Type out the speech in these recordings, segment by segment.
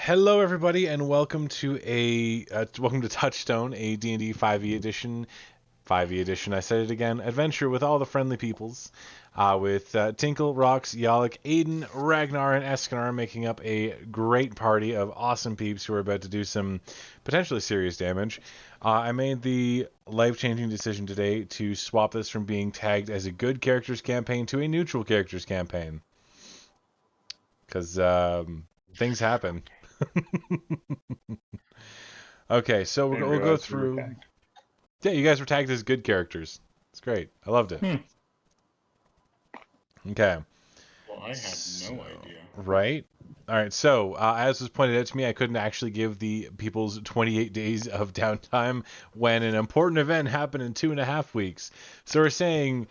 Hello, everybody, and welcome to Touchstone, a D&D 5e edition. 5e edition, I said it again. Adventure with all the friendly peoples, with Tinkle, Rox, Yalak, Aiden, Ragnar, and Eskenar making up a great party of awesome peeps who are about to do some potentially serious damage. I made the life-changing decision today to swap this from being tagged as a good characters campaign to a neutral characters campaign, because things happen. Okay, so Didn't we'll go realize we were through. tagged. Yeah, you guys were tagged as good characters. It's great. I loved it. Okay. Well, I had no idea. Right? All right, so as was pointed out to me, I couldn't actually give the people's 28 days of downtime when an important event happened in 2.5 weeks. So we're saying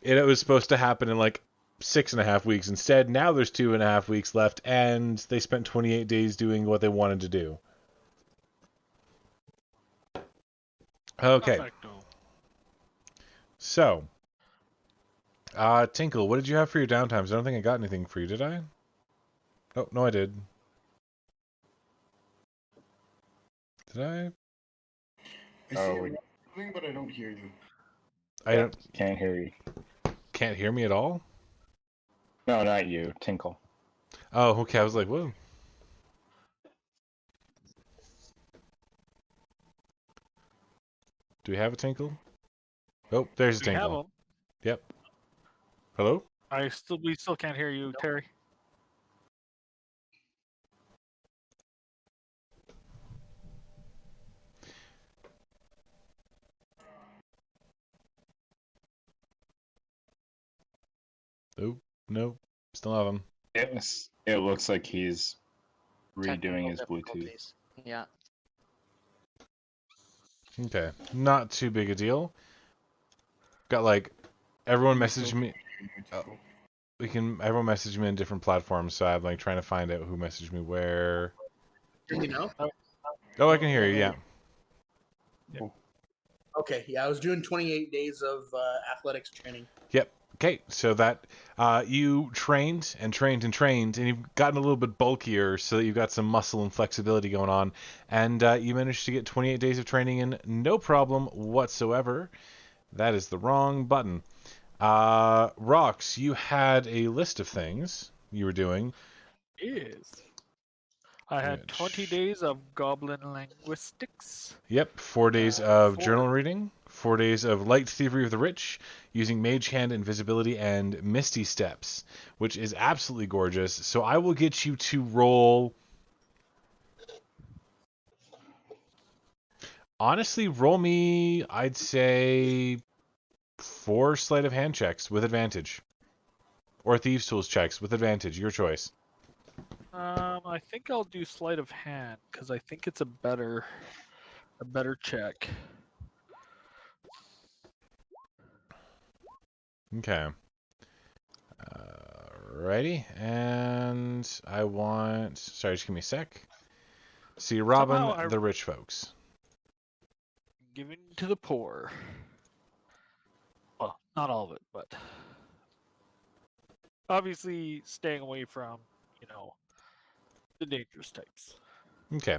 it was supposed to happen in like 6.5 weeks. Instead, now there's 2.5 weeks left, and they spent 28 days doing what they wanted to do. Okay. Perfecto. So, Tinkle, what did you have for your downtimes? I don't think I got anything for you, did I? Oh, no, I did. Did I? I see you moving, but I don't hear you. I Can't hear you. can't hear me at all? No, not you. Tinkle. Oh, okay. I was like, whoa. Do we have a Tinkle? Oh, there's a We have Tinkle. them. Yep. Hello? We still can't hear you, Terry. Oh, no. Still have him. It looks like he's redoing his Technical Bluetooth. difficulties. Yeah. Okay. Not too big a deal. Got like everyone messaged me. Everyone messaged me on different platforms, so I'm like trying to find out who messaged me where. Hear me now? Oh, I can hear you. Yeah. Okay, yeah, I was doing 28 days of athletics training. Yep. Okay, so that you trained and trained and trained, and you've gotten a little bit bulkier, so that you've got some muscle and flexibility going on, and you managed to get 28 days of training in no problem whatsoever. That is the wrong button. Rox, you had a list of things you were doing. Is. I had 20 days of goblin linguistics. Yep, 4 days of 4 journal reading, 4 days of light thievery of the rich, using mage hand invisibility and misty steps, which is absolutely gorgeous. So I will get you to roll. Honestly, roll me, I'd say 4 sleight of hand checks with advantage, or thieves tools checks with advantage. Your choice. I think I'll do sleight of hand because I think it's a better check. Okay. Righty, and I want. Sorry, just give me a sec. See, Robin, Somehow the rich folks. Giving to the poor. Well, not all of it, but obviously staying away from, the dangerous types. Okay.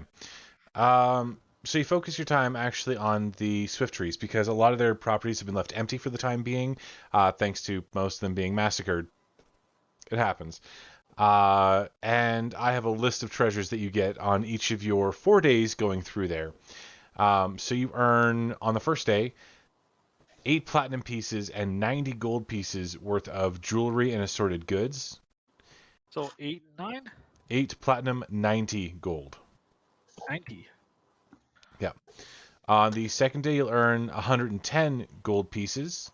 So you focus your time actually on the swift trees because a lot of their properties have been left empty for the time being, thanks to most of them being massacred. It happens. And I have a list of treasures that you get on each of your 4 days going through there. So you earn, on the first day, 8 platinum pieces and 90 gold pieces worth of jewelry and assorted goods. So 8 and 9? 8 platinum, 90 gold. 90. Yeah. On the second day, you'll earn 110 gold pieces.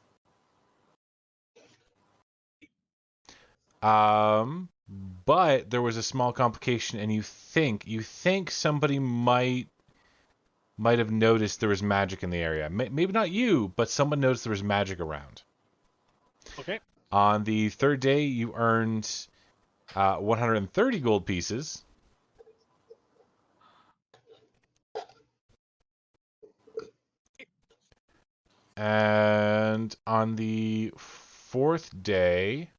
But there was a small complication, and you think somebody might have noticed there was magic in the area. Maybe not you, but someone noticed there was magic around. Okay. On the third day, you earned 130 gold pieces. And on the fourth day,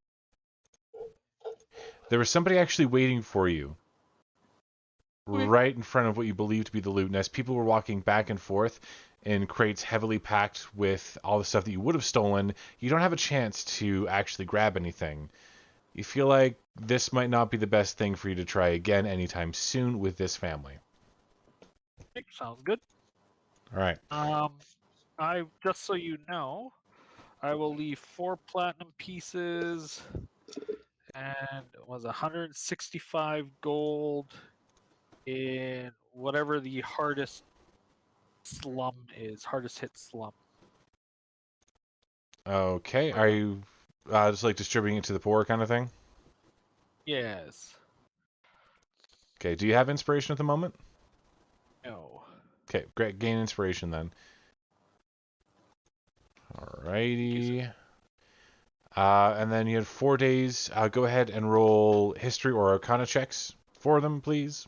there was somebody actually waiting for you right in front of what you believe to be the loot. And as people were walking back and forth in crates heavily packed with all the stuff that you would have stolen, you don't have a chance to actually grab anything. You feel like this might not be the best thing for you to try again anytime soon with this family. Sounds good. All right. I just so you know, I will leave 4 platinum pieces and it was 165 gold in whatever the hardest slum is, hardest hit slum. Okay. Are you just like distributing it to the poor kind of thing? Yes. Okay. Do you have inspiration at the moment? No. Okay. Great. Gain inspiration then. Alrighty. And then you had 4 days. Go ahead and roll history or arcana checks for them, please.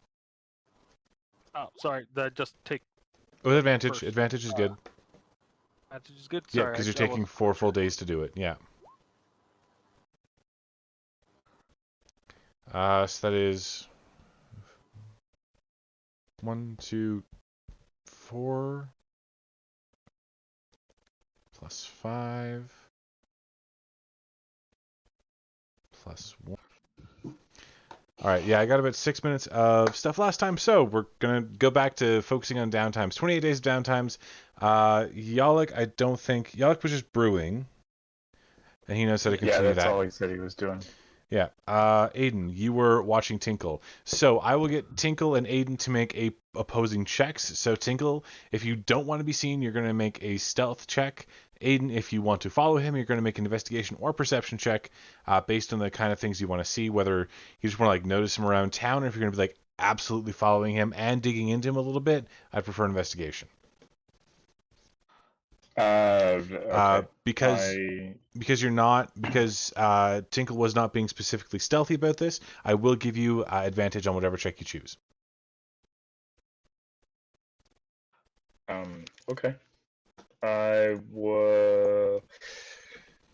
Oh, sorry. That just take With advantage. first. Advantage is good. Advantage is good. Yeah, Sorry, because you're I taking wasn't 4 quite full sure. days to do it. Yeah. So that is 1, 2, 4 plus 5 plus 1. All right, yeah, I got about 6 minutes of stuff last time, so we're gonna go back to focusing on downtimes. 28 days of downtimes. Yalik, I don't think Yalik was just brewing, and he knows how to Yeah, continue that's that. all he said he was doing. Yeah. Aiden, you were watching Tinkle. So I will get Tinkle and Aiden to make opposing checks. So Tinkle, if you don't want to be seen, you're going to make a stealth check. Aiden, if you want to follow him, you're going to make an investigation or perception check based on the kind of things you want to see, whether you just want to like notice him around town or if you're going to be like absolutely following him and digging into him a little bit. I'd prefer investigation. Okay. Because Tinkle was not being specifically stealthy about this, I will give you advantage on whatever check you choose. Okay. I was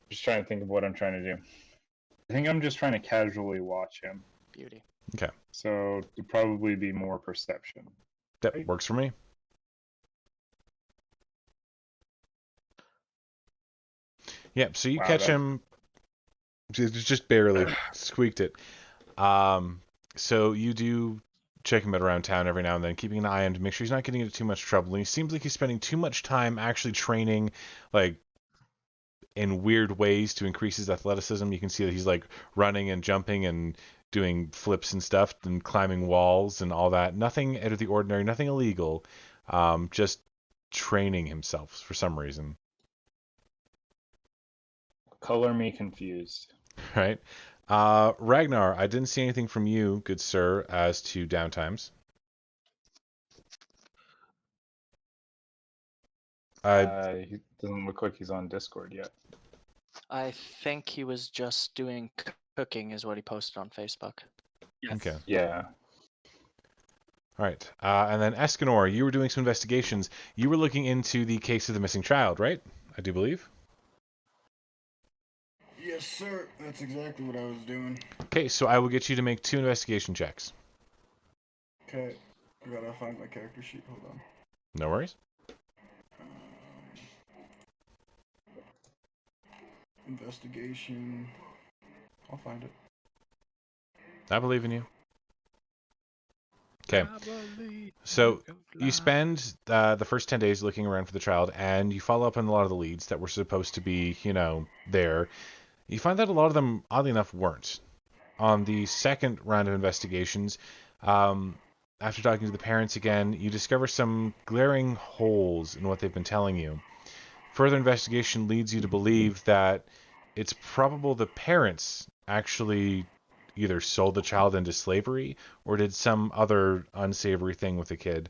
just trying to think of what I'm trying to do. I think I'm just trying to casually watch him. Beauty. Okay. So it'd probably be more perception. That Right. works for me. Yep, so you catch him just barely squeaked it. So you do check him out around town every now and then, keeping an eye on him to make sure he's not getting into too much trouble. And he seems like he's spending too much time actually training, like in weird ways to increase his athleticism. You can see that he's like running and jumping and doing flips and stuff and climbing walls and all that. Nothing out of the ordinary, nothing illegal. Just training himself for some reason. Color me confused. Right. Ragnar, I didn't see anything from you, good sir, as to downtimes. He doesn't look like he's on Discord yet. I think he was just doing cooking, is what he posted on Facebook. Yes. Okay. Yeah. All right. And then Escanor, you were doing some investigations. You were looking into the case of the missing child, right? I do believe. Yes, sir. That's exactly what I was doing. Okay, so I will get you to make 2 investigation checks. Okay. I gotta find my character sheet. Hold on. No worries. Investigation. I'll find it. I believe in you. Okay. So you spend the first 10 days looking around for the child, and you follow up on a lot of the leads that were supposed to be, there. You find that a lot of them, oddly enough, weren't. On the second round of investigations, after talking to the parents again, you discover some glaring holes in what they've been telling you. Further investigation leads you to believe that it's probable the parents actually either sold the child into slavery or did some other unsavory thing with the kid.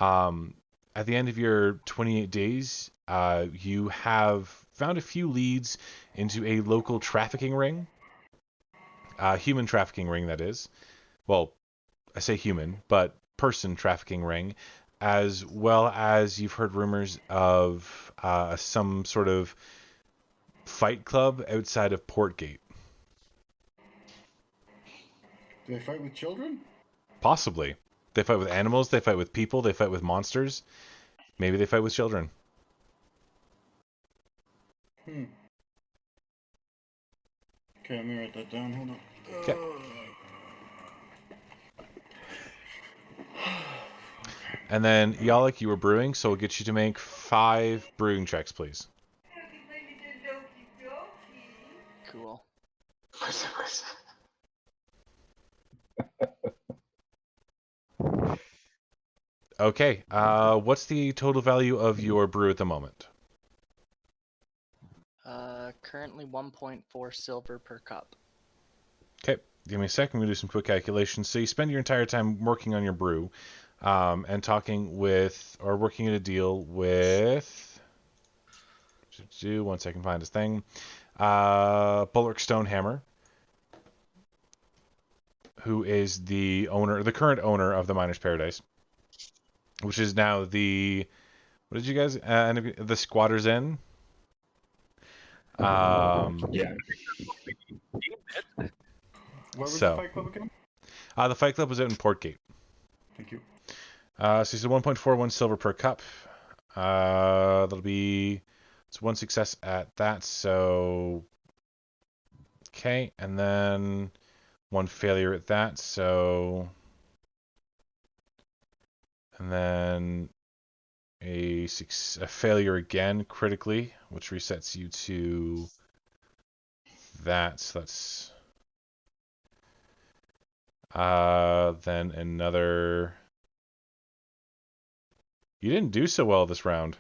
At the end of your 28 days, you have found a few leads into a local trafficking ring. Human trafficking ring, that is. Well, I say human, but person trafficking ring, as well as you've heard rumors of some sort of fight club outside of Portgate. Do they fight with children? Possibly. They fight with animals. They fight with people. They fight with monsters. Maybe they fight with children. Okay, let me write that down. Hold on. Okay. And then, Yalik, you were brewing, so we'll get you to make 5 brewing checks, please. Cool. Okay, what's the total value of your brew at the moment? Currently 1.4 silver per cup. Okay, give me a second. I'm going to do some quick calculations. So you spend your entire time working on your brew and talking with, or working at a deal with, once I can find this thing, Bulwark Stonehammer, who is the current owner of the Miner's Paradise, which is now the, what did you guys, the Squatter's Inn? Yeah. Where was So. the Fight Club again? The Fight Club was out in Portgate. Thank you. So you said 1.41 silver per cup. That'll be, it's 1 success at that, so okay, and then 1 failure at that, so, and then a failure again critically, which resets you to that. So that's then another. You didn't do so well this round.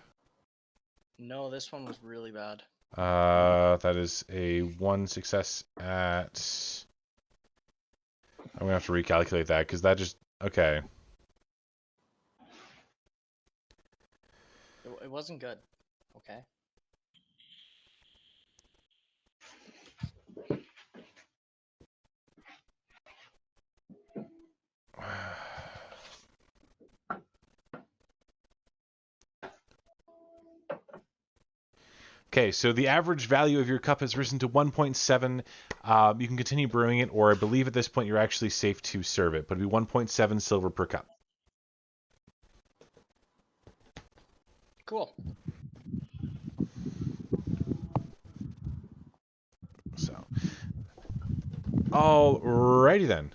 No, this one was really bad. That is a 1 success at. I'm gonna have to recalculate that because that just okay. It wasn't good. Okay. Okay, so the average value of your cup has risen to 1.7. You can continue brewing it, or I believe at this point you're actually safe to serve it, but it'd be 1.7 silver per cup. Cool. So, alrighty then.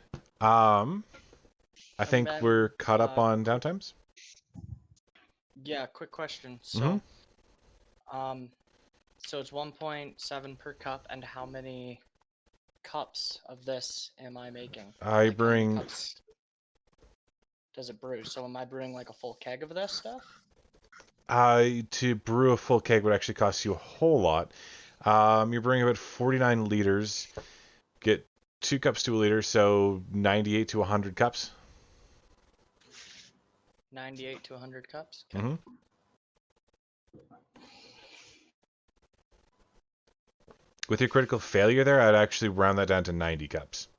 I think then, we're caught up on downtimes. Yeah, quick question. So, so it's 1.7 per cup, and how many cups of this am I making? I Like, how many bring. cups does it brew? So am I brewing like a full keg of this stuff? To brew a full keg would actually cost you a whole lot. You're brewing about 49 liters. Get 2 cups to a liter, so 98 to 100 cups. 98 to 100 cups? Okay. Mm-hmm. With your critical failure there, I'd actually round that down to 90 cups.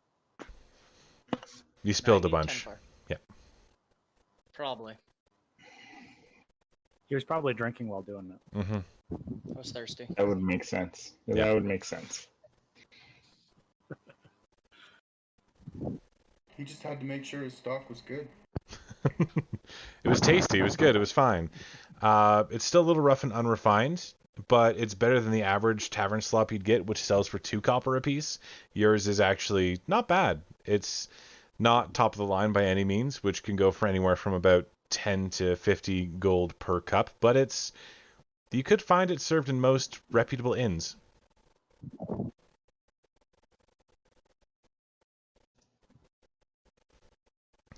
You spilled a 90, bunch. 10 Yep. Probably. He was probably drinking while doing that. Mm-hmm. I was thirsty. That would make sense. Yeah. That would make sense. He just had to make sure his stock was good. It was tasty. It was good. It was fine. It's still a little rough and unrefined, but it's better than the average tavern slop you'd get, which sells for 2 copper a piece. Yours is actually not bad. It's not top of the line by any means, which can go for anywhere from about 10 to 50 gold per cup, but you could find it served in most reputable inns.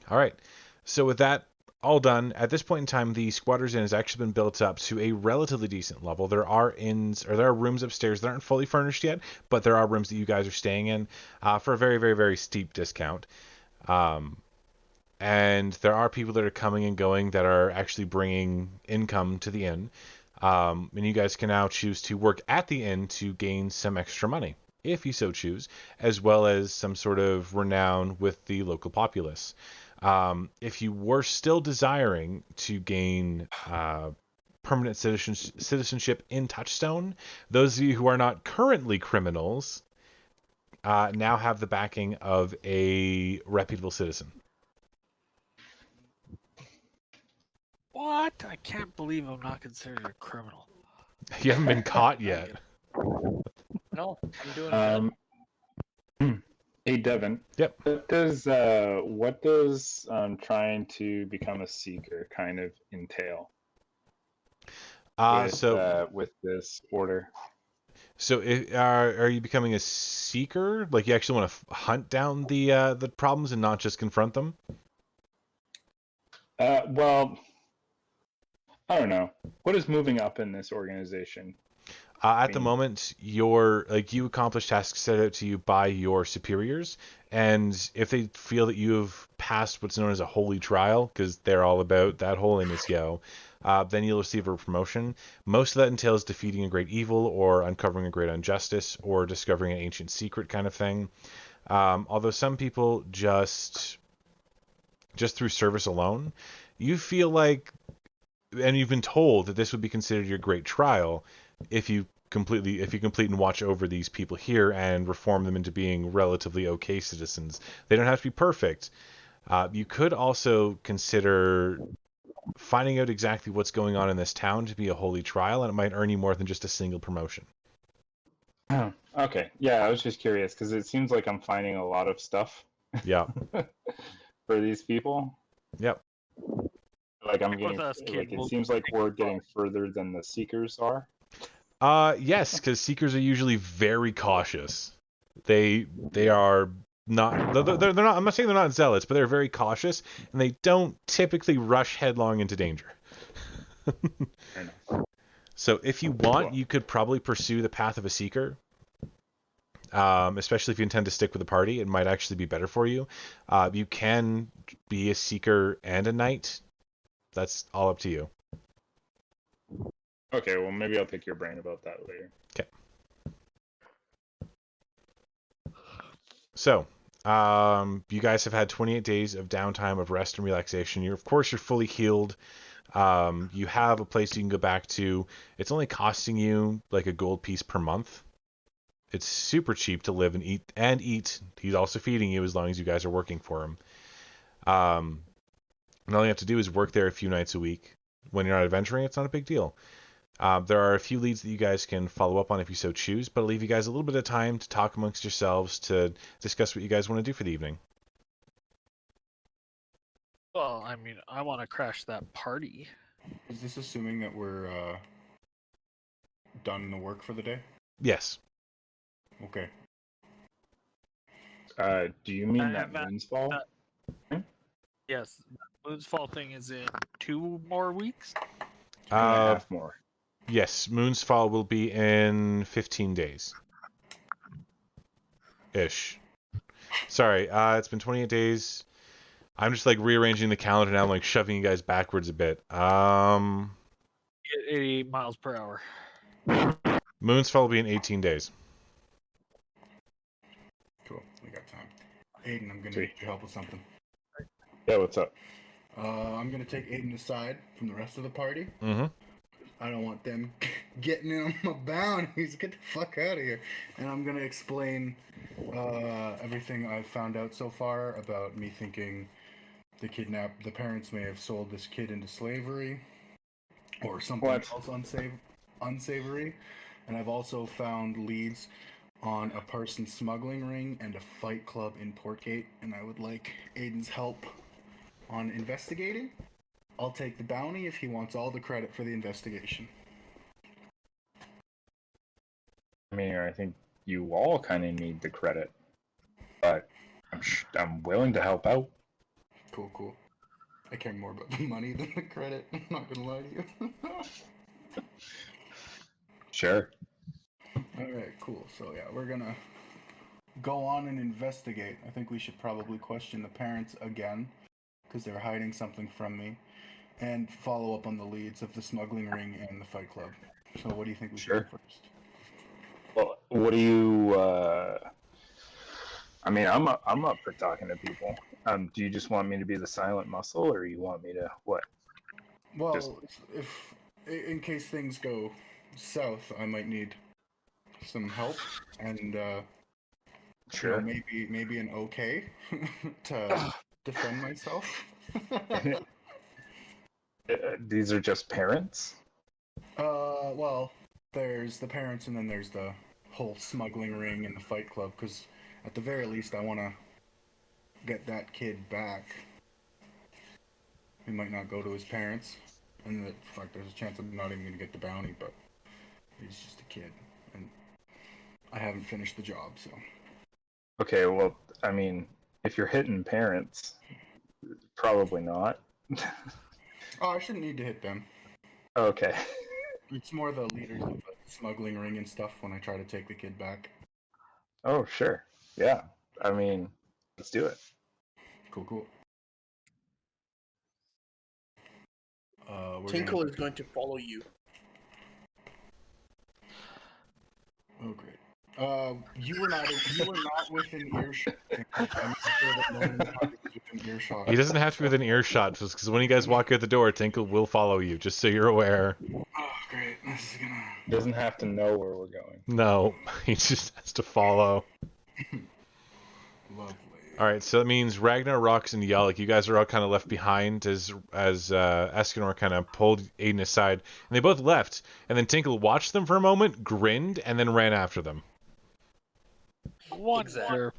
All right. So with that all done, at this point in time, the Squatter's Inn has actually been built up to a relatively decent level. There are inns, or there are rooms upstairs that aren't fully furnished yet, but there are rooms that you guys are staying in for a very, very, very steep discount. And there are people that are coming and going that are actually bringing income to the inn. And you guys can now choose to work at the inn to gain some extra money, if you so choose, as well as some sort of renown with the local populace. If you were still desiring to gain permanent citizenship in Touchstone, those of you who are not currently criminals now have the backing of a reputable citizen. What? I can't believe I'm not considered a criminal. You haven't been caught yet. No, I'm doing good. Hey Devin. Yep. What does trying to become a seeker kind of entail with this order? So are you becoming a seeker? Like you actually want to hunt down the problems and not just confront them? Well, I don't know. What is moving up in this organization? At the moment, you accomplish tasks set out to you by your superiors, and if they feel that you have passed what's known as a holy trial, because they're all about that holiness, then you'll receive a promotion. Most of that entails defeating a great evil, or uncovering a great injustice, or discovering an ancient secret kind of thing. Although some people just through service alone, you feel like, and you've been told that this would be considered your great trial if you complete and watch over these people here and reform them into being relatively okay citizens. They don't have to be perfect. You could also consider finding out exactly what's going on in this town to be a holy trial, and it might earn you more than just a single promotion. Oh, okay. Yeah, I was just curious because it seems like I'm finding a lot of stuff. Yeah. For these people. Yep. Like it seems like we're getting further than the seekers are. Yes, because seekers are usually very cautious. They are not. They're not. I'm not saying they're not zealots, but they're very cautious, and they don't typically rush headlong into danger. So, if you want, you could probably pursue the path of a seeker. Especially if you intend to stick with the party, it might actually be better for you. You can be a seeker and a knight. That's all up to you. Okay, well, maybe I'll pick your brain about that later. Okay. So, you guys have had 28 days of downtime of rest and relaxation. You're fully healed. You have a place you can go back to. It's only costing you like a gold piece per month. It's super cheap to live and eat. He's also feeding you as long as you guys are working for him. And all you have to do is work there a few nights a week. When you're not adventuring, it's not a big deal. There are a few leads that you guys can follow up on if you so choose, but I'll leave you guys a little bit of time to talk amongst yourselves to discuss what you guys want to do for the evening. Well, I mean, I want to crash that party. Is this assuming that we're done the work for the day? Yes. Okay. Do you mean that Moon's Fall? Yes, Moon's Fall thing is in 2 more weeks. 2.5 more. Yes, Moon's Fall will be in 15 days. Ish. Sorry, it's been 28 days. I'm just like rearranging the calendar now. I'm like shoving you guys backwards a bit. 88 miles per hour. Moon's Fall will be in 18 days. Cool. We got time. Aiden, I'm gonna need your help with something. Yeah, what's up? I'm gonna take Aiden aside from the rest of the party. Mm-hmm. I don't want them getting in on my bounties. Get the fuck out of here. And I'm gonna explain everything I've found out so far about me thinking the parents may have sold this kid into slavery or something else unsavory. And I've also found leads on a person smuggling ring and a fight club in Portgate, and I would like Aiden's help on investigating. I'll take the bounty if he wants all the credit for the investigation. I mean, I think you all kind of need the credit, but I'm willing to help out. Cool. I care more about the money than the credit. I'm not gonna lie to you. Sure. Alright, cool. So yeah, we're gonna go on and investigate. I think we should probably question the parents again, because they're hiding something from me, and follow up on the leads of the smuggling ring and the fight club. So what do you think we should do first? Well, what do you? I mean, I'm up for talking to people. Do you just want me to be the silent muscle, or you want me to what? Well, if in case things go south, I might need some help, and sure, maybe an okay to defend myself. These are just parents? Well, there's the parents and then there's the whole smuggling ring and the fight club, because at the very least I want to get that kid back. He might not go to his parents, and there's a chance I'm not even going to get the bounty, but he's just a kid, and I haven't finished the job, so. Okay, well, I mean, if you're hitting parents, probably not. Oh, I shouldn't need to hit them. Okay. It's more the leaders of the smuggling ring and stuff when I try to take the kid back. Oh, sure. Yeah. I mean, let's do it. Cool. Tinkle is going to follow you. Oh, great. You were not within earshot. I'm sure that no one in the party was within earshot. He doesn't have to be within earshot, because when you guys walk out the door, Tinkle will follow you, just so you're aware. Oh, great. This is gonna... Doesn't have to know where we're going. No, he just has to follow. Lovely. Alright, so that means Ragnar, Rox, and Yalik, you guys are all kind of left behind as Escanor kind of pulled Aiden aside, and they both left, and then Tinkle watched them for a moment, grinned, and then ran after them. Wonderful.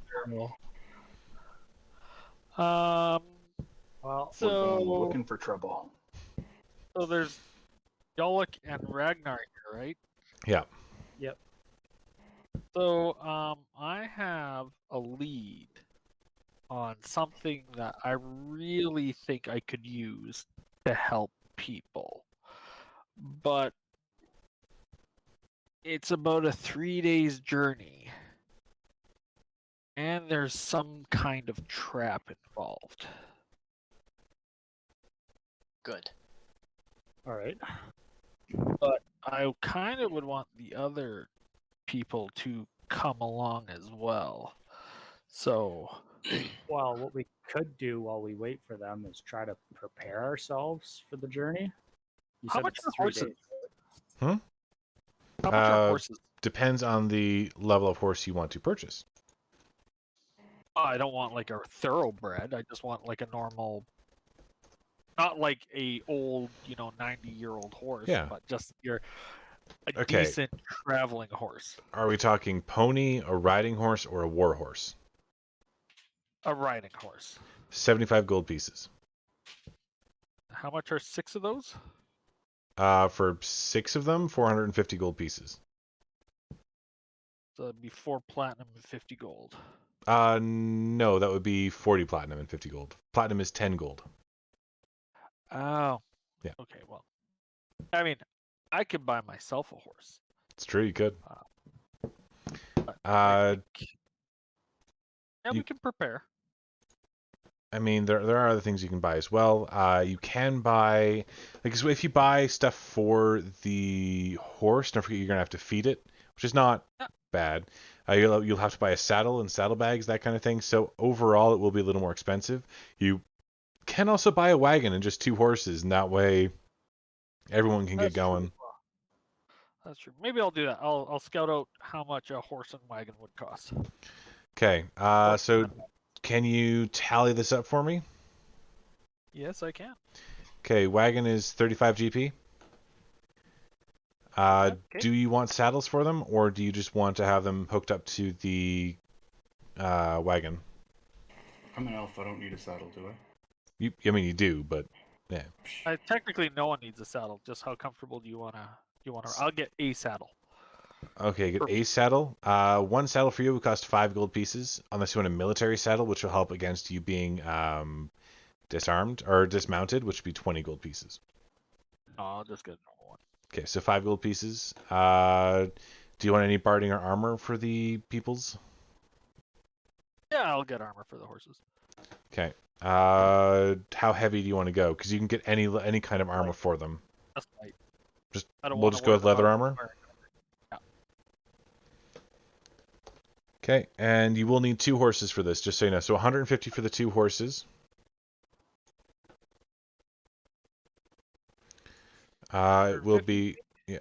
Well, So- We're going looking for trouble. So there's Yolik and Ragnar here, right? Yeah. Yep. So I have a lead on something that I really think I could use to help people. But it's about a 3 days journey. And there's some kind of trap involved. Good. all right. But I kind of would want the other people to come along as well. So, Well, what we could do while we wait for them is try to prepare ourselves for the journey. You how said much it's are 3 horses? days. How much are horses? Depends on the level of horse you want to purchase. Oh, I don't want like a thoroughbred. I just want like a normal, not like a old, 90-year-old horse, Yeah. but just a Okay. decent traveling horse. Are we talking pony, a riding horse, or a war horse? A riding horse. 75 gold pieces. How much are 6 of those? For 6 of them, 450 gold pieces. So it'd be 4 platinum and 50 gold. No, that would be 40 platinum and 50 gold. Platinum is 10 gold. Oh. Yeah. Okay, well. I mean, I could buy myself a horse. It's true, you could. But I think... Yeah, you- we can prepare. I mean, there are other things you can buy as well. You can buy, like, so if you buy stuff for the horse, don't forget you're gonna have to feed it, which is not bad. You'll have to buy a saddle and saddlebags, that kind of thing. So overall, it will be a little more expensive. You can also buy a wagon and just 2 horses, and that way, everyone can get going. True. That's true. Maybe I'll do that. I'll scout out how much a horse and wagon would cost. Okay. So can you tally this up for me? Yes, I can. Okay, wagon is 35 GP. Okay. Do you want saddles for them, or do you just want to have them hooked up to the wagon? I'm an elf. I don't need a saddle, do I? I mean, you do, but yeah. Technically, no one needs a saddle. Just how comfortable do you wanna? I'll get a saddle. Okay, get a saddle. 1 saddle for you would cost 5 gold pieces, unless you want a military saddle, which will help against you being disarmed or dismounted, which would be 20 gold pieces. No, I'll just get a normal one. Okay, so 5 gold pieces. Do you want any barding or armor for the peoples? Yeah, I'll get armor for the horses. Okay. How heavy do you want to go? Because you can get any kind of armor for them. Just light. Just I don't we'll wanna just go wear with leather the armor. Yeah. Okay, and you will need 2 horses for this, just so you know. So 150 for the 2 horses. It will be, yeah.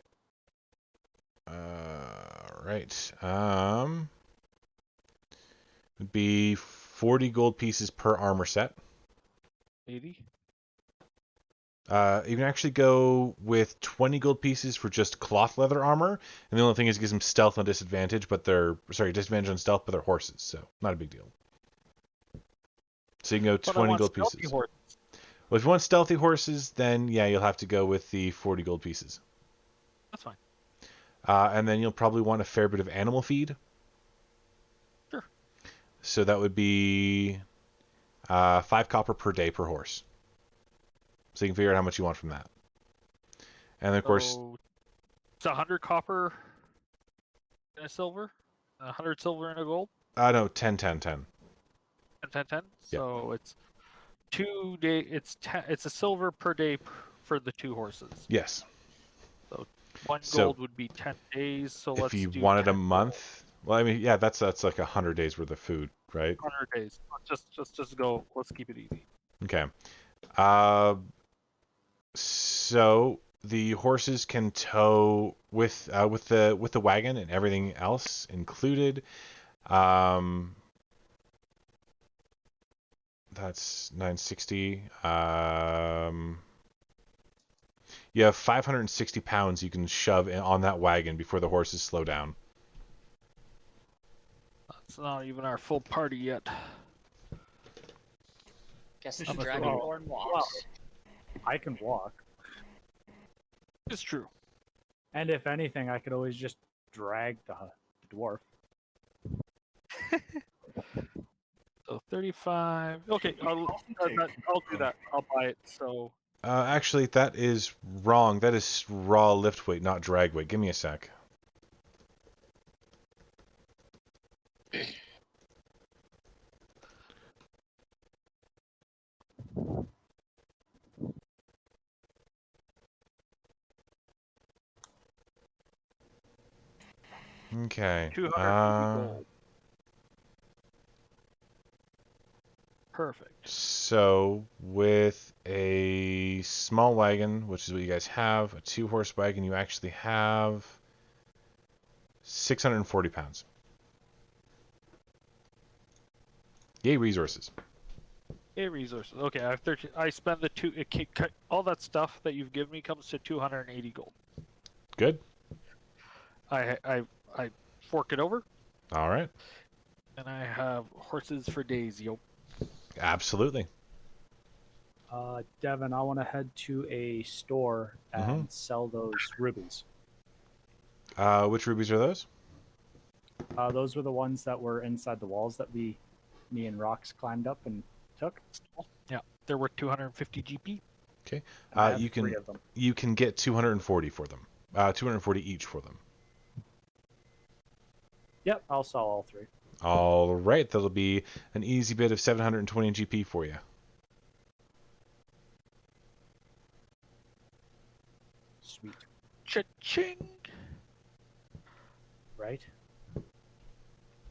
Right. It'd be 40 gold pieces per armor set. 80. You can actually go with 20 gold pieces for just cloth leather armor, and the only thing is it gives them stealth on disadvantage, disadvantage on stealth, but they're horses, so not a big deal. So you can go But I 20 want gold stealthy pieces. horses. Well, if you want stealthy horses, then yeah, you'll have to go with the 40 gold pieces. That's fine. And then you'll probably want a fair bit of animal feed. Sure. So that would be 5 copper per day per horse. So you can figure out how much you want from that. And then, of course, So it's 100 copper and a silver, 100 silver and a gold, no, 10, 10, 10. and 10, 10. Yep. So it's 2 day. It's a silver per day for the 2 horses. Yes. So 1 So, gold would be 10 days. So If let's you do wanted a 10 month, well, I mean, yeah, that's like 100 days worth of food, right? 100 days. Just go. Let's keep it easy. Okay. So the horses can tow with the wagon and everything else included. That's 960. You have 560 pounds you can shove on that wagon before the horses slow down. That's not even our full party yet. Guess the I'm a- Dragonborn walks. well, I can walk. It's true. And if anything, I could always just drag the dwarf. So 35. Okay, I'll do that. I'll buy it. So Actually, that is wrong. That is raw lift weight, not drag weight. Give me a sec. Okay. 250 gold. Perfect. So with a small wagon, which is what you guys have, a 2-horse wagon, you actually have 640 pounds. Yay, resources. A resources. Okay, I have 13. I spend the 2. All that stuff that you've given me comes to 280 gold. Good. I fork it over, All right. and I have horses for days. Yo. Absolutely. Devin, I want to head to a store and Mhm. sell those rubies. Which rubies are those? Those were the ones that were inside the walls that me and Rox climbed up and took. Yeah, they're worth 250 GP. Okay. And I have You 3 can of them. you can get 240 for them. 240 each for them. Yep, I'll sell all 3. All right. That'll be an easy bit of 720 GP for you. Sweet. Cha-ching! Right?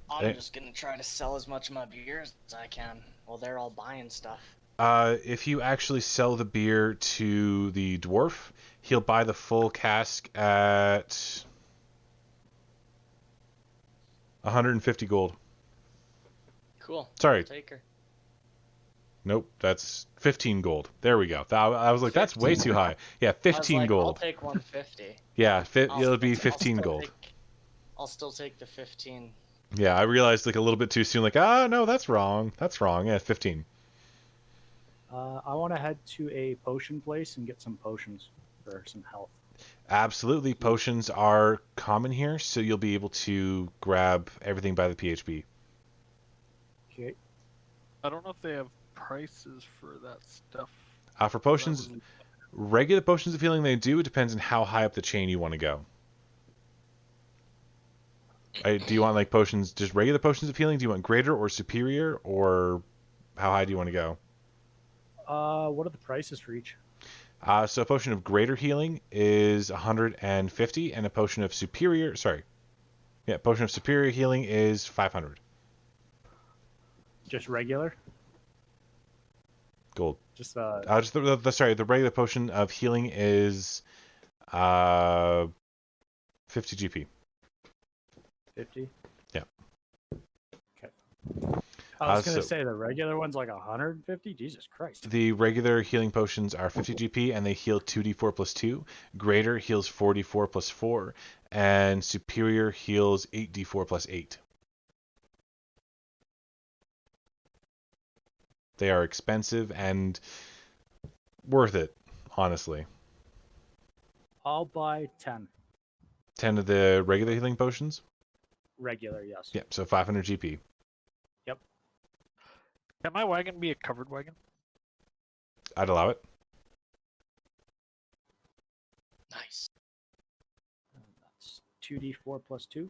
I'm just gonna try to sell as much of my beer as I can while they're all buying stuff. If you actually sell the beer to the dwarf, he'll buy the full cask at 150 gold. Cool. Sorry. Take her. Nope, that's 15 gold. There we go. I was like, that's way 15. too high. Yeah, I was 15 like, gold. I'll take 150. Yeah, I'll it'll be still 15 gold. I'll still take the 15. Yeah, I realized like a little bit too soon. Like, no, that's wrong. That's wrong. Yeah, 15. I want to head to a potion place and get some potions for some health. Absolutely, potions are common here, so you'll be able to grab everything by the PHB. Okay. I don't know if they have prices for that stuff. For potions, regular potions of healing they do. It depends on how high up the chain you want to go. Do you want like potions, just regular potions of healing? Do you want greater or superior, or how high do you want to go? What are the prices for each? So a potion of greater healing is 150, and a potion of superior, potion of superior healing is 500 Just regular? gold. Just The regular potion of healing is 50 GP. 50? Yeah. Okay. I was gonna So say the regular one's like 150. Jesus Christ. the regular healing potions are 50 GP and they heal 2d4 plus 2. Greater heals 44 plus 4. And superior heals 8d4 plus 8. They are expensive and worth it, honestly. I'll buy 10 10 of the regular healing potions? regular. Yes. Yep, so 500 GP. Can my wagon be a covered wagon? I'd allow it. Nice. That's 2d4 plus 2.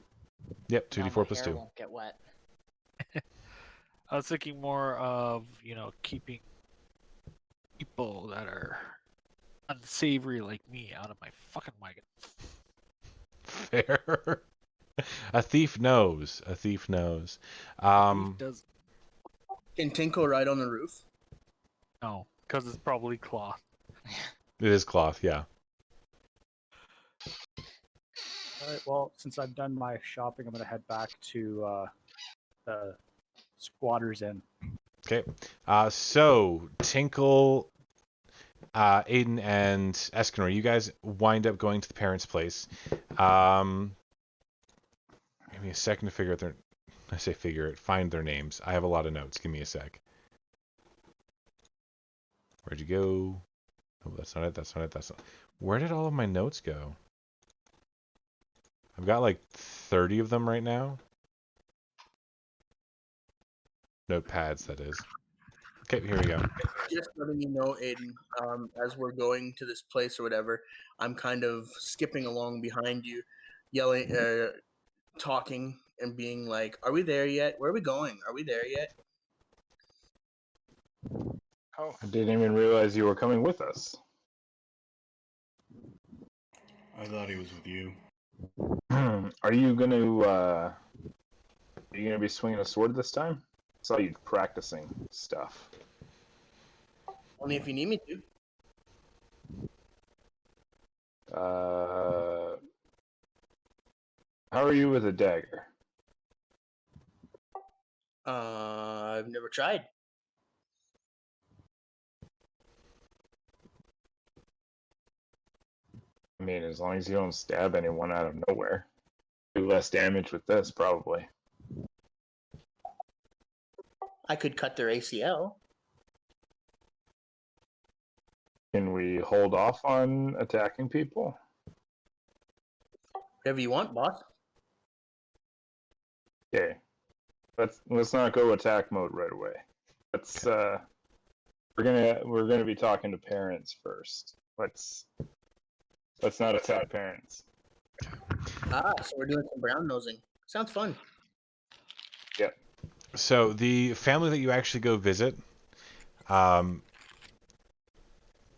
Yep, Now 2d4 my plus hair 2. won't get wet. I was thinking more of, keeping people that are unsavory like me out of my fucking wagon. Fair. A thief knows. A thief knows. Thief does Can Tinkle ride on the roof? no, because it's probably cloth. It is cloth, yeah. All right. Well, since I've done my shopping, I'm gonna head back to the Squatters Inn. Okay. So Tinkle, Aiden, and Escanor, you guys wind up going to the parents' place. Give me a second to figure out their. I say figure it. Find their names. I have a lot of notes. Give me a sec. Where'd you go? Oh, that's not it. That's not it. That's not. Where did all of my notes go? I've got like 30 of them right now. Notepads, that is. Okay, here we go. Just letting you know, Aiden, as we're going to this place or whatever, I'm kind of skipping along behind you, yelling, talking, and being like, "Are we there yet? Where are we going? Are we there yet?" Oh, I didn't even realize you were coming with us. I thought he was with you. Are you gonna be swinging a sword this time? I saw you practicing stuff. Only if you need me to. How are you with a dagger? I've never tried. I mean, as long as you don't stab anyone out of nowhere. Do less damage with this, probably. I could cut their ACL. Can we hold off on attacking people? Whatever you want, boss. Okay. Let's not go attack mode right away. We're gonna be talking to parents first. Let's not attack parents. So we're doing some brown nosing. Sounds fun. Yep. So the family that you actually go visit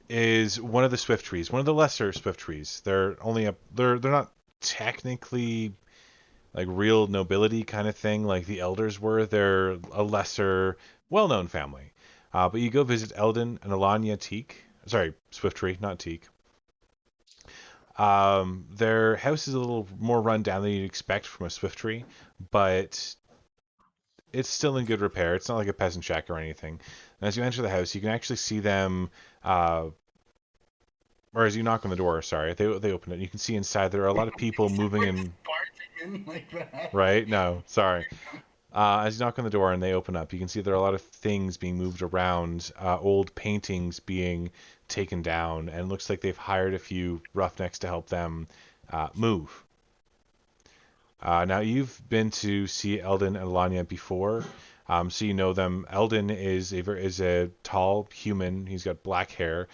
is one of the Swift trees, one of the lesser Swift trees. They're not technically like real nobility kind of thing like the elders were. They're a lesser, well-known family. But you go visit Eldon and Alanya Teak. Sorry, Swift Tree, not Teak. Their house is a little more run down than you'd expect from a Swift Tree, but it's still in good repair. It's not like a peasant shack or anything. And as you enter the house, you can actually see them, or as you knock on the door, sorry, they open it. You can see inside there are a lot of people moving and Barging in like that. right? No, sorry. As you knock on the door and they open up, you can see there are a lot of things being moved around, old paintings being taken down, and it looks like they've hired a few roughnecks to help them move. Now, you've been to see Eldon and Alanya before, so you know them. Eldon is a tall human. He's got black hair,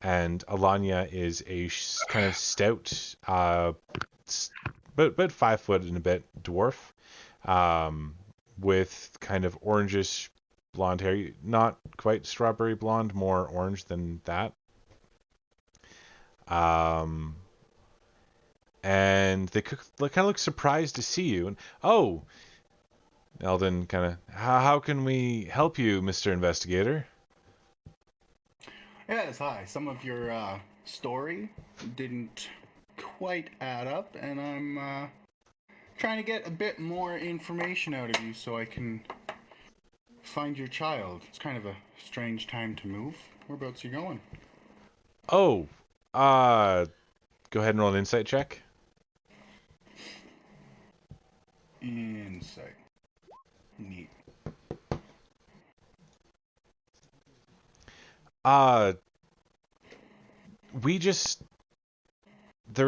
and Alanya is a kind of stout, but 5 foot and a bit dwarf. With kind of orangish blonde hair, not quite strawberry blonde, more orange than that. And they kind of look surprised to see you. And Eldon kind of, how can we help you, Mr. Investigator? Yes, hi. Some of your story didn't quite add up, and I'm trying to get a bit more information out of you so I can find your child. It's kind of a strange time to move. Whereabouts you going? Oh, go ahead and roll an insight check. Insight. Neat. There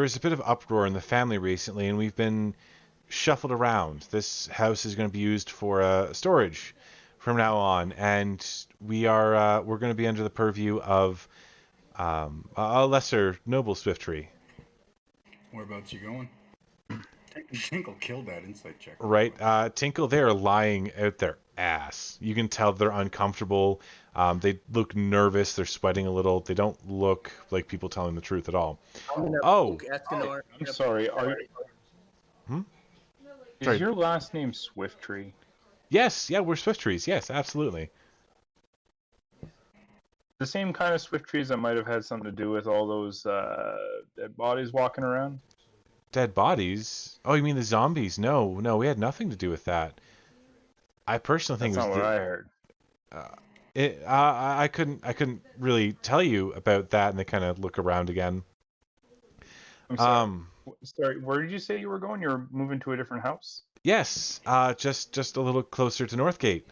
was a bit of uproar in the family recently, and we've been shuffled around. This house is going to be used for storage from now on, and we're going to be under the purview of a lesser noble swift tree. Whereabouts you going? Tinkle killed that insight check. Right, Tinkle, they are lying out their ass. You can tell they're uncomfortable. They look nervous. They're sweating a little. They don't look like people telling the truth at all. I'm gonna Oh. poke Escanor. I'm sorry. Is Sorry. your last name Swifttree? Yes, yeah, we're swift trees. Yes, absolutely. The same kind of swift trees that might have had something to do with all those dead bodies walking around? Dead bodies? Oh, you mean the zombies? No, we had nothing to do with that. I personally think That's it not was what I heard. I couldn't really tell you about that, and they kind of look around again. I'm sorry. Sorry, where did you say you were going? You were moving to a different house? Yes, just a little closer to Northgate.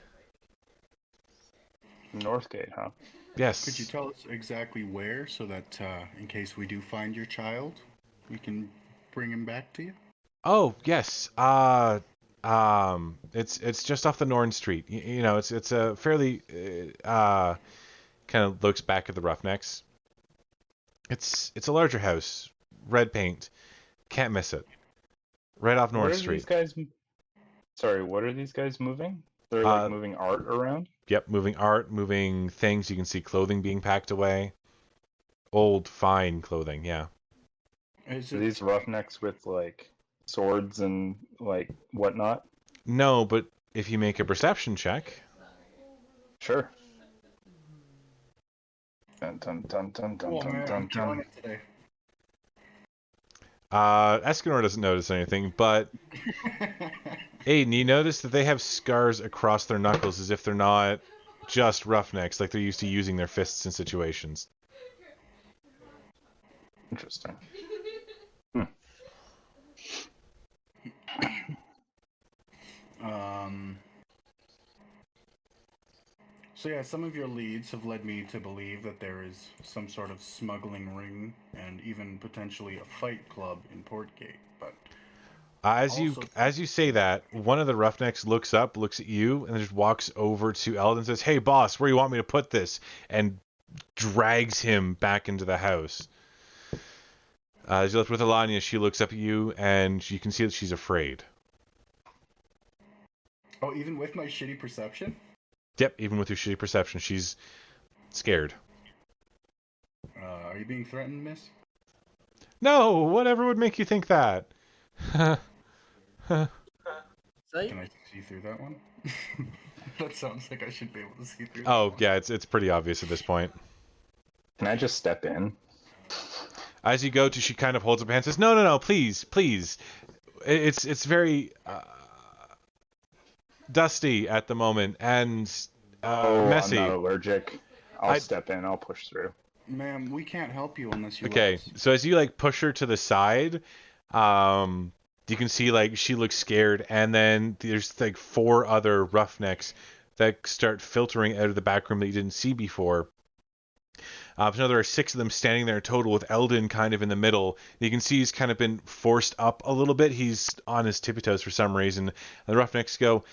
Northgate, huh? Yes. Could you tell us exactly where, so that in case we do find your child, we can bring him back to you? Oh, yes. It's just off the Norn Street. You know, it's a fairly kind of looks back at the Roughnecks. It's a larger house, red paint, can't miss it. Right off What Norn are Street. these guys? Sorry, what are these guys moving? They're like moving art around? Yep, moving art, moving things. You can see clothing being packed away. Old, fine clothing, yeah. Are these roughnecks with like swords and like whatnot? No, but if you make a perception check. Sure. Dun, dun, dun, dun, dun, Oh dun, man, dun, I'm killing dun. it today. Escanor doesn't notice anything, but Aiden, you notice that they have scars across their knuckles as if they're not just roughnecks, like they're used to using their fists in situations. Interesting. So yeah, some of your leads have led me to believe that there is some sort of smuggling ring and even potentially a fight club in Portgate. But As also, you say that, one of the roughnecks looks up, looks at you, and then just walks over to Eldon and says, "Hey, boss, where do you want me to put this?" and drags him back into the house. As you left with Alania, she looks up at you, and you can see that she's afraid. oh, even with my shitty perception? Yep, even with your shitty perception, she's scared. Are you being threatened, miss? No, whatever would make you think that? Sleight? Can I see through that one? That sounds like I should be able to see through that Oh, one. yeah, it's pretty obvious at this point. Can I just step in? As you go to, she kind of holds up her hand and says, No, please. It's very dusty at the moment and messy. I'm not allergic. I'll step in. I'll push through. Ma'am, we can't help you unless you Okay, let us. so as you like push her to the side, you can see like she looks scared, and then there's like 4 other roughnecks that start filtering out of the back room that you didn't see before. So now there are 6 of them standing there in total, with Eldon kind of in the middle. You can see he's kind of been forced up a little bit. He's on his tippy toes for some reason. And the roughnecks go,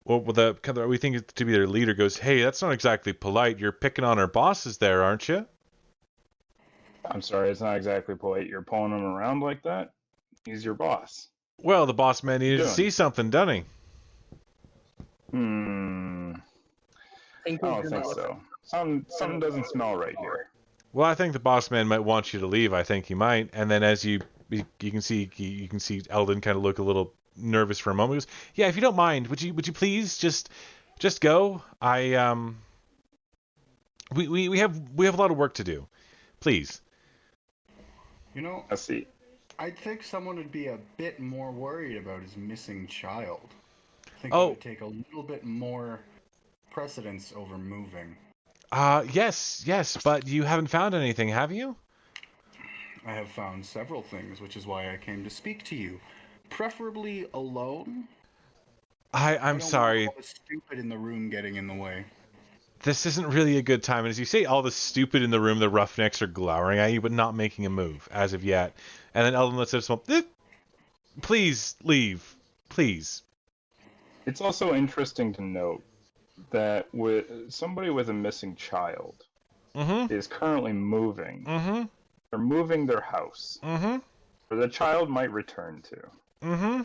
well, we think it to be their leader goes, "Hey, that's not exactly polite. You're picking on our bosses there, aren't you?" I'm sorry, it's not exactly polite. You're pulling him around like that? He's your boss. Well, the boss man needed to Doing? see something, doesn't he? I don't think so. Something doesn't smell right here. Well, I think the boss man might want you to leave. I think he might. And then as you can see Eldon kind of look a little nervous for a moment. He goes, "Yeah, if you don't mind, would you please just go? We have a lot of work to do. Please." You know, I see. I think someone would be a bit more worried about his missing child. I think Oh. it would take a little bit more precedence over moving. Yes, but you haven't found anything, have you? I have found several things, which is why I came to speak to you. Preferably alone. I I'm don't sorry. want all the stupid in the room getting in the way. This isn't really a good time. And as you say, all the stupid in the room, the roughnecks are glowering at you, but not making a move as of yet. And then Eldon lets out a small, please leave. Please. It's also interesting to note that with somebody with a missing child Mm-hmm. is currently moving. Mm-hmm. They're moving their house. Mm-hmm. Where the child might return to. Mm-hmm.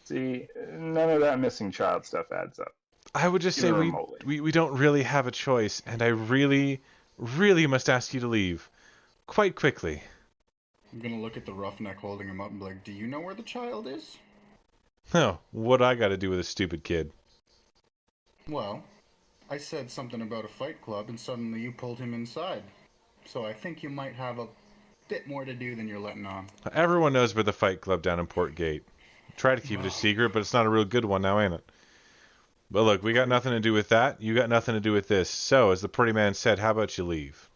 See, none of that missing child stuff adds up. I would just say Even we remotely. don't really have a choice, and I really, really must ask you to leave. Quite quickly. I'm gonna look at the roughneck holding him up and be like, do you know where the child is? Oh, what I got to do with a stupid kid? Well, I said something about a fight club and suddenly you pulled him inside. So I think you might have a bit more to do than you're letting on. Everyone knows about the fight club down in Port Gate. Try to keep it a secret, but it's not a real good one now, ain't it? But look, we got nothing to do with that. You got nothing to do with this. So, as the pretty man said, how about you leave?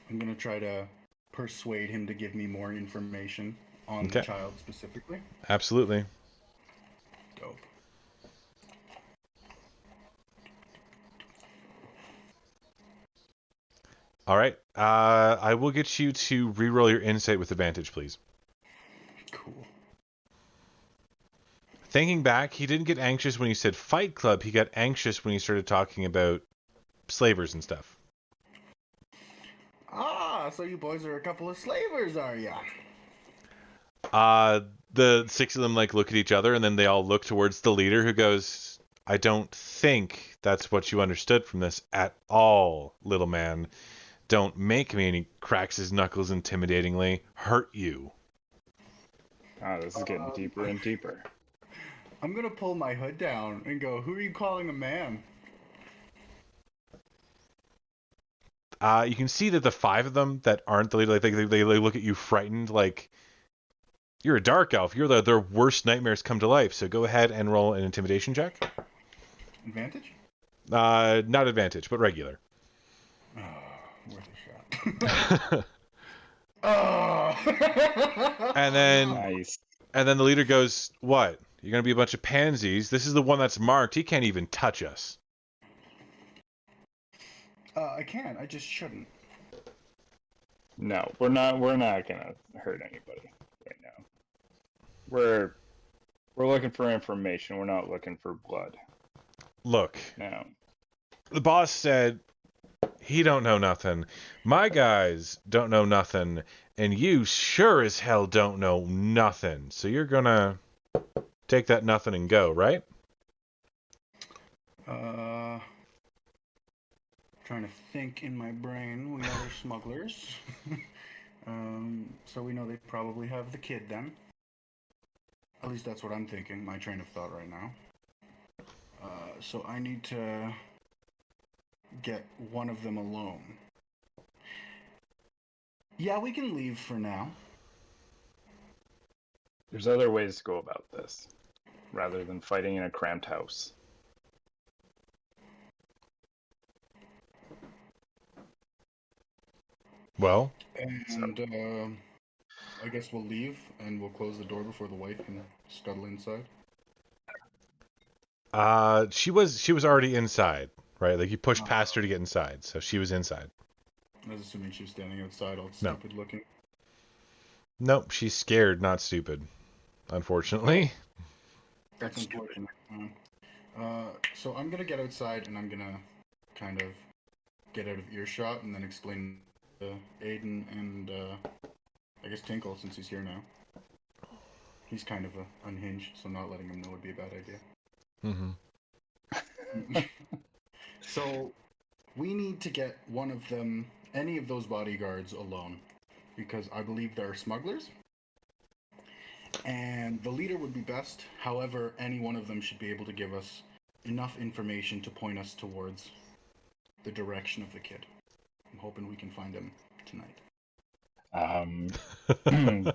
I'm gonna try to persuade him to give me more information on the child specifically. Absolutely. Dope. All right. I will get you to reroll your insight with advantage, please. Cool. Thinking back, he didn't get anxious when he said fight club. He got anxious when he started talking about slavers and stuff. Ah, so you boys are a couple of slavers, are ya? The six of them look at each other, and then they all look towards the leader, who goes, "I don't think that's what you understood from this at all, little man. Don't make me," and he cracks his knuckles intimidatingly, "hurt you." Oh, this is getting deeper and deeper. I'm gonna pull my hood down and go, who are you calling a man? You can see that the five of them that aren't the leader, they look at you frightened, like, you're a dark elf. You're their worst nightmares come to life. So go ahead and roll an intimidation check. Advantage? Not advantage, but regular. Oh, worth a shot. Oh! And then, Nice. and then the leader goes, "What? You're gonna be a bunch of pansies? This is the one that's marked. He can't even touch us." I can. I just shouldn't. No, we're not gonna hurt anybody right now. We're looking for information. We're not looking for blood. Look, No. the boss said he don't know nothing. My guys don't know nothing, and you sure as hell don't know nothing. So you're gonna take that nothing and go, right? Trying to think in my brain. We know they're smugglers. So we know they probably have the kid then. At least that's what I'm thinking, my train of thought right now. So I need to get one of them alone. Yeah, we can leave for now. There's other ways to go about this, rather than fighting in a cramped house. Well, And I guess we'll leave and we'll close the door before the wife can scuttle inside. she was already inside, right? Like you pushed past her to get inside, so she was inside. I was assuming she was standing outside, all No. stupid looking. Nope, she's scared, not stupid. Unfortunately. That's unfortunate. So I'm gonna get outside and I'm gonna kind of get out of earshot and then explain to Aiden and I guess Tinkle, since he's here now. He's kind of unhinged, so not letting him know would be a bad idea. Mm-hmm. So we need to get one of them, any of those bodyguards, alone, because I believe they're smugglers. And the leader would be best. However, any one of them should be able to give us enough information to point us towards the direction of the kid. I'm hoping we can find him tonight.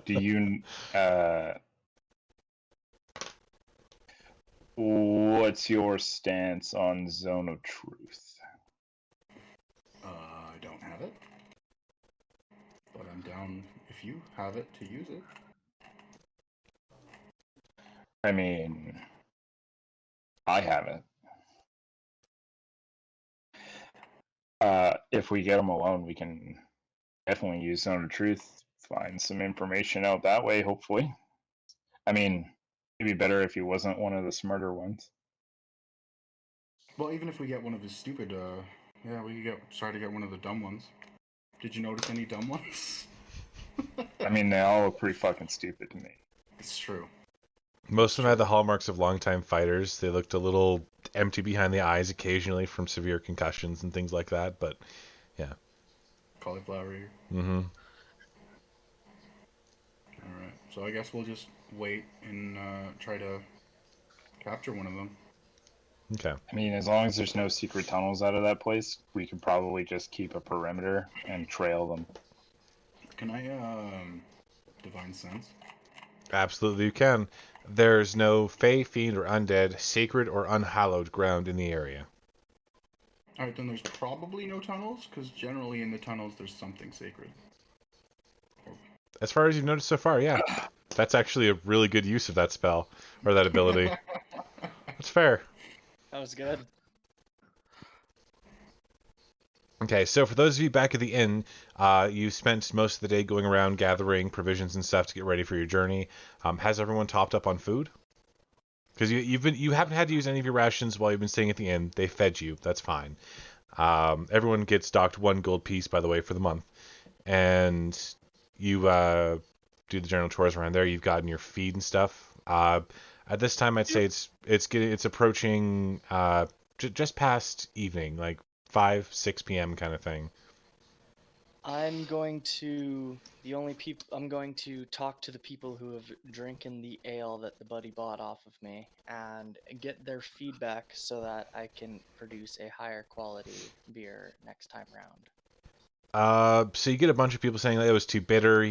Do you What's your stance on Zone of Truth? I don't have it, but I'm down if you have it to use it. I mean, I have it. If we get them alone, we can definitely use Zone of Truth, find some information out that way, hopefully. I mean, it'd be better if he wasn't one of the smarter ones. Well, even if we get one of his stupid, yeah, we could try to get one of the dumb ones. Did you notice any dumb ones? I mean, they all look pretty fucking stupid to me. It's true. Most of them had the hallmarks of longtime fighters. They looked a little empty behind the eyes occasionally from severe concussions and things like that, but yeah. Cauliflower ear. Mm-hmm. Alright, so I guess we'll just wait and try to capture one of them. Okay. I mean, as long as there's no secret tunnels out of that place, we could probably just keep a perimeter and trail them. Can I, divine sense? Absolutely you can. There's no fey, fiend, or undead, sacred or unhallowed ground in the area. Alright, then there's probably no tunnels, because generally in the tunnels there's something sacred. As far as you've noticed so far, yeah. That's actually a really good use of that spell, or that ability. That's fair. That was good. Okay, so for those of you back at the inn, you spent most of the day going around gathering provisions and stuff to get ready for your journey. Has everyone topped up on food? Because you haven't had to use any of your rations while you've been staying at the inn. They fed you. That's fine. Everyone gets docked 1 gold piece, by the way, for the month. And you do the general chores around there. You've gotten your feed and stuff. At this time, I'd say it's approaching just past evening, like 5-6 p.m. kind of thing. I'm going to talk to the people who have drinking the ale that the buddy bought off of me and get their feedback so that I can produce a higher quality beer next time round. So you get a bunch of people saying that it was too bitter,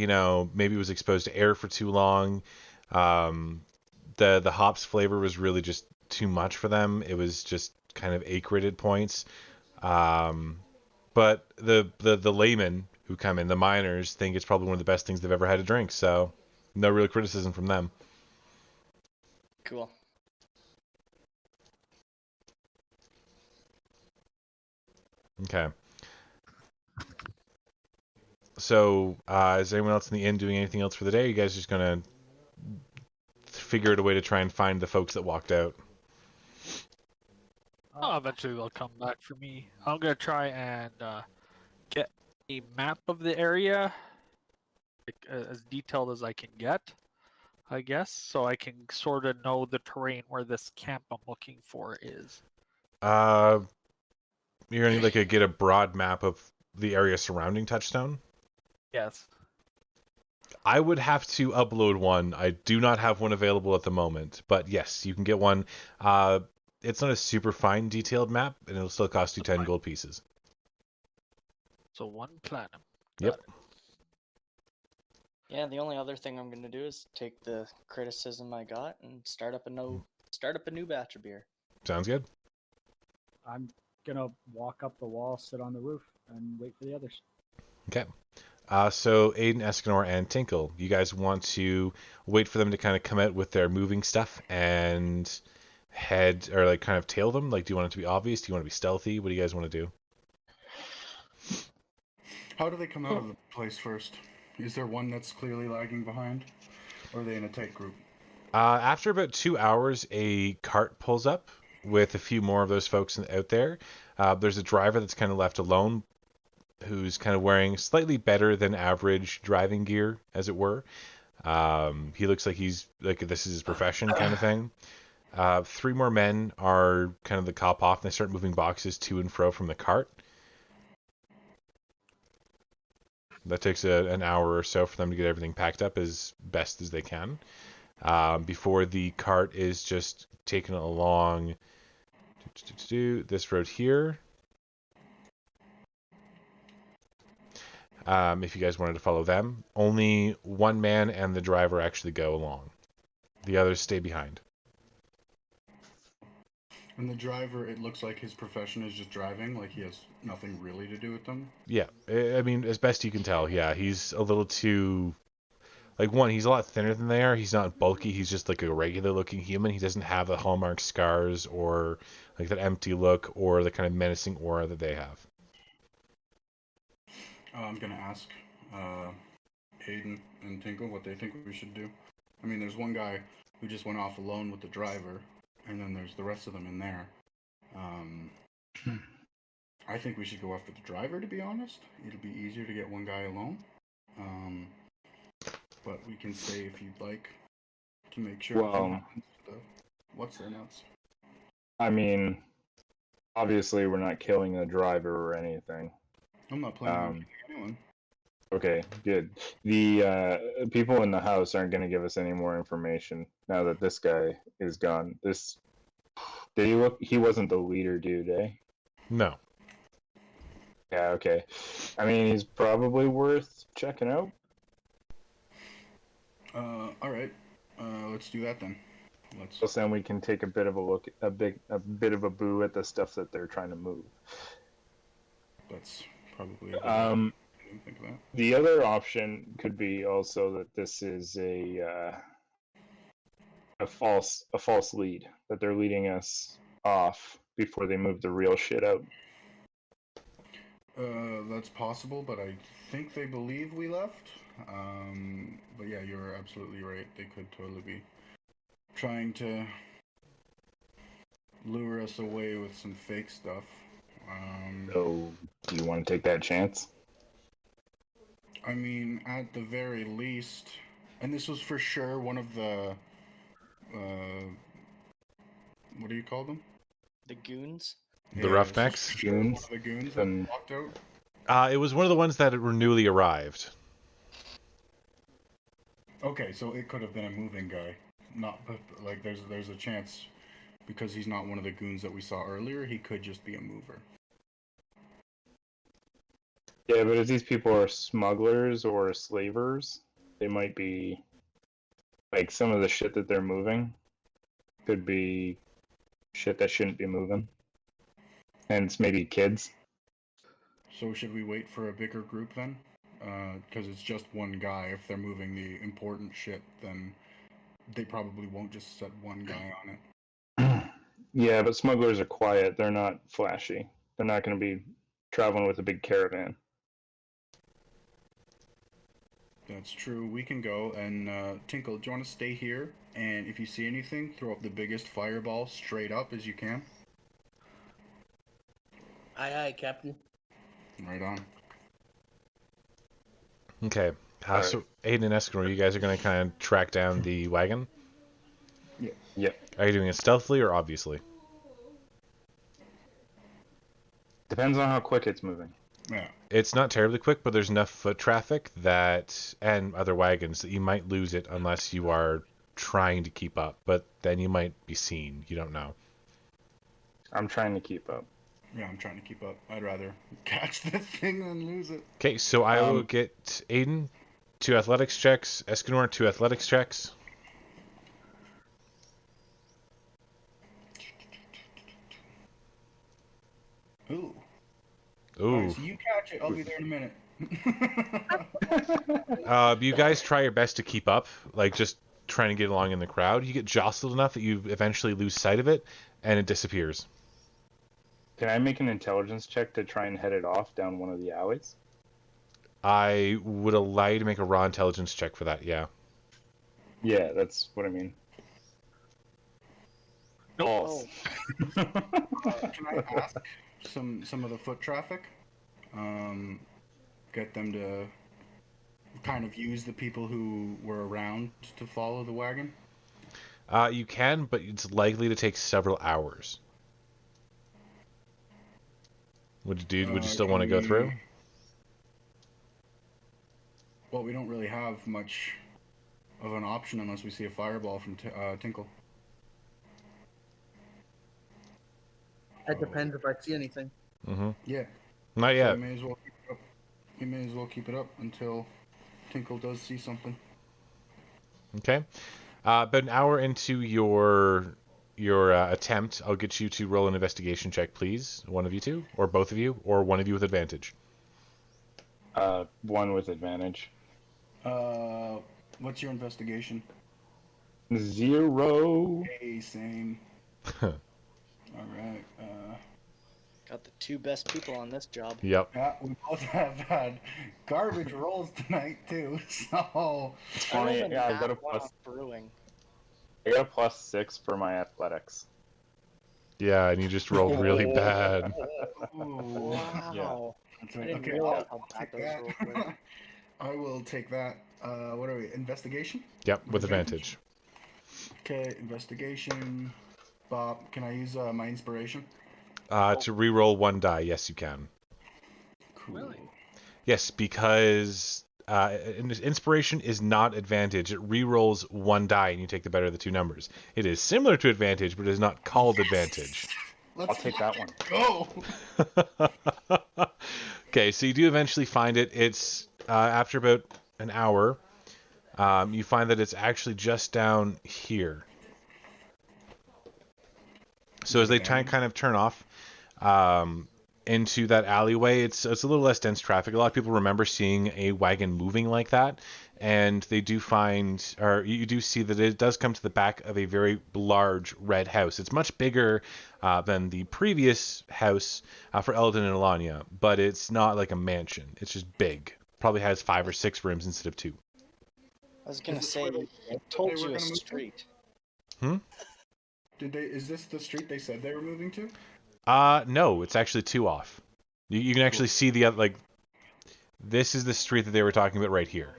maybe it was exposed to air for too long. The hops flavor was really just too much for them. It was just kind of acrid at points. But the laymen who come in, the miners, think it's probably one of the best things they've ever had to drink. So no real criticism from them. Cool. Okay. So, is anyone else in the inn doing anything else for the day? Or are you guys just gonna figure out a way to try and find the folks that walked out? Oh, eventually they'll come back for me. I'm gonna try and get a map of the area, as detailed as I can get, I guess, so I can sort of know the terrain where this camp I'm looking for is. You're gonna get a broad map of the area surrounding Touchstone. Yes. I would have to upload one. I do not have one available at the moment, but yes, you can get one. It's not a super fine detailed map, and it'll still cost you 10 gold pieces. So 1 platinum. Yep. Yeah, the only other thing I'm gonna do is take the criticism I got and start up a new batch of beer. Sounds good. I'm gonna walk up the wall, sit on the roof, and wait for the others. Okay. So Aiden, Escanor, and Tinkle, you guys want to wait for them to kind of come out with their moving stuff and head, or kind of tail them? Do you want it to be obvious? Do you want to be stealthy? What do you guys want to do? How do they come out of the place first? Is there one that's clearly lagging behind? Or are they in a tight group? After about 2 hours, a cart pulls up with a few more of those folks out there. There's a driver that's kind of left alone, who's kind of wearing slightly better than average driving gear, as it were. He looks like he's this is his profession kind of thing. 3 more men are kind of the cop off, and they start moving boxes to and fro from the cart. That takes an hour or so for them to get everything packed up as best as they can. Before the cart is just taken along this road here. If you guys wanted to follow them, only 1 man and the driver actually go along. The others stay behind. And the driver, it looks like his profession is just driving, like he has nothing really to do with them. Yeah, I mean, as best you can tell, yeah, he's a little too. Like, one, he's a lot thinner than they are. He's not bulky. He's just like a regular-looking human. He doesn't have the hallmark scars or like that empty look or the kind of menacing aura that they have. I'm gonna ask Hayden and Tinkle what they think we should do. I mean, there's one guy who just went off alone with the driver, and then there's the rest of them in there. I think we should go after the driver, to be honest. It'll be easier to get one guy alone. But we can stay if you'd like to make sure nothing Well, happens to the what's their nuts. I mean, obviously we're not killing the driver or anything. I'm not planning on killing anyone. Okay, good. The people in the house aren't going to give us any more information now that this guy is gone. This did he look? He wasn't the leader, dude, eh? No. Yeah, okay. I mean, he's probably worth checking out. All right. Let's do that then. So then we can take a bit of a look, a bit of a boo at the stuff that they're trying to move. That's probably. I didn't think of that. The other option could be also that this is a false lead, that they're leading us off before they move the real shit out. That's possible, but I think they believe we left. But yeah, you're absolutely right. They could totally be trying to lure us away with some fake stuff. So, do you want to take that chance? I mean, at the very least, and this was for sure one of the, what do you call them? The goons? The Roughnecks? This was for sure one of the goons that walked out. It was one of the ones that were newly arrived. Okay, so it could have been a moving guy. Not like there's a chance because he's not one of the goons that we saw earlier. He could just be a mover. Yeah, but if these people are smugglers or slavers, they might be like some of the shit that they're moving could be shit that shouldn't be moving. And it's maybe kids. So should we wait for a bigger group then? Because it's just one guy. If they're moving the important shit, then they probably won't just set one guy on it. Yeah, but smugglers are quiet. They're not flashy. They're not going to be traveling with a big caravan. That's true. We can go. And Tinkle, do you want to stay here? And if you see anything, throw up the biggest fireball straight up as you can. Aye, aye, Captain. Right on. Okay. So Aiden and Escanor, you guys are going to kind of track down the wagon? Yeah. Yep. Are you doing it stealthily or obviously? Depends on how quick it's moving. Yeah. It's not terribly quick, but there's enough foot traffic that and other wagons that you might lose it unless you are trying to keep up. But then you might be seen. You don't know. I'm trying to keep up. Yeah, I'm trying to keep up. I'd rather catch the thing than lose it. Okay, so I will get Aiden 2 athletics checks, Escanor 2 athletics checks. Ooh. Ooh. Right, so you catch it. I'll be there in a minute. You guys try your best to keep up, like just trying to get along in the crowd. You get jostled enough that you eventually lose sight of it, and it disappears. Can I make an intelligence check to try and head it off down one of the alleys? I would allow you to make a raw intelligence check for that, yeah. Yeah, that's what I mean. Oh. Can I ask some of the foot traffic? Get them to kind of use the people who were around to follow the wagon? You can, but it's likely to take several hours. Would you still want to go through? Well, we don't really have much of an option unless we see a fireball from Tinkle. It depends if I see anything. Mm-hmm. Yeah. Not yet. So we may as well keep it up. We may as well keep it up until Tinkle does see something. Okay. About an hour into your your attempt, I'll get you to roll an investigation check, please. One of you two, or both of you, or one of you with advantage. One with advantage. What's your investigation? 0. Hey, same. All right. Got the two best people on this job. Yep. Yeah, we both have had garbage rolls tonight too. So It's I funny. rolled a Yeah, I got a nat one plus. on brewing. I got a +6 for my athletics. Yeah, and you just rolled really bad. Wow. That's I right. didn't Okay, realize I'll how bad take those that. rolls were. I will take that. What are we? Investigation? Yep, with advantage. Okay, investigation. Bob, can I use my inspiration? To re-roll one die, yes, you can. Cool. Really? Yes, because inspiration is not advantage. It re-rolls one die, and you take the better of the two numbers. It is similar to advantage, but it is not called advantage. Let's I'll take that one. go. Okay, so you do eventually find it. It's after about an hour. You find that it's actually just down here. So as they kind of turn off into that alleyway, it's a little less dense traffic. A lot of people remember seeing a wagon moving like that, and they do find, or you do see that it does come to the back of a very large red house. It's much bigger than the previous house for Eldon and Alania, but it's not like a mansion. It's just big. Probably has 5 or 6 rooms instead of 2. I was gonna Is this say, where they it said told they were you a gonna move to? street. Did they? Is this the street they said they were moving to? No, it's actually 2 off. You can actually see the other, like, this is the street that they were talking about right here.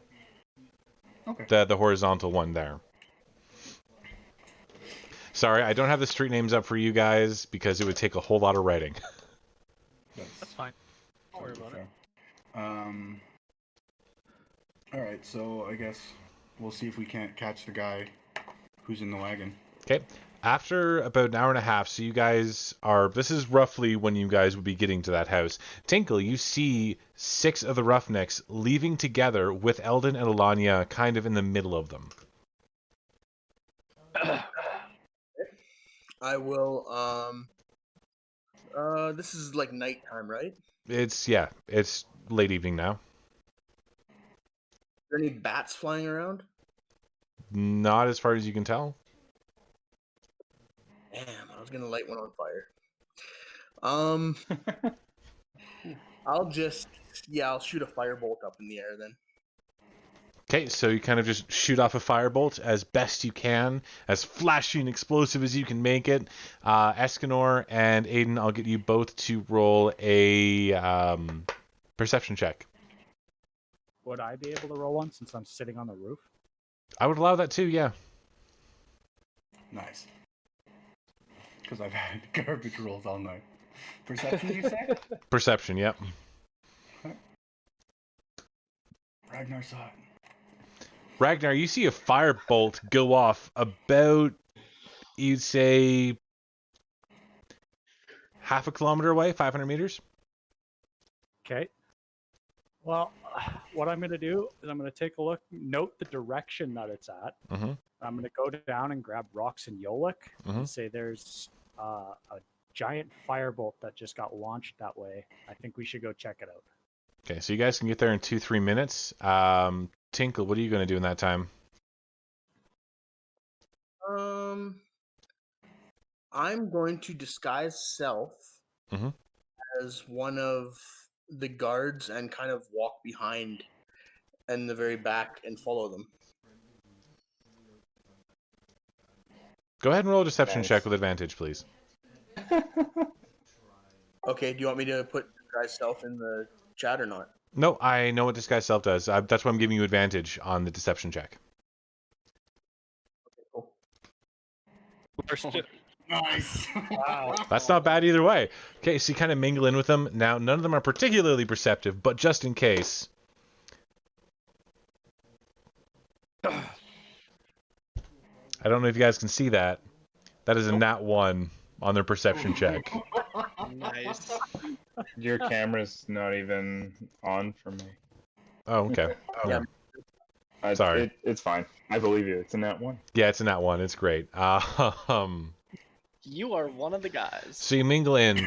Okay. The horizontal one there. Sorry, I don't have the street names up for you guys because it would take a whole lot of writing. That's fine. Don't worry about it. All right, so I guess we'll see if we can't catch the guy who's in the wagon. Okay. After about an hour and a half, so you guys are, this is roughly when you guys would be getting to that house. Tinkle, you see 6 of the Roughnecks leaving together with Eldon and Alania kind of in the middle of them. I will. This is like nighttime, right? It's late evening now. Are there any bats flying around? Not as far as you can tell. Damn, I was gonna light one on fire. I'll shoot a firebolt up in the air then. Okay, so you kind of just shoot off a firebolt as best you can, as flashy and explosive as you can make it. Escanor and Aiden, I'll get you both to roll a perception check. Would I be able to roll one since I'm sitting on the roof? I would allow that too, yeah. Nice. Because I've had garbage rolls all night. Perception, you say? Perception, yep. Ragnar saw it. Ragnar, you see a firebolt go off about, you'd say, half a kilometer away, 500 meters. Okay. Well, what I'm going to do is I'm going to take a look, note the direction that it's at. Mm-hmm. I'm going to go down and grab Rox and Yolik Mhm. and say there's a giant firebolt that just got launched that way. I think we should go check it out. Okay, so you guys can get there in 2-3 minutes. Tinkle, what are you going to do in that time? I'm going to disguise self Mhm. as one of the guards and kind of walk behind in the very back and follow them. Go ahead and roll a deception Nice. check with advantage, please. Okay, do you want me to put disguise self in the chat or not? No, I know what disguise self does. That's why I'm giving you advantage on the deception check. Okay, cool. Nice. Wow. That's not bad either way. Okay, so you kind of mingle in with them. Now, none of them are particularly perceptive, but just in case. I don't know if you guys can see that. That is a nat 1 on their perception check. Nice. Your camera's not even on for me. Oh, okay. Yeah. Sorry. It's fine. I believe you. It's a nat 1. Yeah, it's a nat 1. It's great. You are one of the guys. So you mingle in. New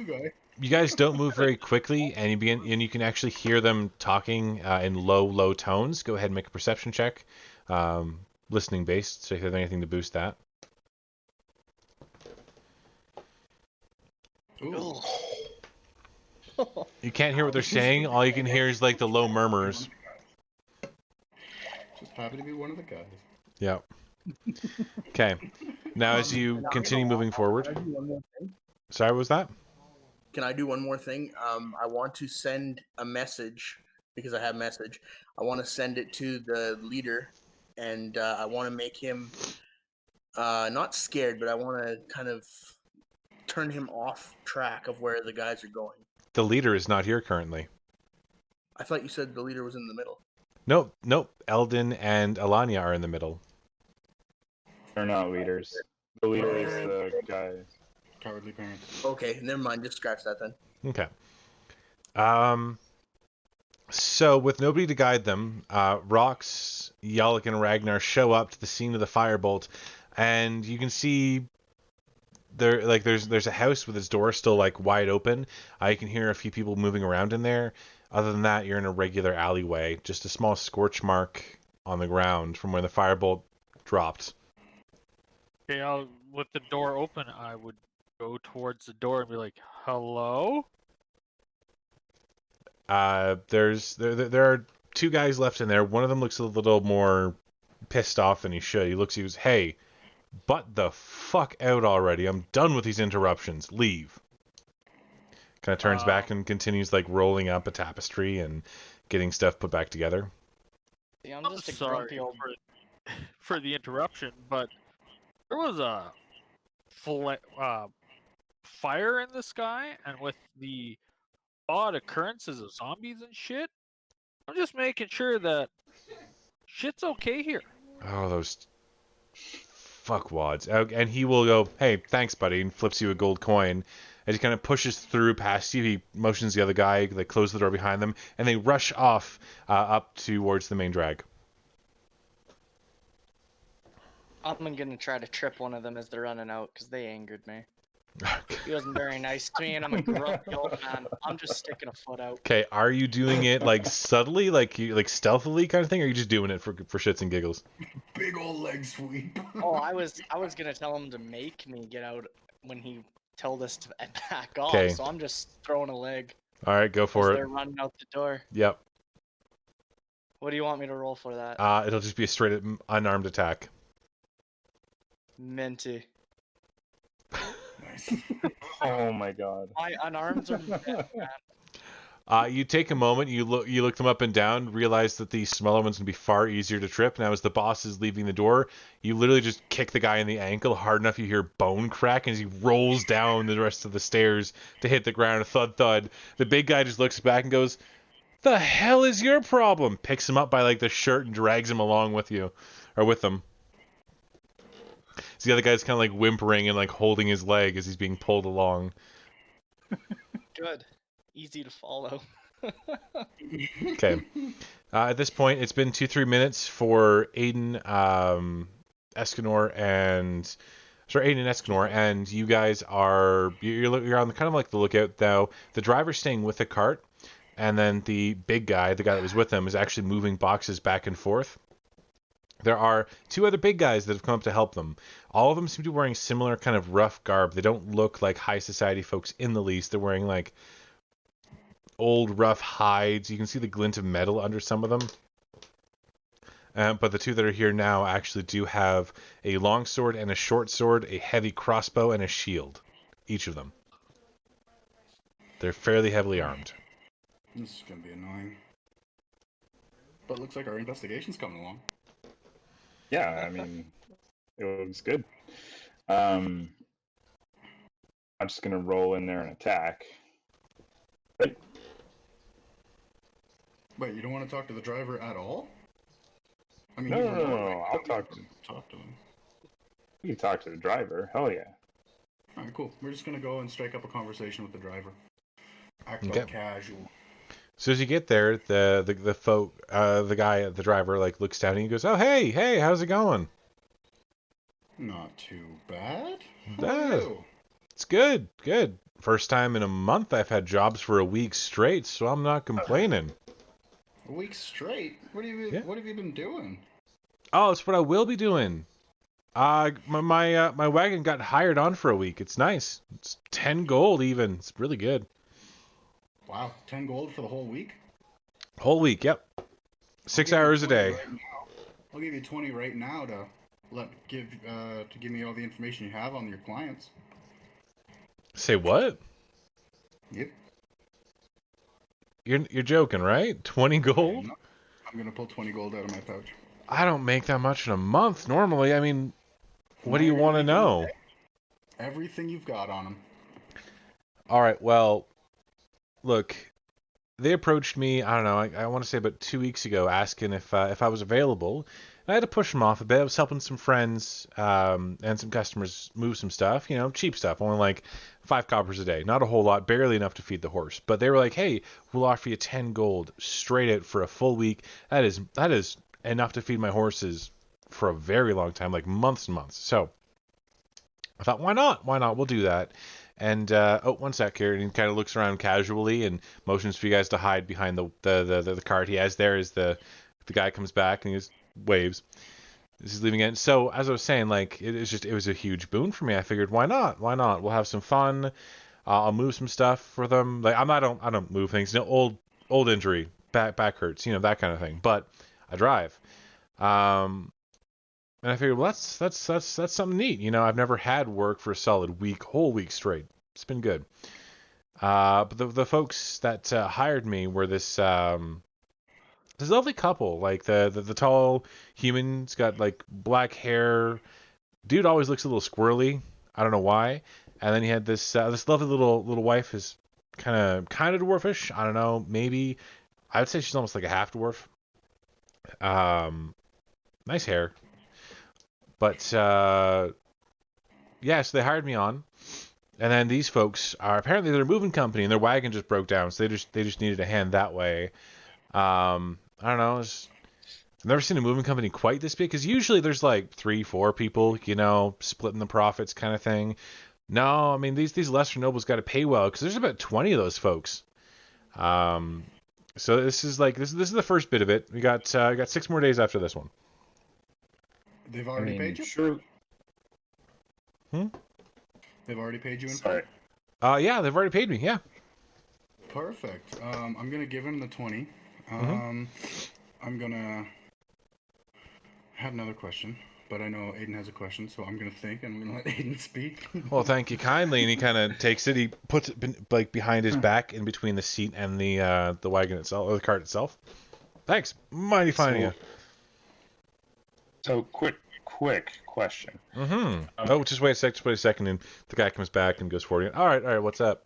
guy. You guys don't move very quickly, and you can actually hear them talking in low tones. Go ahead and make a perception check, listening based. So if there's anything to boost that. Ooh. You can't hear what they're saying. All you can hear is like the low murmurs. Just happy to be one of the guys. Yeah. Okay. Now as you continue moving forward. Can I do one more thing? Sorry, what was that? Can I do one more thing? I want to send a message because I have message. I want to send it to the leader, and I want to make him not scared, but I want to kind of turn him off track of where the guys are going. The leader is not here currently. I thought you said the leader was in the middle. Nope. Eldon and Alanya are in the middle. They're not leaders. The leader is the guy. Cowardly parents. Okay, never mind. Just scratch that then. Okay. So with nobody to guide them, Rox, Yalak, and Ragnar show up to the scene of the firebolt, and you can see there's a house with its door still like wide open. You can hear a few people moving around in there. Other than that, you're in a regular alleyway, just a small scorch mark on the ground from where the firebolt dropped. Okay, with the door open, I would go towards the door and be like, "Hello." There are two guys left in there. One of them looks a little more pissed off than he should. He goes, "Hey, butt the fuck out already. I'm done with these interruptions. Leave." Kind of turns back and continues like rolling up a tapestry and getting stuff put back together. See, I'm I'm just a sorry grumpy old. for the interruption, but there was a fire in the sky, and with the odd occurrences of zombies and shit, I'm just making sure that shit's okay here. Oh, those fuckwads. And he will go, "Hey, thanks, buddy," and flips you a gold coin. As he kind of pushes through past you, he motions the other guy, they close the door behind them, and they rush off up towards the main drag. I'm gonna try to trip one of them as they're running out because they angered me. He wasn't very nice to me, and I'm a grumpy old man. I'm just sticking a foot out. Okay, are you doing it like subtly, like stealthily kind of thing, or are you just doing it for shits and giggles? Big old leg sweep. Oh, I was gonna tell him to make me get out when he told us to back off. Okay. So I'm just throwing a leg. All right, go As for it. they're running out the door. Yep. What do you want me to roll for that? It'll just be a straight unarmed attack. Minty. Nice. Oh my god. My unarmed are dead, man. You take a moment, you look them up and down, realize that the smaller one's gonna be far easier to trip. Now, as the boss is leaving the door, you literally just kick the guy in the ankle hard enough you hear bone crack, and as he rolls down the rest of the stairs to hit the ground, thud thud. The big guy just looks back and goes, "The hell is your problem?" Picks him up by like the shirt and drags him along with you, or with them. So the other guy's kind of like whimpering and like holding his leg as he's being pulled along. Good. Easy to follow. Okay. At this point, it's been 2-3 minutes for Aiden, Escanor, and you guys are you're on kind of like the lookout though. The driver's staying with the cart, and then the big guy, the guy that was with them, is actually moving boxes back and forth. There are two other big guys that have come up to help them. All of them seem to be wearing similar kind of rough garb. They don't look like high society folks in the least. They're wearing like old rough hides. You can see the glint of metal under some of them. But the two that are here now actually do have a long sword and a short sword, a heavy crossbow, and a shield. Each of them. They're fairly heavily armed. This is gonna be annoying. But it looks like our investigation's coming along. Yeah, I mean, it was good. I'm just gonna roll in there and attack. Right? Wait, you don't want to talk to the driver at all? I mean, No, I'll talk to him. Talk to him. You can talk to the driver. Hell yeah. Alright, cool. We're just gonna go and strike up a conversation with the driver. Act Okay. like casual. So as you get there, the guy, the driver, like looks down and he goes, "Oh, hey, how's it going?" Not too bad. How Yeah. are you? It's good, good. First time in a month I've had jobs for a week straight, so I'm not complaining. A week straight? Yeah. What have you been doing? Oh, it's what I will be doing. My wagon got hired on for a week. It's nice. It's 10 gold even. It's really good. Wow, 10 gold for the whole week? Whole week, yep. I'll 6 give you hours a 20 day. right now. I'll give you 20 right now to give me all the information you have on your clients. Say what? Yep. You're joking, right? 20 gold? I'm gonna pull 20 gold out of my pouch. I don't make that much in a month normally. I mean, what Now do you you're gonna want to make it in a know? day. Everything you've got on them. All right, well, look, they approached me, I don't know, I want to say about 2 weeks ago, asking if I was available. And I had to push them off a bit. I was helping some friends and some customers move some stuff, cheap stuff, only like 5 coppers a day. Not a whole lot, barely enough to feed the horse. But they were like, hey, we'll offer you 10 gold straight out for a full week. That is enough to feed my horses for a very long time, like months and months. So I thought, why not? Why not? We'll do that. And one sec here, and he kind of looks around casually and motions for you guys to hide behind the cart he has there. As the guy comes back and he just waves. He's leaving it. So as I was saying, like it was a huge boon for me. I figured, why not? Why not? We'll have some fun. I'll move some stuff for them. Like I don't move things. Old injury, back hurts, that kind of thing. But I drive. And I figured, well, that's something neat. I've never had work for a solid week, whole week straight. It's been good. But the folks that hired me were this lovely couple. Like the tall human's got like black hair. Dude always looks a little squirrely. I don't know why. And then he had this lovely little wife is kind of dwarfish. I don't know. Maybe I would say she's almost like a half dwarf. Nice hair. But yeah, so they hired me on, and then these folks are apparently they're a moving company, and their wagon just broke down, so they just needed a hand that way. I don't know. I've never seen a moving company quite this big, because usually there's like 3, 4 people, splitting the profits kind of thing. No, I mean these lesser nobles got to pay well, because there's about 20 of those folks. So this is the first bit of it. We got 6 more days after this one. They've already paid you? Sure. They've already paid you in Sorry. Yeah, they've already paid me. Yeah. Perfect. I'm gonna give him the 20. I'm gonna have another question, but I know Aiden has a question, so I'm gonna think and I'm gonna let Aiden speak. Well, thank you kindly. And he kind of takes it. He puts it like behind his back, in between the seat and the wagon itself, or the cart itself. Thanks. Mighty fine of you. So quick question. Just wait a second, and the guy comes back and goes forward. All right. What's up?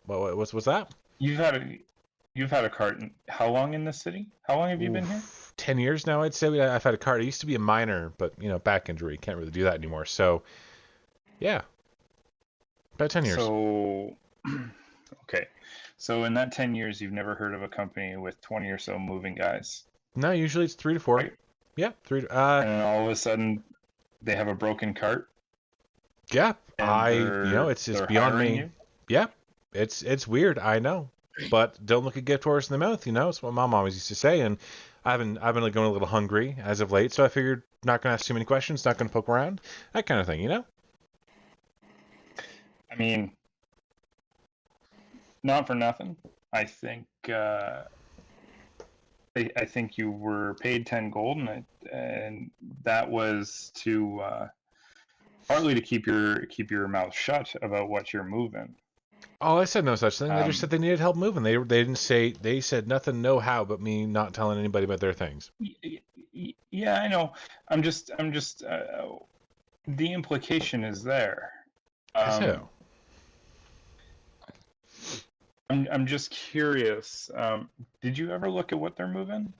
What's that? You've had a cart. How long in this city? How long have you been here? 10 years now, I'd say. I've had a cart. I used to be a miner, but back injury, can't really do that anymore. So, yeah, about 10 years. So, okay. So in that 10 years, you've never heard of a company with 20 or so moving guys? No, usually it's 3 to 4. Right. Yeah, 3 to. And then all of a sudden, they have a broken cart. Yeah, And it's they're beyond hiring me. you? Yeah, it's weird, I know, but don't look a gift horse in the mouth. It's what Mom always used to say, and I've been like going a little hungry as of late, so I figured not gonna ask too many questions, not gonna poke around, that kind of thing, I mean, not for nothing. I think I think you were paid 10 gold, and that was to partly to keep your mouth shut about what you're moving. Oh, I said no such thing. They just said they needed help moving. They didn't say, they said nothing, no how, but me not telling anybody about their things. Yeah, I know. I'm just the implication is there. So. I'm just curious. Did you ever look at what they're moving?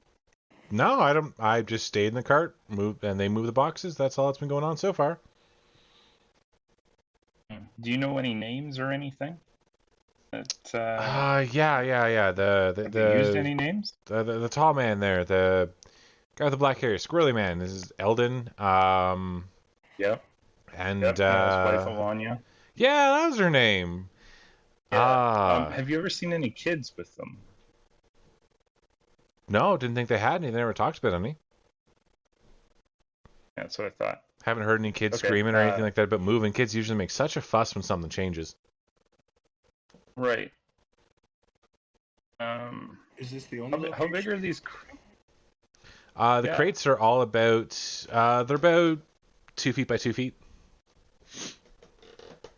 No, I don't. I just stayed in the cart, and they moved the boxes. That's all that's been going on so far. Do you know any names or anything? Yeah. Have you used any names? The tall man there, the guy with the black hair, squirrely man. This is Eldon. Yeah. And Yep, yeah, his wife Alanya. yeah, that was her name. Yeah. Have you ever seen any kids with them? No, didn't think they had any. They never talked about any. Yeah, that's what I thought. Haven't heard any kids Okay, screaming or anything like that about moving. Kids usually make such a fuss when something changes. Right. Is this the only How big are these? The crates are all about, they're about 2 feet by 2 feet.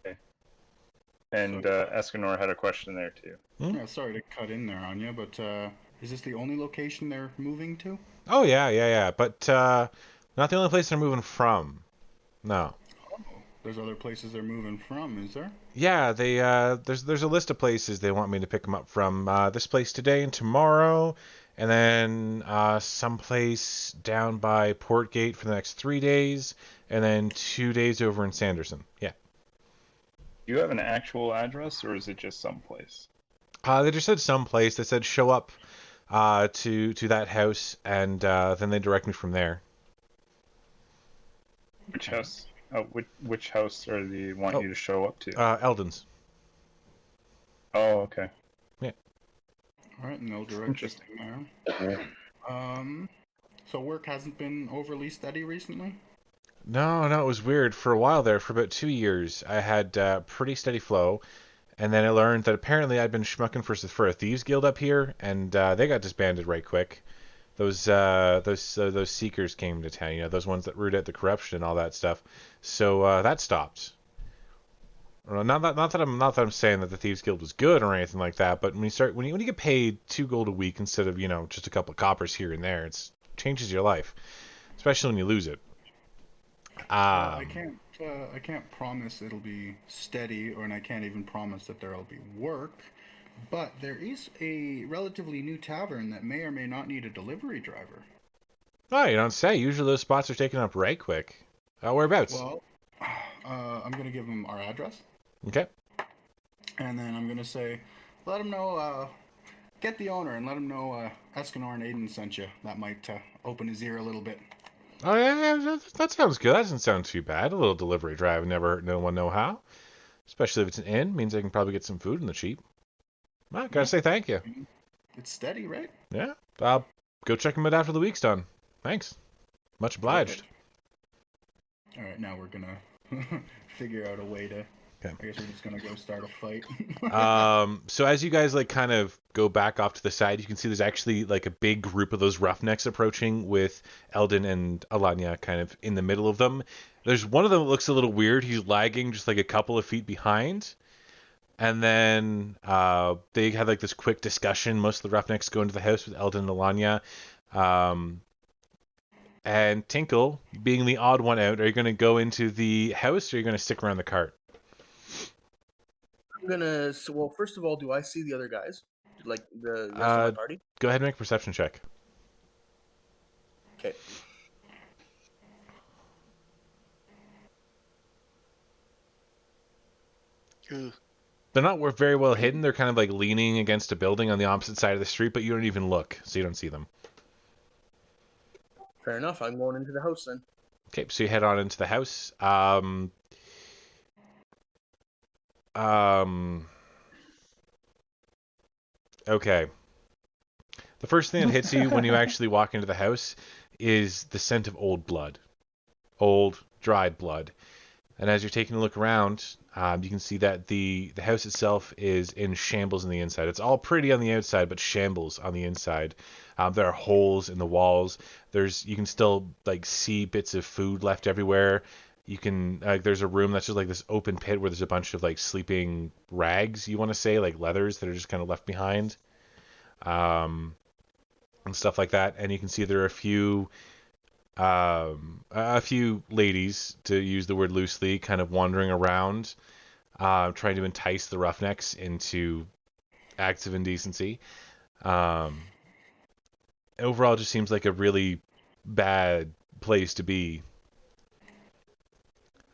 Okay. And Escanor had a question there too. Yeah, sorry to cut in there on you, but is this the only location they're moving to? Oh, yeah. But not the only place they're moving from. No. Oh, there's other places they're moving from, is there? Yeah, they there's a list of places they want me to pick them up from. This place today and tomorrow, and then someplace down by Portgate for the next 3 days, and then 2 days over in Sanderson. Yeah. Do you have an actual address, or is it just someplace? They just said someplace. They said show up to that house, and then they direct me from there. Which house? Which house are they want you to show up to? Eldon's. Oh, okay. All right, and they'll direct us there. So work hasn't been overly steady recently? No, it was weird. For a while there, for about 2 years, I had pretty steady flow, and then I learned that apparently I'd been schmucking for a thieves guild up here, and they got disbanded right quick. Those seekers came to town, those ones that root out the corruption and all that stuff. So that stopped. Not that I'm saying that the Thieves Guild was good or anything like that, but when you get paid 2 gold a week instead of just a couple of coppers here and there, it changes your life, especially when you lose it. I can't promise it'll be steady, and I can't even promise that there'll be work. But there is a relatively new tavern that may or may not need a delivery driver. Oh, you don't say. Usually those spots are taken up right quick. Whereabouts? Well, I'm going to give them our address. Okay. And then I'm going to say, let them know, get the owner and let him know Escanor and Aiden sent you. That might open his ear a little bit. Oh, yeah, that sounds good. That doesn't sound too bad. A little delivery drive never hurt no one know how. Especially if it's an inn, means I can probably get some food in the cheap. Well, gotta say thank you. It's steady, right? Yeah, I'll go check them out after the week's done. Thanks. Much obliged. All right, now we're gonna figure out a way to. Okay. I guess we're just gonna go start a fight. So as you guys kind of go back off to the side, you can see there's actually a big group of those roughnecks approaching with Eldon and Alanya kind of in the middle of them. There's one of them that looks a little weird. He's lagging just a couple of feet behind. And then they have this quick discussion. Most of the roughnecks go into the house with Eldon and Alanya. And Tinkle, being the odd one out, are you going to go into the house or are you going to stick around the cart? I'm gonna. Well, first of all, do I see the other guys? Like the rest of the party? Go ahead and make a perception check. Okay. They're not very well hidden. They're kind of leaning against a building on the opposite side of the street, but you don't even look, so you don't see them. Fair enough. I'm going into the house then. Okay, so you head on into the house. Okay. The first thing that hits you when you actually walk into the house is the scent of old blood. Old, dried blood. And as you're taking a look around, you can see that the house itself is in shambles on the inside. It's all pretty on the outside, but shambles on the inside. There are holes in the walls. You can still see bits of food left everywhere. You can there's a room that's just this open pit where there's a bunch of sleeping rags, you want to say, leathers that are just kind of left behind, and stuff like that. And you can see there are a few ladies, to use the word loosely, kind of wandering around, trying to entice the roughnecks into acts of indecency. Overall, it just seems like a really bad place to be.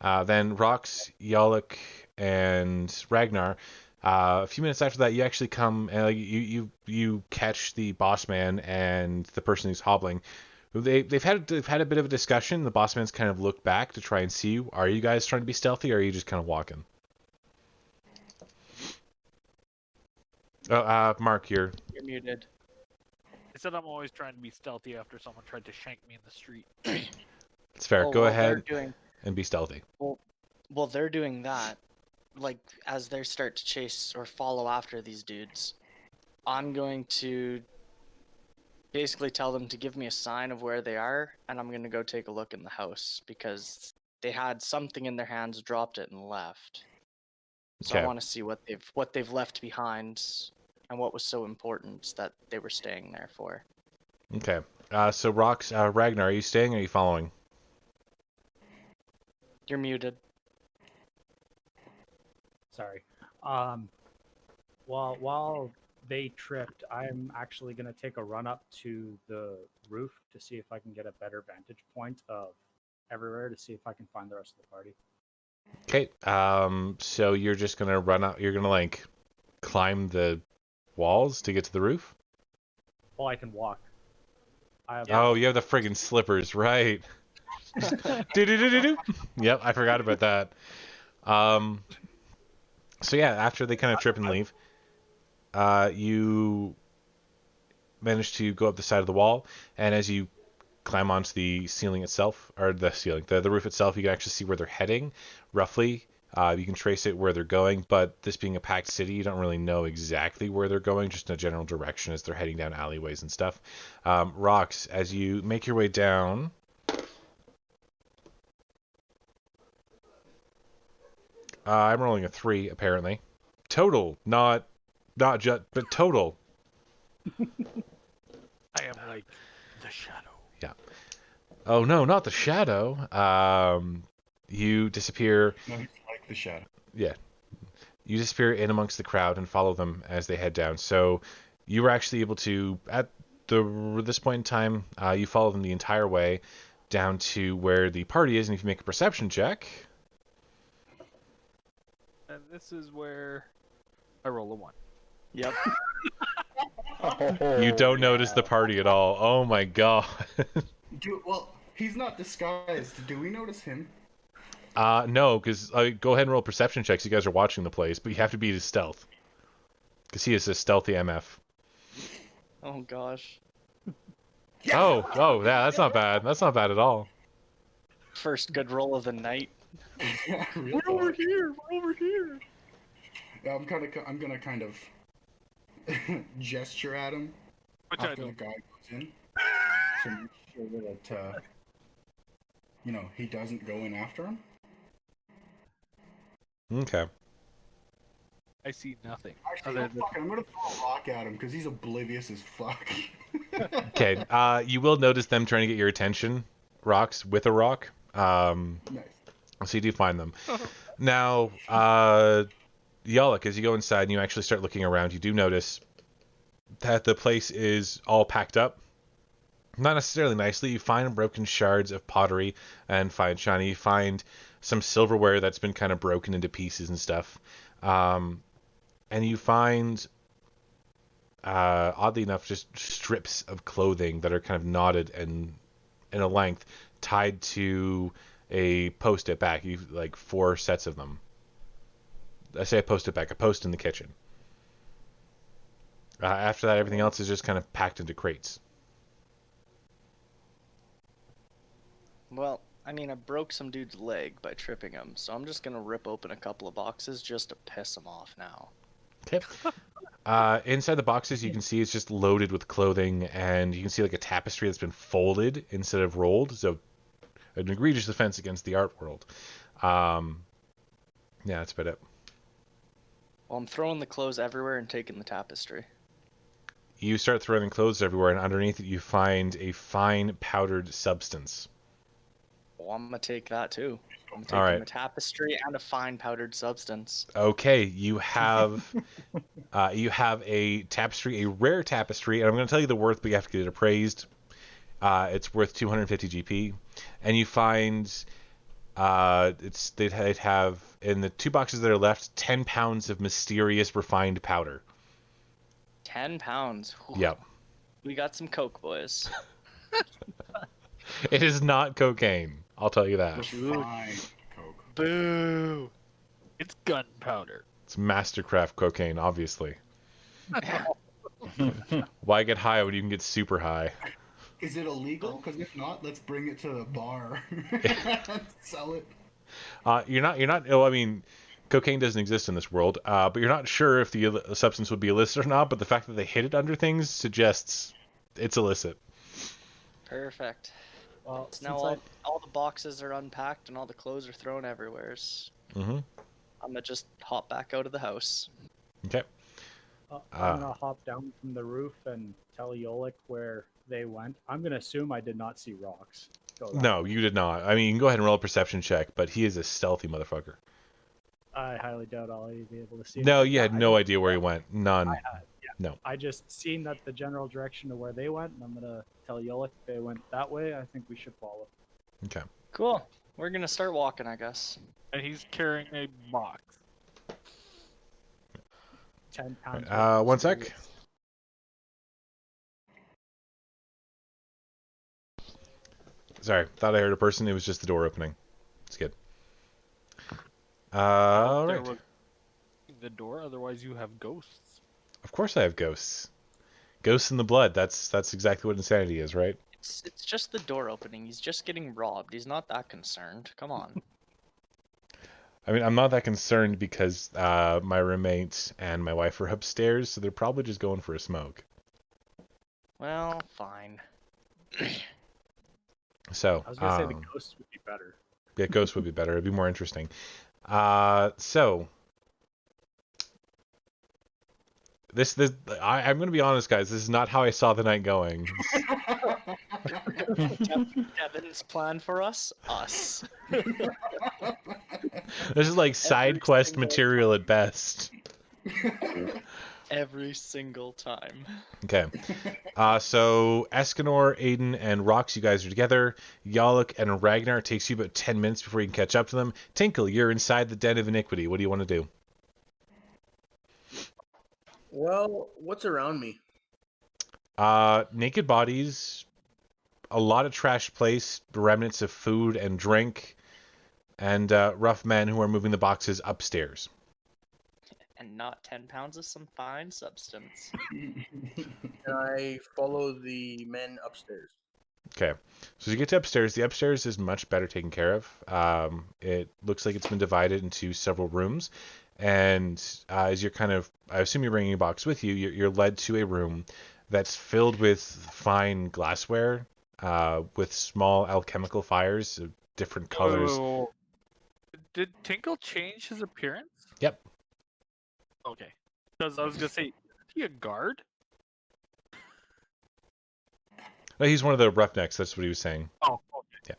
Then Rox, Yaluk, and Ragnar. A few minutes after that, you actually come and you catch the boss man and the person who's hobbling They've had a bit of a discussion. The boss man's kind of looked back to try and see you. Are you guys trying to be stealthy, or are you just kind of walking? Oh, Mark, You're muted. I said I'm always trying to be stealthy after someone tried to shank me in the street. it's fair. Oh, Go well, ahead they're doing and be stealthy. well. They're doing that. Like as they start to chase or follow after these dudes, I'm going to basically tell them to give me a sign of where they are, and I'm gonna go take a look in the house because they had something in their hands, dropped it, and left. So I Okay. want to see what they've left behind, and what was so important that they were staying there for. Okay. So Ragnar, are you staying or are you following? You're muted. Sorry. While they tripped, I'm actually going to take a run up to the roof to see if I can get a better vantage point of everywhere to see if I can find the rest of the party. Okay. So you're just gonna run out. You're gonna like climb the walls to get to the roof. Well, I can walk. I have Oh, you have the friggin' slippers, right? Do. Yep, I forgot about that. So yeah, after they kind of trip and leave, you manage to go up the side of the wall, and as you climb onto the ceiling itself, or the roof itself, you can actually see where they're heading, roughly. You can trace it where they're going, but this being a packed city, you don't really know exactly where they're going, just in a general direction as they're heading down alleyways and stuff. Rox, as you make your way down, I'm rolling a 3, apparently. Total, not just, but total. I am like the shadow. Yeah. Oh no, not the shadow. You disappear. No, he's like the shadow. Yeah. You disappear in amongst the crowd and follow them as they head down. So you were actually able to, at this point in time, you follow them the entire way down to where the party is, and if you make a perception check, And this is where I roll a 1. Yep. you don't notice the party at all. Oh my god. Well, he's not disguised. Do we notice him? No, because go ahead and roll perception checks. You guys are watching the place, but you have to beat his stealth, because he is a stealthy MF. Oh gosh. Oh, yeah, that's not bad. That's not bad at all. First good roll of the night. Yeah, real We're over talk. here. We're over here. Yeah, I'm gonna kind of gesture at him Which I after the don't. guy goes in to make sure that he doesn't go in after him. Okay. I see nothing. Actually, Other no, fuck it, I'm gonna throw a rock at him because he's oblivious as fuck. Okay. You will notice them trying to get your attention, rocks with a rock. Nice. So you do find them. Now, Yalak, as you go inside and you actually start looking around, you do notice that the place is all packed up. Not necessarily nicely. You find broken shards of pottery and fine shiny. You find some silverware that's been kind of broken into pieces and stuff. And you find, oddly enough, just strips of clothing that are kind of knotted and in a length, tied to a post at back. You've like 4 sets of them. I say a post at back, a post in the kitchen. After that, everything else is just kind of packed into crates. Well, I mean, I broke some dude's leg by tripping him, so I'm just gonna rip open a couple of boxes just to piss him off now. Okay. Inside the boxes, you can see it's just loaded with clothing, and you can see like a tapestry that's been folded instead of rolled. So, an egregious offense against the art world. Yeah, that's about it. Well, I'm throwing the clothes everywhere and taking the tapestry. You start throwing clothes everywhere, and underneath it, you find a fine powdered substance. Well, I'm gonna take that too. I'm All right. taking the tapestry and a fine powdered substance. Okay, you have a tapestry, a rare tapestry, and I'm going to tell you the worth, but you have to get it appraised. It's worth 250 GP, and you find they'd have in the 2 boxes that are left 10 pounds of mysterious refined powder. 10 pounds. Whew. Yep. We got some coke, boys. It is not cocaine. I'll tell you that. Fine, Coke. Boo! It's gunpowder. It's Mastercraft cocaine, obviously. Why get high when you can get super high? Is it illegal? Because if not, let's bring it to the bar. Sell it. You're not. Oh, I mean, cocaine doesn't exist in this world. But you're not sure if the substance would be illicit or not. But the fact that they hid it under things suggests it's illicit. Perfect. Well, So now all the boxes are unpacked and all the clothes are thrown everywhere. Mm-hmm. I'm gonna just hop back out of the house. Okay. I'm gonna hop down from the roof and tell Yolik where they went. I'm gonna assume I did not see rocks. No, you did not. I mean, you can go ahead and roll a perception check, but he is a stealthy motherfucker. I highly doubt I'll be able to see. No, him. you had no idea where he went. None. No. I just seen that the general direction of where they went, and I'm gonna tell Yolik they went that way. I think we should follow. Okay. Cool. We're gonna start walking, I guess. And he's carrying a box. 10 pounds. One sec. Sorry, thought I heard a person. It was just the door opening. It's good. All There right. was the door, otherwise you have ghosts. Of course I have ghosts. Ghosts in the blood. That's exactly what insanity is, right? It's just the door opening. He's just getting robbed. He's not that concerned. Come on. I mean, I'm not that concerned because my roommate and my wife are upstairs, so they're probably just going for a smoke. Well, fine. So, I was gonna say the ghosts would be better. yeah, ghosts would be better. It'd be more interesting. So I'm gonna be honest, guys. This is not how I saw the night going. Devin's plan for us? Us. This is like side quest material at best. Every single time. Okay. So Escanor, Aiden, and Rox, you guys are together. Yaluk and Ragnar, it takes you about 10 minutes before you can catch up to them. Tinkle, you're inside the Den of Iniquity. What do you want to do? Well, what's around me? Naked bodies, a lot of trash place, remnants of food and drink, and rough men who are moving the boxes upstairs. And not 10 pounds of some fine substance. Can I follow the men upstairs? Okay. So as you get to upstairs, the upstairs is much better taken care of. It looks like it's been divided into several rooms. And as you're I assume you're bringing a box with you, you're led to a room that's filled with fine glassware, with small alchemical fires of different colors. Oh. Did Tinkle change his appearance? Yep. Okay. Because I was gonna say, is he a guard? No, he's one of the roughnecks. That's what he was saying. Oh, okay.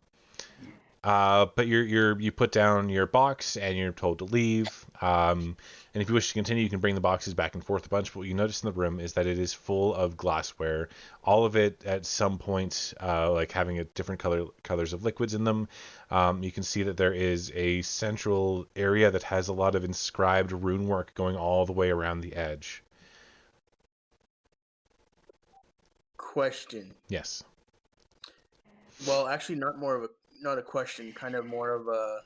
But you put down your box and you're told to leave. And if you wish to continue, you can bring the boxes back and forth a bunch. But what you notice in the room is that it is full of glassware. All of it at some point, like having a different colors of liquids in them. You can see that there is a central area that has a lot of inscribed rune work going all the way around the edge. Question. Yes. Well, actually, not a question. Kind of more of a.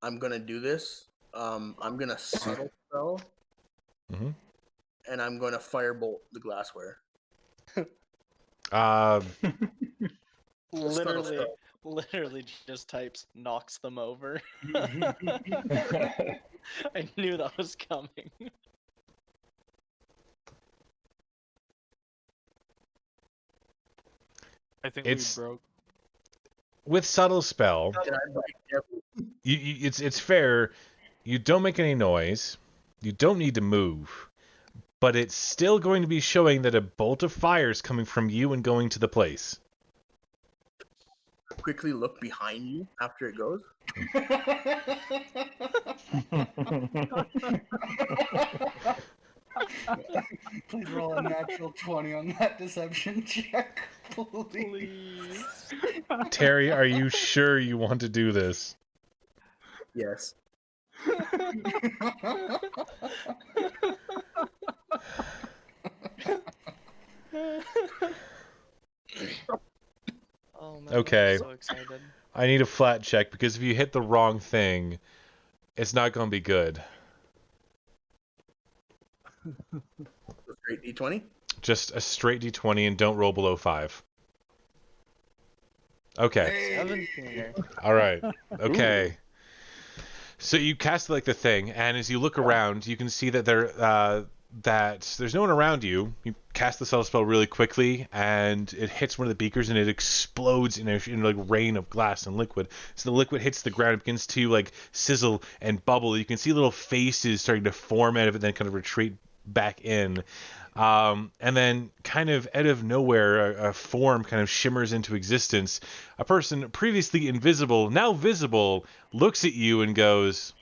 I'm gonna do this. I'm gonna subtle spell. Mm-hmm. And I'm gonna firebolt the glassware. Literally just types knocks them over. I knew that was coming. I think It's- we broke. With subtle spell, it's fair. You don't make any noise. You don't need to move. But it's still going to be showing that a bolt of fire is coming from you and going to the place. Quickly look behind you after it goes. Please roll a natural 20 on that deception check, please. Terry, are you sure you want to do this? Yes. Oh man, Okay. I'm so excited. I need a flat check because if you hit the wrong thing, it's not going to be good. Straight D20. Just a straight d20 and don't roll below 5. Okay. 17. All right. Okay. So you cast like the thing, and as you look around, you can see that there's no one around you. You cast the spell really quickly, and it hits one of the beakers, and it explodes in like rain of glass and liquid. So the liquid hits the ground, and begins to like sizzle and bubble. You can see little faces starting to form out of it, then kind of retreat back in. And then kind of out of nowhere, a form kind of shimmers into existence. A person previously invisible, now visible, looks at you and goes,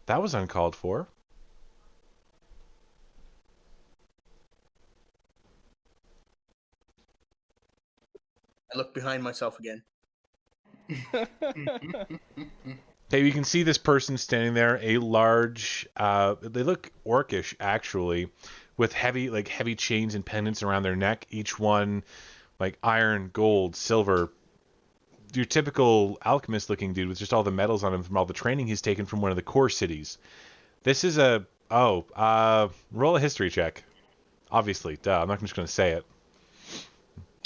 "That was uncalled for." I look behind myself again. Okay, you can see this person standing there, a large, they look orcish actually, with heavy chains and pendants around their neck, each one like iron, gold, silver. Your typical alchemist looking dude with just all the medals on him from all the training he's taken from one of the core cities. This is roll a history check. Obviously, duh, I'm not just going to say it.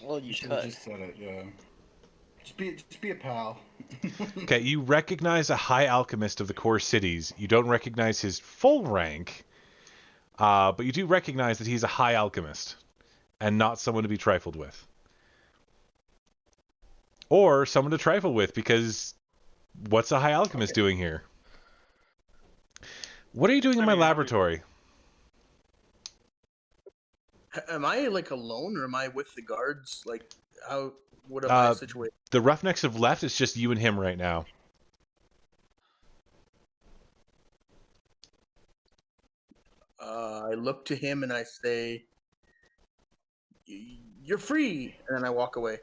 Well, you should have could. just said it, yeah. Just be a pal. Okay, you recognize a high alchemist of the core cities. You don't recognize his full rank, but you do recognize that he's a high alchemist and not someone to be trifled with. Or someone to trifle with, because what's a high alchemist doing here? What are you doing in my laboratory? Am I like alone, or am I with the guards? Like, what am I situated? The Roughnecks have left. It's just you and him right now. I look to him and I say, "You're free," and then I walk away.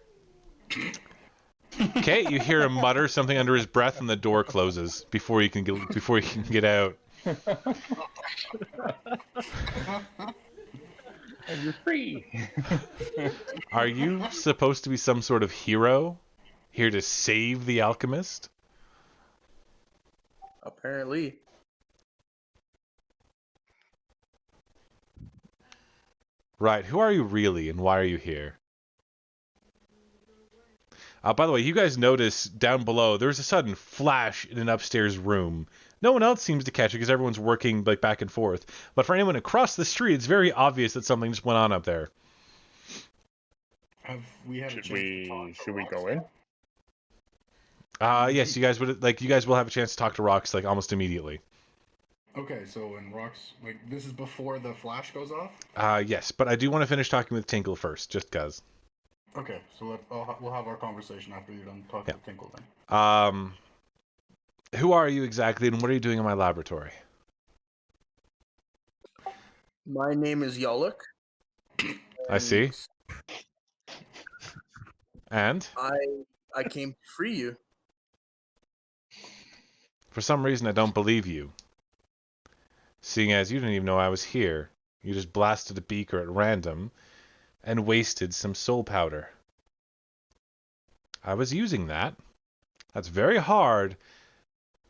Okay, you hear him mutter something under his breath, and the door closes before you can get out. And you're free. Are you supposed to be some sort of hero here to save the alchemist? Apparently. Right, who are you really, and why are you here? By the way, you guys notice down below, there's a sudden flash in an upstairs room. No one else seems to catch it because everyone's working like back and forth. But for anyone across the street, it's very obvious that something just went on up there. Have we had a chance to talk to Should we Rox go in? yet? Yes, you guys will have a chance to talk to Rox like almost immediately. Okay, so when Rox, like, this is before the flash goes off? Yes, but I do want to finish talking with Tinkle first, just cause. Okay, so we'll have our conversation after you're done talking to Tinkle then. Who are you exactly, and what are you doing in my laboratory? My name is Yaluk. I see. And? I came to free you. For some reason, I don't believe you. Seeing as you didn't even know I was here. You just blasted a beaker at random and wasted some soul powder. I was using that. That's very hard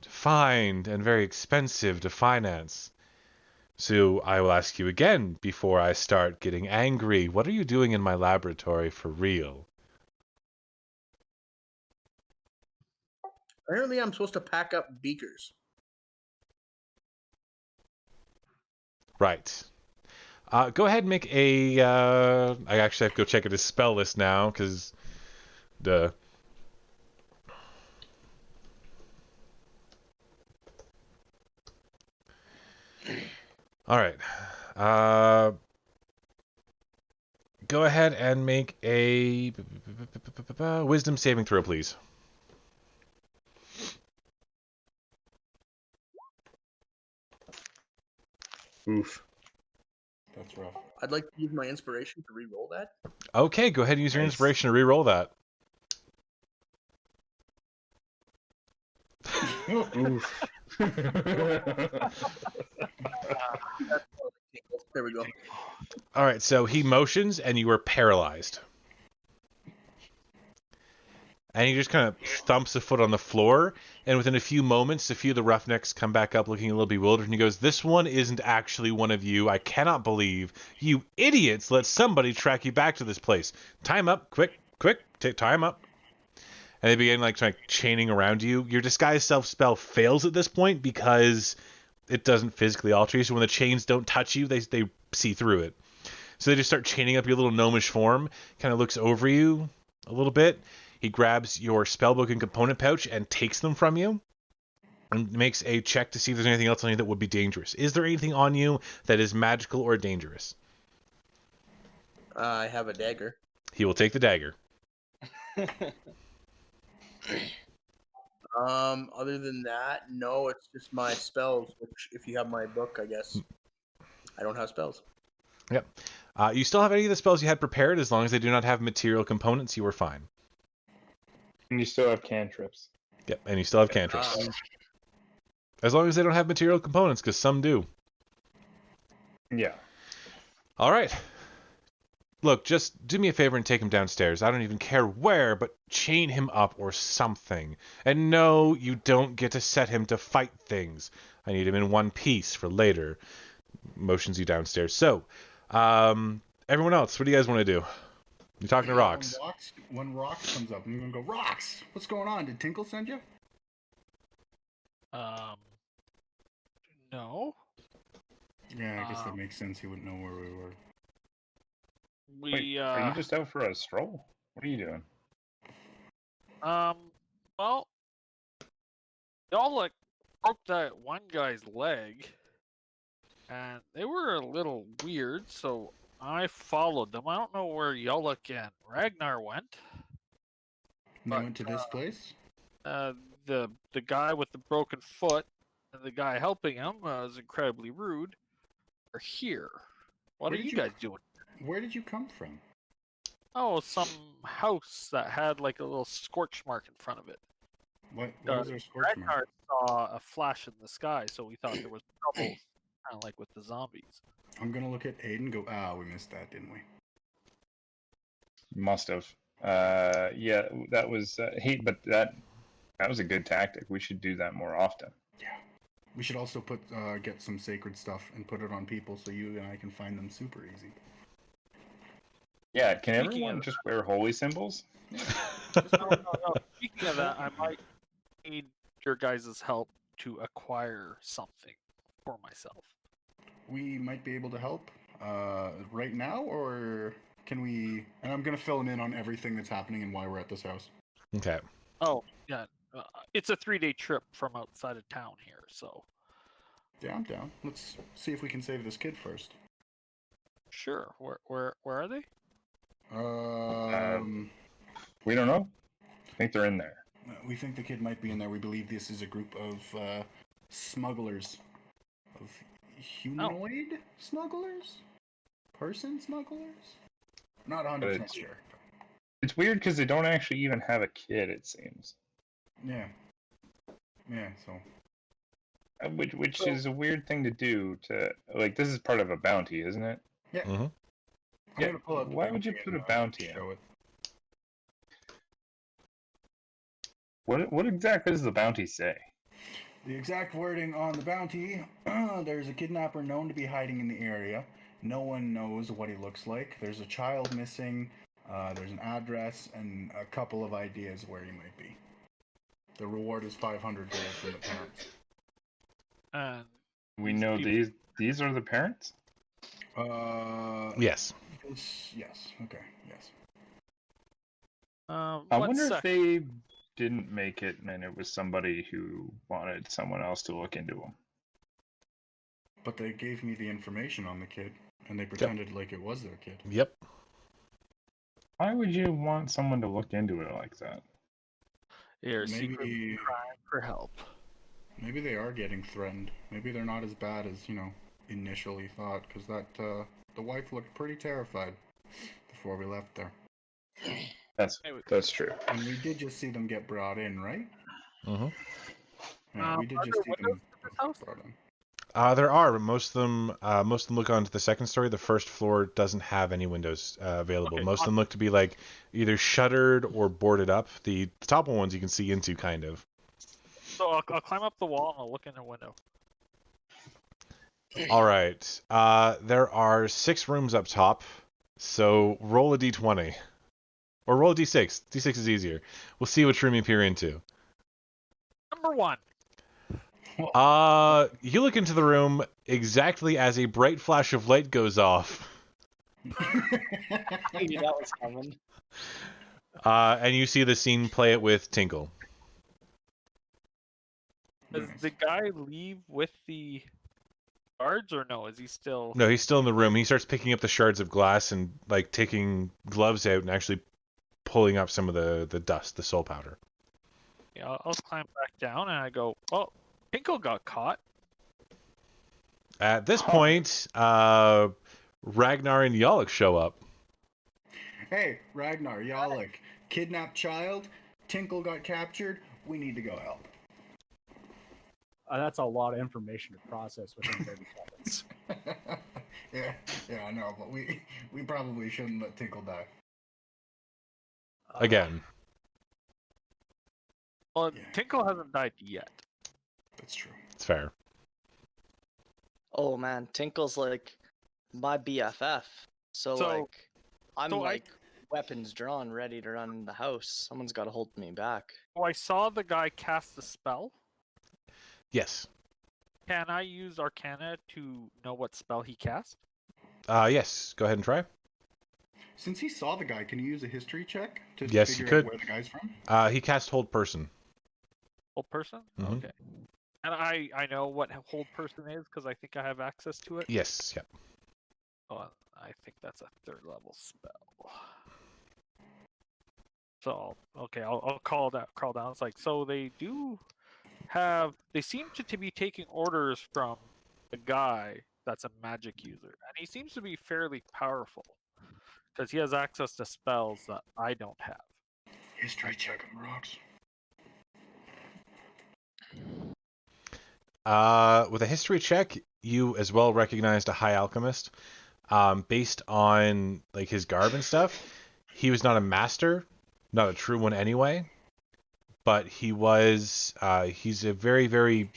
to find and very expensive to finance. So I will ask you again before I start getting angry. What are you doing in my laboratory for real? Apparently, I'm supposed to pack up beakers. Right. Go ahead and make a... I actually have to go check at his spell list now, because... Duh. Alright. Go ahead and make a... Wisdom saving throw, please. Oof. That's rough. I'd like to use my inspiration to re-roll that. Okay, go ahead and use your Nice. inspiration to re-roll that. Oof. There we go. Alright, so he motions and you are paralyzed. And he just kind of thumps a foot on the floor, and within a few moments, a few of the roughnecks come back up looking a little bewildered, and he goes, "This one isn't actually one of you. I cannot believe you idiots let somebody track you back to this place. Time up, quick, time up." And they begin like chaining around you. Your disguise self spell fails at this point because it doesn't physically alter you, so when the chains don't touch you, they see through it. So they just start chaining up your little gnomish form, kind of looks over you a little bit. He grabs your spellbook and component pouch and takes them from you and makes a check to see if there's anything else on you that would be dangerous. Is there anything on you that is magical or dangerous? I have a dagger. He will take the dagger. Other than that, no, it's just my spells, which if you have my book, I guess I don't have spells. Yep. You still have any of the spells you had prepared. As long as they do not have material components, you are fine. And you still have cantrips. Yep, and you still have cantrips. As long as they don't have material components, because some do. Yeah. All right. Look, just do me a favor and take him downstairs. I don't even care where, but chain him up or something. And no, you don't get to set him to fight things. I need him in one piece for later. Motions you downstairs. So, everyone else, what do you guys want to do? You're talking to Rox. When Rox comes up, I'm going to go, "Rox, what's going on? Did Tinkle send you?" No. Yeah, I guess that makes sense. He wouldn't know where we were. We Are you just out for a stroll? What are you doing? well, y'all like broke that one guy's leg, and they were a little weird, so I followed them. I don't know where Yoluk and Ragnar went. They went to this place? The guy with the broken foot and the guy helping him was incredibly rude. Are here. What are you guys doing? Where did you come from? Oh, some house that had like a little scorch mark in front of it. What is there a scorch Ragnar mark? saw a flash in the sky, so we thought there was trouble, kind of like with the zombies. I'm gonna look at Aiden and go, we missed that, didn't we? Must have. Yeah, that was but that was a good tactic. We should do that more often. Yeah. We should also get some sacred stuff and put it on people so you and I can find them super easy. Yeah, can everyone just wear holy symbols? No. Speaking of that, I might need your guys' help to acquire something for myself. We might be able to help right now, or can we... And I'm going to fill him in on everything that's happening and why we're at this house. Okay. Oh, yeah. It's a 3-day trip from outside of town here, so... Yeah, I'm down. Let's see if we can save this kid first. Sure. Where are they? We don't know. I think they're in there. We think the kid might be in there. We believe this is a group of smugglers. Of humanoid smugglers? Person smugglers? Not 100% sure. It's weird because they don't actually even have a kid, it seems. Yeah. Yeah, so... Which is a weird thing to do to... Like, this is part of a bounty, isn't it? Yeah. Mm-hmm. Yeah. Why would you put a bounty in? What exactly does the bounty say? The exact wording on the bounty, there's a kidnapper known to be hiding in the area. No one knows what he looks like. There's a child missing. There's an address and a couple of ideas where he might be. The reward is 500 gold from the parents. We know these are the parents? Yes. Yes. Okay. Yes. I wonder if they didn't make it and it was somebody who wanted someone else to look into them. But they gave me the information on the kid, and they pretended like it was their kid. Yep. Why would you want someone to look into it like that? They're secretly crying for help. Maybe they are getting threatened. Maybe they're not as bad as, initially thought, because the wife looked pretty terrified before we left there. That's true. And we did just see them get brought in, right? Mm-hmm. Yeah, we did just see them brought in. There are, but most of them look onto the second story. The first floor doesn't have any windows available. Okay, Most of them look to be like either shuttered or boarded up. The top ones you can see into, kind of. So I'll climb up the wall and I'll look in the window. All right. There are 6 rooms up top, so roll a d20. Or roll a d6. D6 is easier. We'll see which room you peer into. Number 1. You look into the room exactly as a bright flash of light goes off. I knew that was coming. And you see the scene play it with Tinkle. Does the guy leave with the guards or no? Is he still? No, he's still in the room. He starts picking up the shards of glass and like taking gloves out and actually pulling up some of the dust, the soul powder. Yeah, I'll climb back down and I go, well, Tinkle got caught. At this point, Ragnar and Yalek show up. Hey, Ragnar, Yalek, kidnapped child, Tinkle got captured, we need to go help. That's a lot of information to process within 30 seconds. yeah, I know, but we probably shouldn't let Tinkle die. Again. Well, Yeah. Tinkle hasn't died yet. That's true. It's fair. Oh man, Tinkle's like my BFF. So like, I'm so like weapons drawn, ready to run in the house. Someone's got to hold me back. Oh, I saw the guy cast the spell. Yes. Can I use Arcana to know what spell he cast? Yes. Go ahead and try. Since he saw the guy, can you use a history check to Yes, you figure out could. where the guy's from? He cast Hold Person. Hold person? Mhm. Okay. And I know what hold person is because I think I have access to it. Yes. Yep. Oh, I think that's a 3rd level spell. So okay, I'll crawl down. It's like, so they seem to be taking orders from a guy that's a magic user, and he seems to be fairly powerful because he has access to spells that I don't have. History check him rocks. With a history check, you as well recognized a high alchemist. Based on like his garb and stuff, he was not a master, not a true one anyway. But he was. He's a very, very.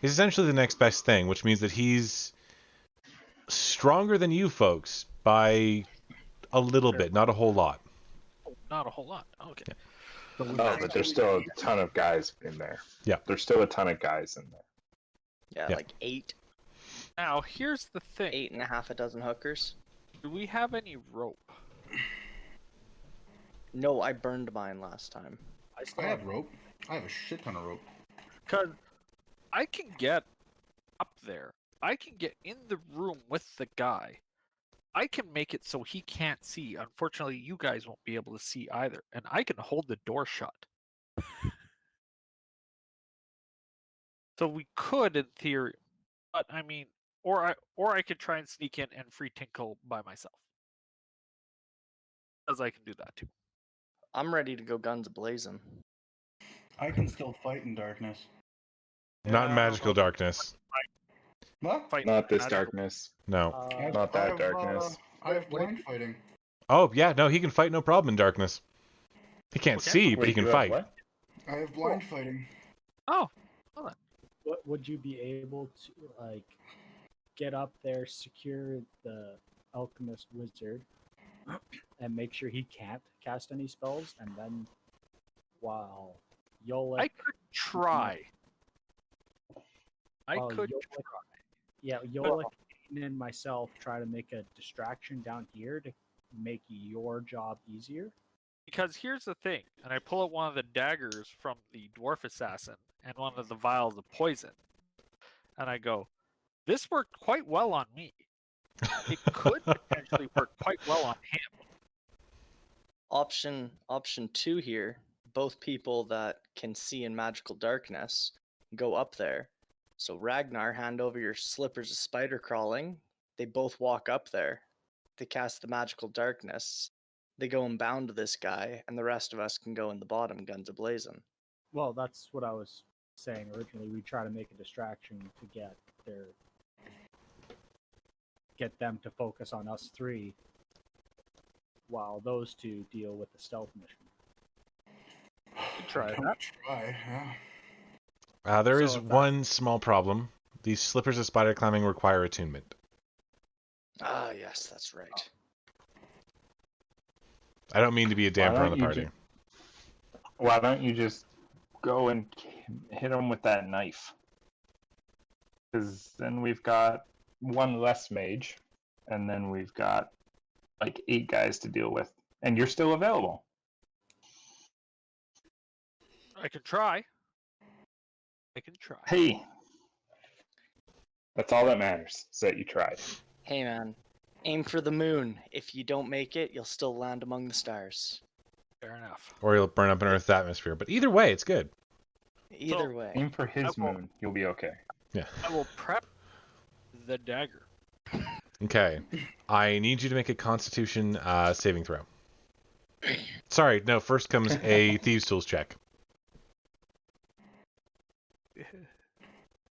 He's essentially the next best thing, which means that he's stronger than you folks by a little bit, not a whole lot. Oh, not a whole lot. Okay. Yeah. Oh, but there's still a ton of guys in there. Yeah. There's still a ton of guys in there. Yeah, Yeah. like 8, Now here's the thing: 8 and a half a dozen hookers. do we have any rope? No, I burned mine last time. I have rope. I have a shit ton of rope. Because I can get up there. I can get in the room with the guy. I can make it so he can't see. Unfortunately, you guys won't be able to see either. And I can hold the door shut. So we could, in theory, but I mean, or I could try and sneak in and free Tinkle by myself. Because I can do that too. I'm ready to go guns blazing. I can still fight in darkness. Not in Yeah, magical darkness. What? Fight Not this magical- darkness. No. Not that darkness. I have blind fighting. Oh yeah, no, he can fight no problem in darkness. He can't Okay. see, but he Wait, can you have fight. what? I have blind fighting. Oh, What would you be able to like get up there, secure the alchemist wizard, and make sure he can't cast any spells, and then while Yolik, I could try. I while could Yolik- try. yeah, Yolik and myself try to make a distraction down here to make your job easier. Because here's the thing, and I pull out one of the daggers from the dwarf assassin and one of the vials of poison, and I go, this worked quite well on me. It could potentially work quite well on him. Option 2 here. Both people that can see in magical darkness go up there. So Ragnar, hand over your slippers of spider crawling. They both walk up there. They cast the magical darkness. They go and bound this guy, and the rest of us can go in the bottom, guns ablazing. Well, that's what I was saying originally, we try to make a distraction to get them to focus on us three, while those two deal with the stealth mission. Try Don't that. try, yeah. There So is if one small problem. These slippers of spider climbing require attunement. Ah, yes, that's right. I don't mean to be a damper on the don't you party. Why don't you just go and hit him with that knife? Because then we've got one less mage, and then we've got like 8 guys to deal with, and you're still available. I can try. I can try. Hey, that's all that matters, is that you tried. Hey, man, aim for the moon. If you don't make it, you'll still land among the stars. Fair enough. Or you'll burn up an Earth's atmosphere. But either way, it's good. Either way. Aim for his I will- moon, you'll be okay. Yeah. I will prep the dagger. Okay. I need you to make a Constitution saving throw. Sorry, no. First comes a Thieves' Tools check.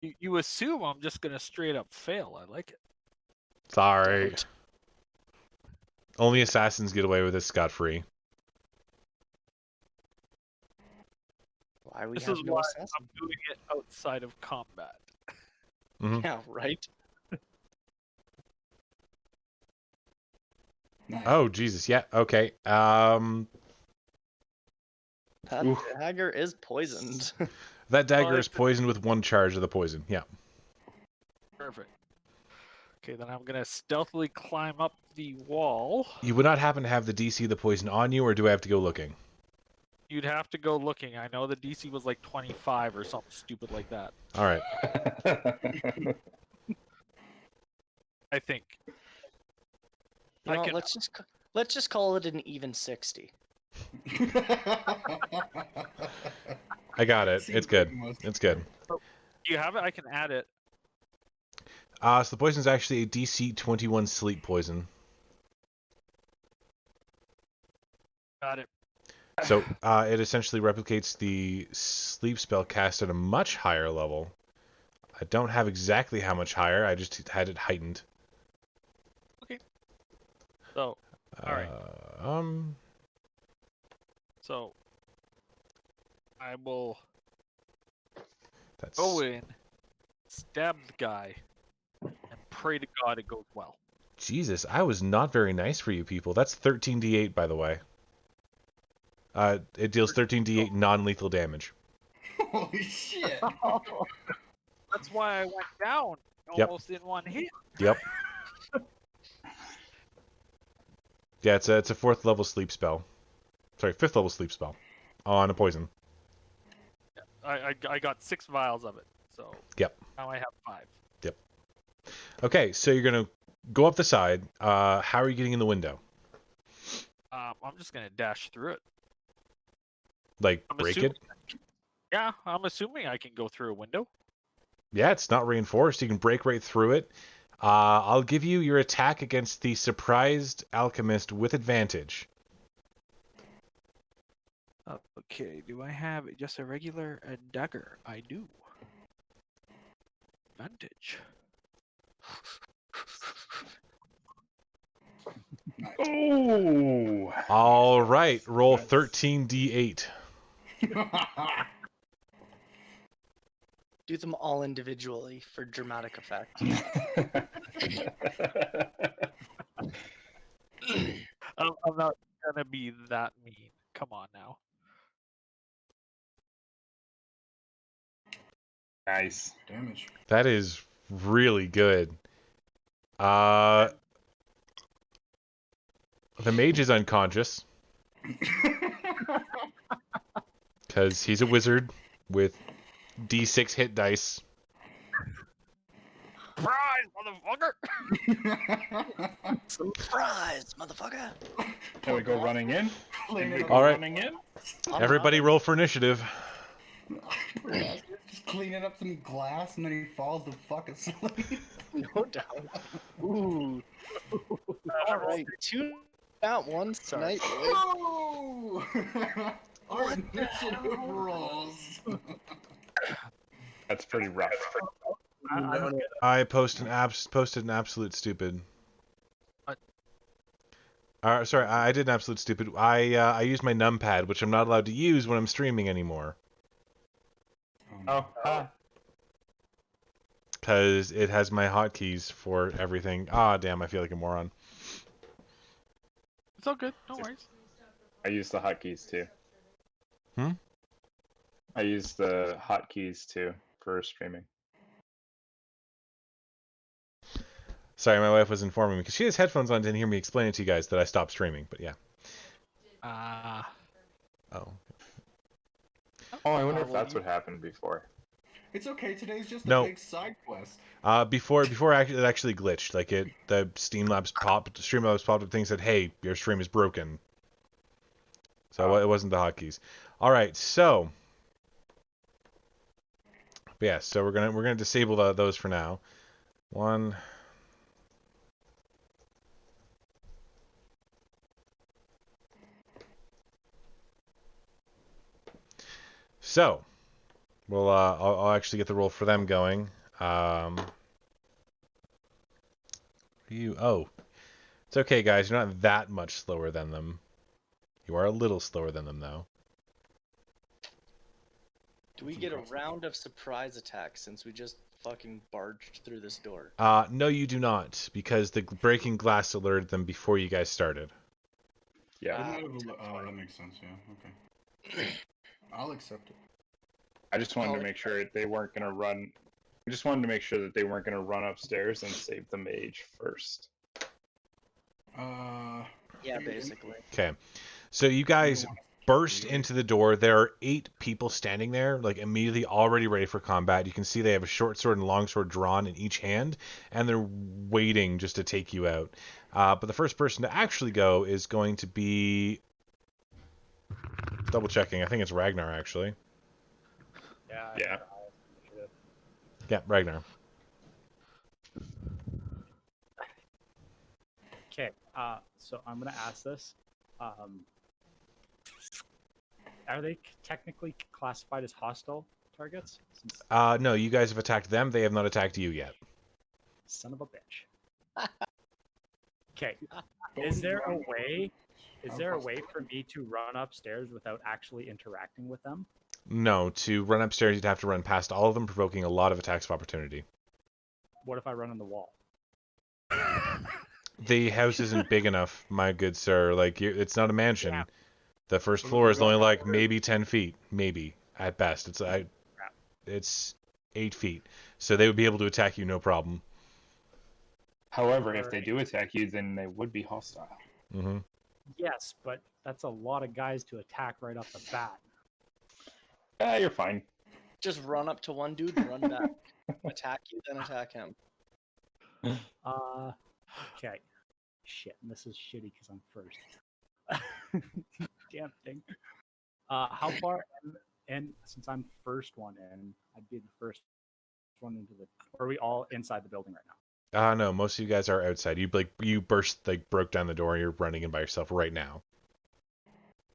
You assume I'm just gonna straight up fail. I like it. Sorry. Don't. Only assassins get away with this scot-free. Why we This have is no why assassin? I'm doing it outside of combat. Yeah, right? Nice. Oh, Jesus. Yeah. Okay. That Oof. dagger is poisoned. That dagger Well, is poisoned with 1 charge of the poison. Yeah. Perfect. Okay, then I'm gonna stealthily climb up the wall. You would not happen to have the DC of the poison on you, or do I have to go looking? You'd have to go looking. I know the DC was like 25 or something stupid like that. All right. I think. You know, can- let's just call it an even 60. I got it. Seems It's good. like most- It's good. Do you have it? I can add it. So the poison is actually a DC 21 sleep poison. Got it. So it essentially replicates the sleep spell cast at a much higher level. I don't have exactly how much higher. I just had it heightened. So, all right. So, I will That's go in, stab the guy, and pray to God it goes well. Jesus. I was not very nice for you people. That's 13d8, by the way. It deals 13d8 non-lethal damage. Holy shit! That's why I went down Yep. almost in one hit. Yep. Yeah, it's a 4th level sleep spell. Sorry, 5th level sleep spell on a poison. I got 6 vials of it, so Yep. now I have 5. Okay, so you're gonna go up the side. How are you getting in the window? I'm just gonna dash through it. Like I'm break assuming, it? Yeah, I'm assuming I can go through a window. Yeah, it's not reinforced. You can break right through it. I'll give you your attack against the surprised alchemist with advantage. Okay, do I have just a regular dagger? I do. Advantage. Oh! All right, roll 13d8. Do them all individually for dramatic effect. I'm not gonna be that mean. Come on now. Nice. Damage. That is really good. The mage is unconscious because he's a wizard with d6 hit dice. Surprise, motherfucker! Surprise, motherfucker! Can we go running in? Clean it up. All right. Running in? Everybody roll for initiative. Just cleaning up some glass and then he falls the fuck asleep. No doubt. Ooh. Alright, 2 at once tonight, boys. Oh! Our What the initiative hell? rolls. That's pretty rough. I'm I posted an absolute stupid. Sorry, I did an absolute stupid. I used my numpad, which I'm not allowed to use when I'm streaming anymore, Oh, because it has my hotkeys for everything. Ah, damn! I feel like a moron. It's all good. No worries. I use the hotkeys too. Hmm? I use the hotkeys too for streaming. Sorry, my wife was informing me because she has headphones on, didn't hear me explain it to you guys that I stopped streaming. But yeah. Oh. Oh, I wonder if well, that's what happened before. It's okay. Today's just a No. big side quest. Before it actually glitched. Like the Streamlabs popped up thing said, "Hey, your stream is broken." So it wasn't the hotkeys. All right, so yeah, so we're gonna disable those for now. One. So I'll actually get the roll for them going. It's okay, guys. You're not that much slower than them. You are a little slower than them, though. Do we get a round of surprise attacks since we just fucking barged through this door? No, you do not, because the breaking glass alerted them before you guys started. Yeah. That makes sense. Yeah. Okay. I'll accept it. I just wanted to make sure they weren't gonna run. I just wanted to make sure that they weren't gonna run upstairs and save the mage first. Yeah, basically. Okay, so you guys burst into the door. There are 8 people standing there, like immediately already ready for combat. You can see they have a short sword and long sword drawn in each hand, and they're waiting just to take you out. But the first person to actually go is going to be double checking. I think it's Ragnar actually. Yeah. Yeah, Ragnar. Okay. So I'm gonna ask this. Are they technically classified as hostile targets? Since No, you guys have attacked them. They have not attacked you yet. son of a bitch. Okay. Is there a way? Is there a way for me to run upstairs without actually interacting with them? No, to run upstairs, you'd have to run past all of them, provoking a lot of attacks of opportunity. What if I run on the wall? The house isn't big enough, my good sir. Like, it's not a mansion. Yeah. The first floor is only like maybe 10 feet, maybe at best. It's 8 feet, so they would be able to attack you no problem. However, if they do attack you, then they would be hostile. Mm-hmm. Yes, but that's a lot of guys to attack right off the bat. You're fine. Just run up to one dude, run back, attack you, then attack him. Okay. Shit, and this is shitty because I'm first. Damn thing. How far? And since I'm first one in, I'd be the first one into the. Or are we all inside the building right now? No, most of you guys are outside. You broke down the door. You're running in by yourself right now.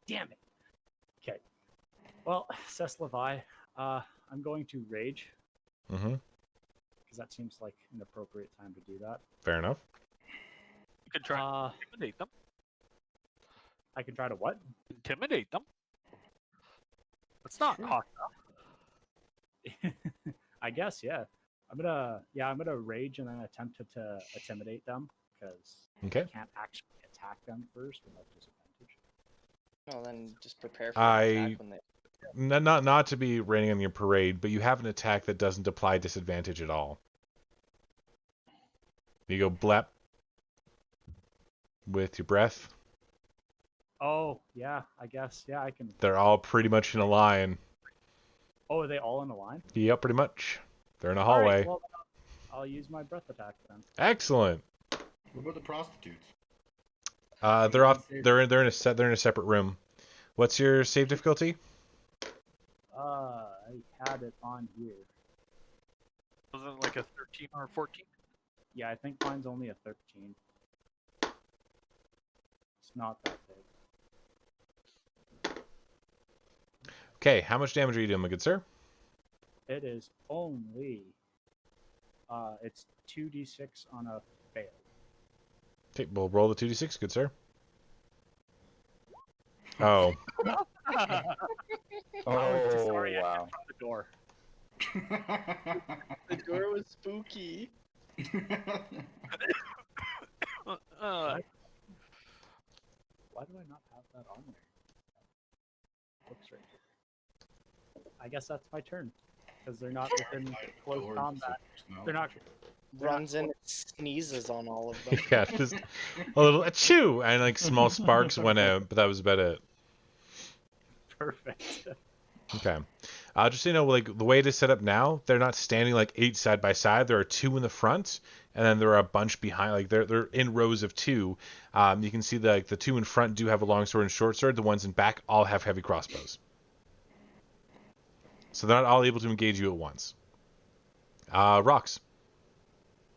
Damn it. Okay. Well, says Levi, I'm going to rage. Mm-hmm. Because that seems like an appropriate time to do that. Fair enough. You can try to intimidate them. I can try to what? Intimidate them. It's not hostile. I guess, yeah. I'm gonna rage and then attempt to intimidate them because Okay. I can't actually attack them first without disadvantage. Well, then just prepare for an attack when they. Not to be raining on your parade, but you have an attack that doesn't apply disadvantage at all. You go blep with your breath. Oh, yeah, I guess. Yeah, I can. They're all pretty much in a line. Oh, are they all in a line? Yep, pretty much. They're in a All hallway. right, well, I'll use my breath attack then. Excellent. What about the prostitutes? They're off. They're in a separate room. What's your save difficulty? I had it on here. Was it like a 13 or a 14? Yeah, I think mine's only a 13. It's not that big. Okay, how much damage are you doing, my good sir? It is only it's 2d6 on a fail. Okay, we'll roll the 2d6, good sir. Oh, I was just Oh, oriented wow. from the door. The door was spooky. Uh, Why do I not have that on there? Books right here. I guess that's my turn because they're not within close Doors combat. smell. They're not. Runs in and sneezes on all of them. yeah, just a little achoo, and like small sparks went out, but that was about it. Perfect. Okay. Just so you know, like the way it is set up now, they're not standing like 8 side by side. There are 2 in the front, and then there are a bunch behind. Like they're in rows of 2. You can see the 2 in front do have a long sword and short sword. The ones in back all have heavy crossbows. So they're not all able to engage you at once. Rocks.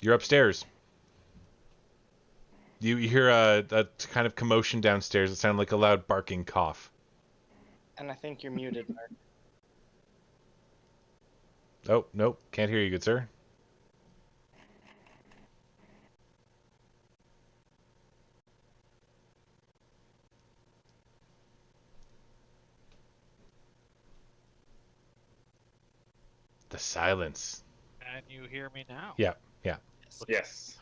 You're upstairs. You hear a kind of commotion downstairs. It sounded like a loud barking cough. And I think you're muted, Mark. Oh, nope. Can't hear you, good sir. The silence. Can you hear me now? Yeah. Yes.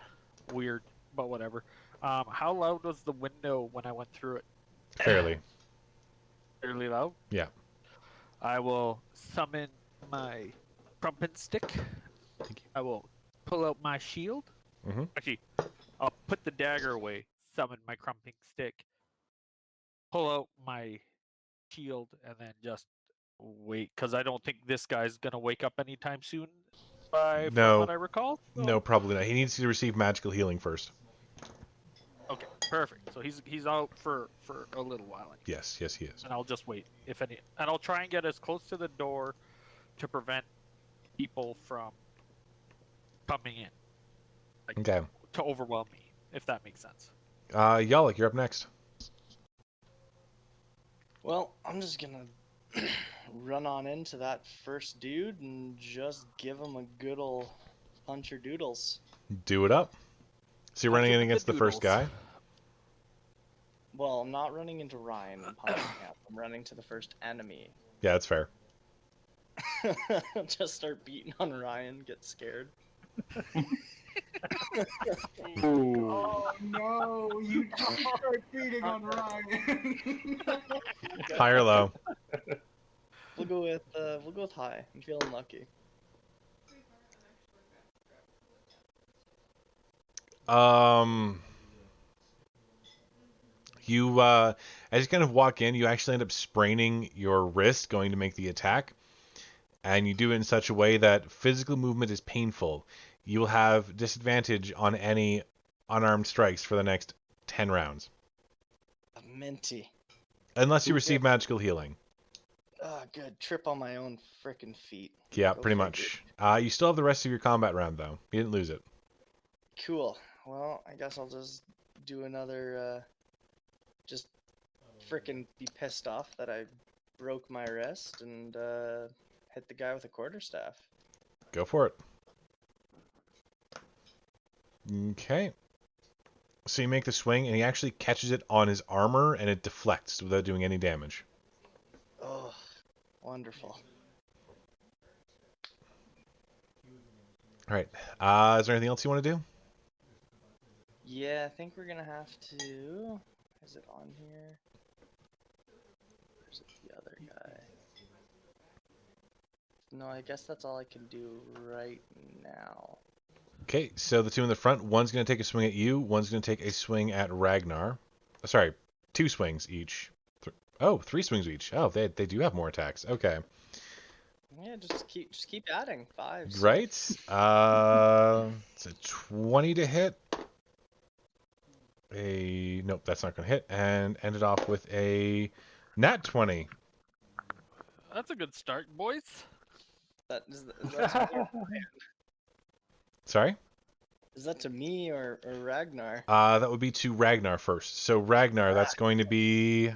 Weird, but whatever. How loud was the window when I went through it? Fairly. Fairly loud? Yeah. I will summon my crumpet stick. Thank you. I will pull out my shield. Mhm. Actually, I'll put the dagger away, summon my crumping stick, pull out my shield, and then just wait, because I don't think this guy's going to wake up anytime soon, from No. what I recall. No, probably not. He needs to receive magical healing first. Okay, perfect. So he's out for a little while. Anyway. Yes, he is. And I'll just wait, if any, and I'll try and get as close to the door to prevent people from coming in, like, Okay. to overwhelm me, if that makes sense. Yalak, you're up next. Well, I'm just gonna run on into that first dude and just give him a good ol' puncher doodles. Do it up. So you're running in Punch him with against the first doodles. guy? Well, I'm not running into Ryan and punching him. I'm running to the first enemy. Yeah, that's fair. Just start beating on Ryan, get scared. Ooh. Oh no! You start beating on Ryan. High or low? We'll go with high. I'm feeling lucky. You as you kind of walk in, you actually end up spraining your wrist going to make the attack, and you do it in such a way that physical movement is painful. You will have disadvantage on any unarmed strikes for the next 10 rounds, A minty. unless you receive magical healing. Ah, good. Trip on my own frickin' feet. Yeah, Go pretty figure. much. You still have the rest of your combat round though. You didn't lose it. Cool. Well, I guess I'll just do another, just frickin' be pissed off that I broke my wrist and, hit the guy with a quarterstaff. Go for it. Okay. So you make the swing, and he actually catches it on his armor, and it deflects without doing any damage. Oh, wonderful. All right. Is there anything else you want to do? Yeah, I think we're gonna have to. Is it on here? Where's the other guy? No, I guess that's all I can do right now. Okay, so the 2 in the front, one's going to take a swing at you, one's going to take a swing at Ragnar. Sorry, 2 swings each. 3 swings each. Oh, they do have more attacks. Okay. Yeah, just keep adding fives. Right. It's a 20 to hit. Nope, that's not going to hit. And end it off with a nat 20. That's a good start, boys. Is that to me, Sorry? is that to me or Ragnar? That would be to Ragnar first. So Ragnar, that's going to be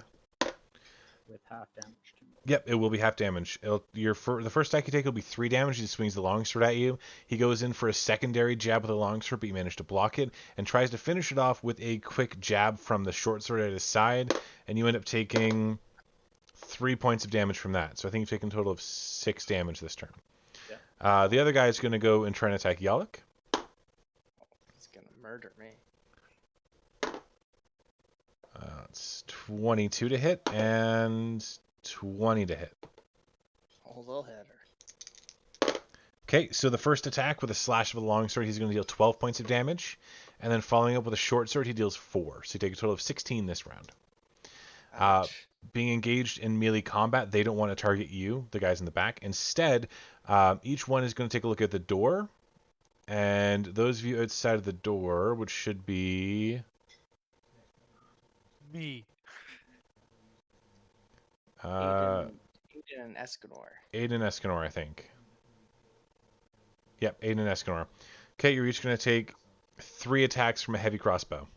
with half damage to me. Yep, it will be half damage. The first attack you take will be 3 damage. He swings the longsword at you. He goes in for a secondary jab with a longsword, but you manage to block it, and tries to finish it off with a quick jab from the short sword at his side, and you end up taking 3 points of damage from that. So I think you've taken a total of 6 damage this turn. Yeah. The other guy is going to go and try and attack Yaluk. He's gonna murder me. It's 22 to hit and 20 to hit. Oh, little hitter. Okay, so the first attack with a slash of a longsword, he's going to deal 12 points of damage, and then following up with a short sword, he deals 4. So you take a total of 16 this round. Ouch. Being engaged in melee combat, they don't want to target you, the guys in the back. Instead, each one is going to take a look at the door, and those of you outside of the door, which should be Me. Aiden and Escanor. Aiden Escanor, I think. Yep, Aiden Escanor. Okay, you're each going to take 3 attacks from a heavy crossbow.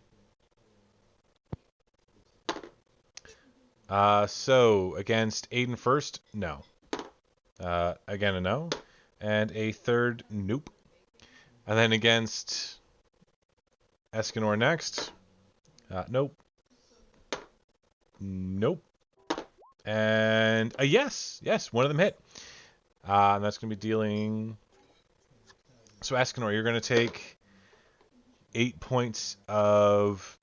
So, against Aiden first, no. Again, a no. And a third, nope. And then against Escanor next, nope. Nope. And a yes. Yes, one of them hit. And that's going to be dealing... So, Escanor, you're going to take 9 points of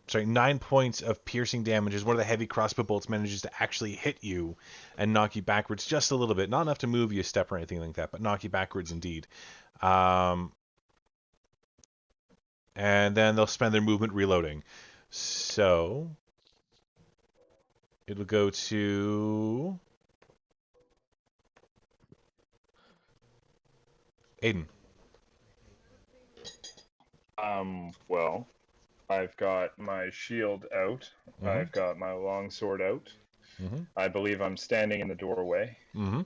piercing damage as one of the heavy crossbow bolts manages to actually hit you and knock you backwards just a little bit. Not enough to move you a step or anything like that, but knock you backwards indeed. And then they'll spend their movement reloading. So it'll go to Aiden. Well, I've got my shield out. Mhm. I've got my longsword out. Mhm. I believe I'm standing in the doorway. Mm-hmm.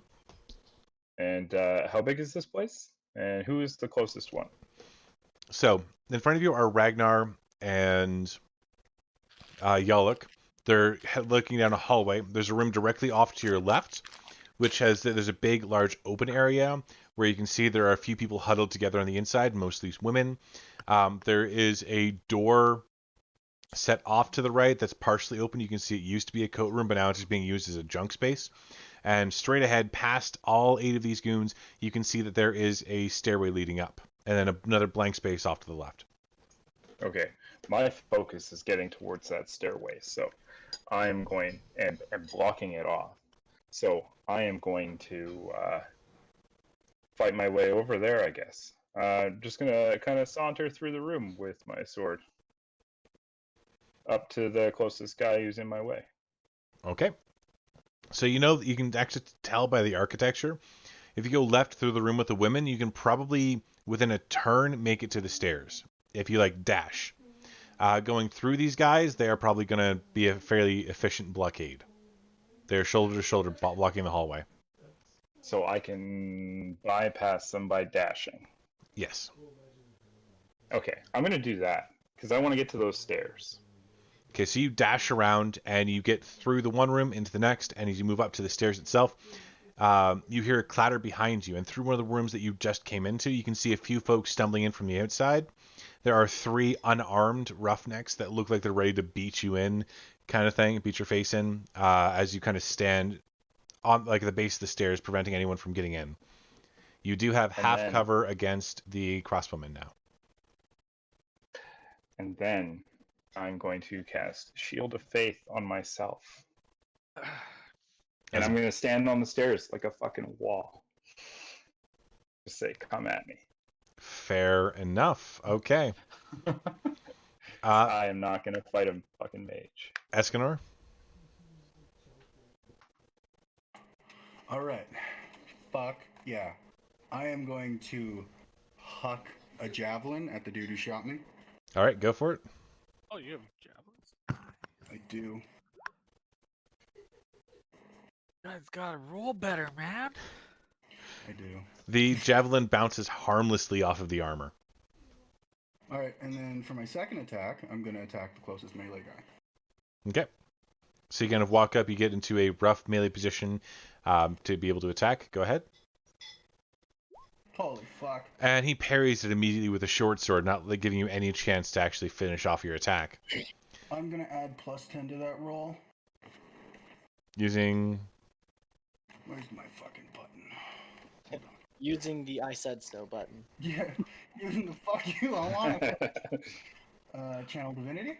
And how big is this place? And who is the closest one? So in front of you are Ragnar and Yaluk. They're looking down a hallway. There's a room directly off to your left, which there's a big, large open area where you can see there are a few people huddled together on the inside, mostly women. There is a door set off to the right that's partially open. You can see it used to be a coat room, but now it's just being used as a junk space. And straight ahead, past all 8 of these goons, you can see that there is a stairway leading up, and then another blank space off to the left. Okay, my focus is getting towards that stairway, so I am going and blocking it off. So I am going to fight my way over there, I guess. Just gonna kind of saunter through the room with my sword up to the closest guy who's in my way. Okay. So you can actually tell by the architecture. If you go left through the room with the women, you can probably, within a turn, make it to the stairs. If you dash. Going through these guys, they are probably going to be a fairly efficient blockade. They're shoulder to shoulder blocking the hallway. So I can bypass them by dashing. Yes. Okay, I'm going to do that, because I want to get to those stairs. Okay, so you dash around, and you get through the one room into the next, and as you move up to the stairs itself, you hear a clatter behind you, and through one of the rooms that you just came into, you can see a few folks stumbling in from the outside. There are 3 unarmed roughnecks that look like they're ready to beat you in, kind of thing, beat your face in, as you kind of stand on the base of the stairs, preventing anyone from getting in. You do have half cover against the crossbowmen now. And then I'm going to cast Shield of Faith on myself. And I'm going to stand on the stairs like a fucking wall. Just say, come at me. Fair enough. Okay. I am not going to fight a fucking mage. Escanor? Alright. Fuck yeah. I am going to huck a javelin at the dude who shot me. All right, go for it. Oh, you have javelins. I do. You guys gotta roll better, man. I do. The javelin bounces harmlessly off of the armor. Alright, and then for my second attack, I'm going to attack the closest melee guy. Okay. So you kind of walk up, you get into a rough melee position to be able to attack. Go ahead. Holy fuck. And he parries it immediately with a short sword, not giving you any chance to actually finish off your attack. I'm gonna add +10 to that roll. Using... Where's my fucking button? Hold on. Using the I said so button. Yeah, using the fuck you, I want it. Channel Divinity?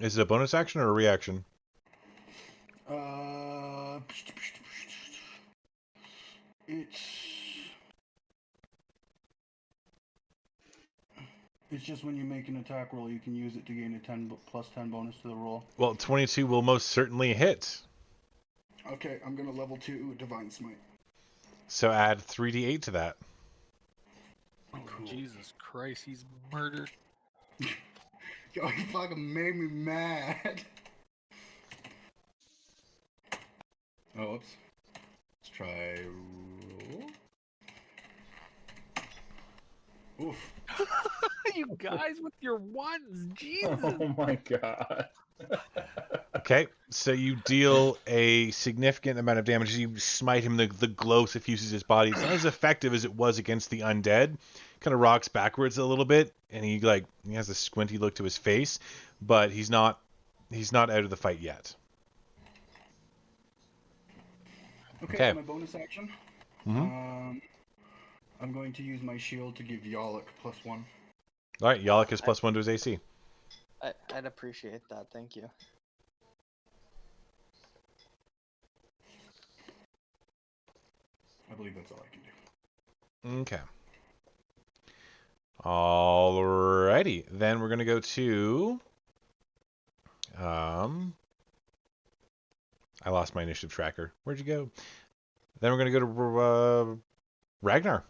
Is it a bonus action or a reaction? It's just when you make an attack roll, you can use it to gain a +10 bonus to the roll. Well, 22 will most certainly hit. Okay, I'm gonna level 2 Divine Smite. So add 3d8 to that. Oh, Cool. Jesus Christ, he's murdered. Yo, you fucking made me mad. Oh, whoops. Let's try roll. Oof. You guys with your ones, Jesus. Oh my god. Okay, so you deal a significant amount of damage. You smite him, the glow suffuses his body. It's not as effective as it was against the undead. Kind of rocks backwards a little bit, and he has a squinty look to his face, but he's not out of the fight yet. Okay. My bonus action. Mm-hmm. I'm going to use my shield to give Yalak +1. All right, Yalak is +1 to his AC. I'd appreciate that. Thank you. I believe that's all I can do. Okay. Alrighty, then we're gonna go to. I lost my initiative tracker. Where'd you go? Then we're gonna go to Ragnar.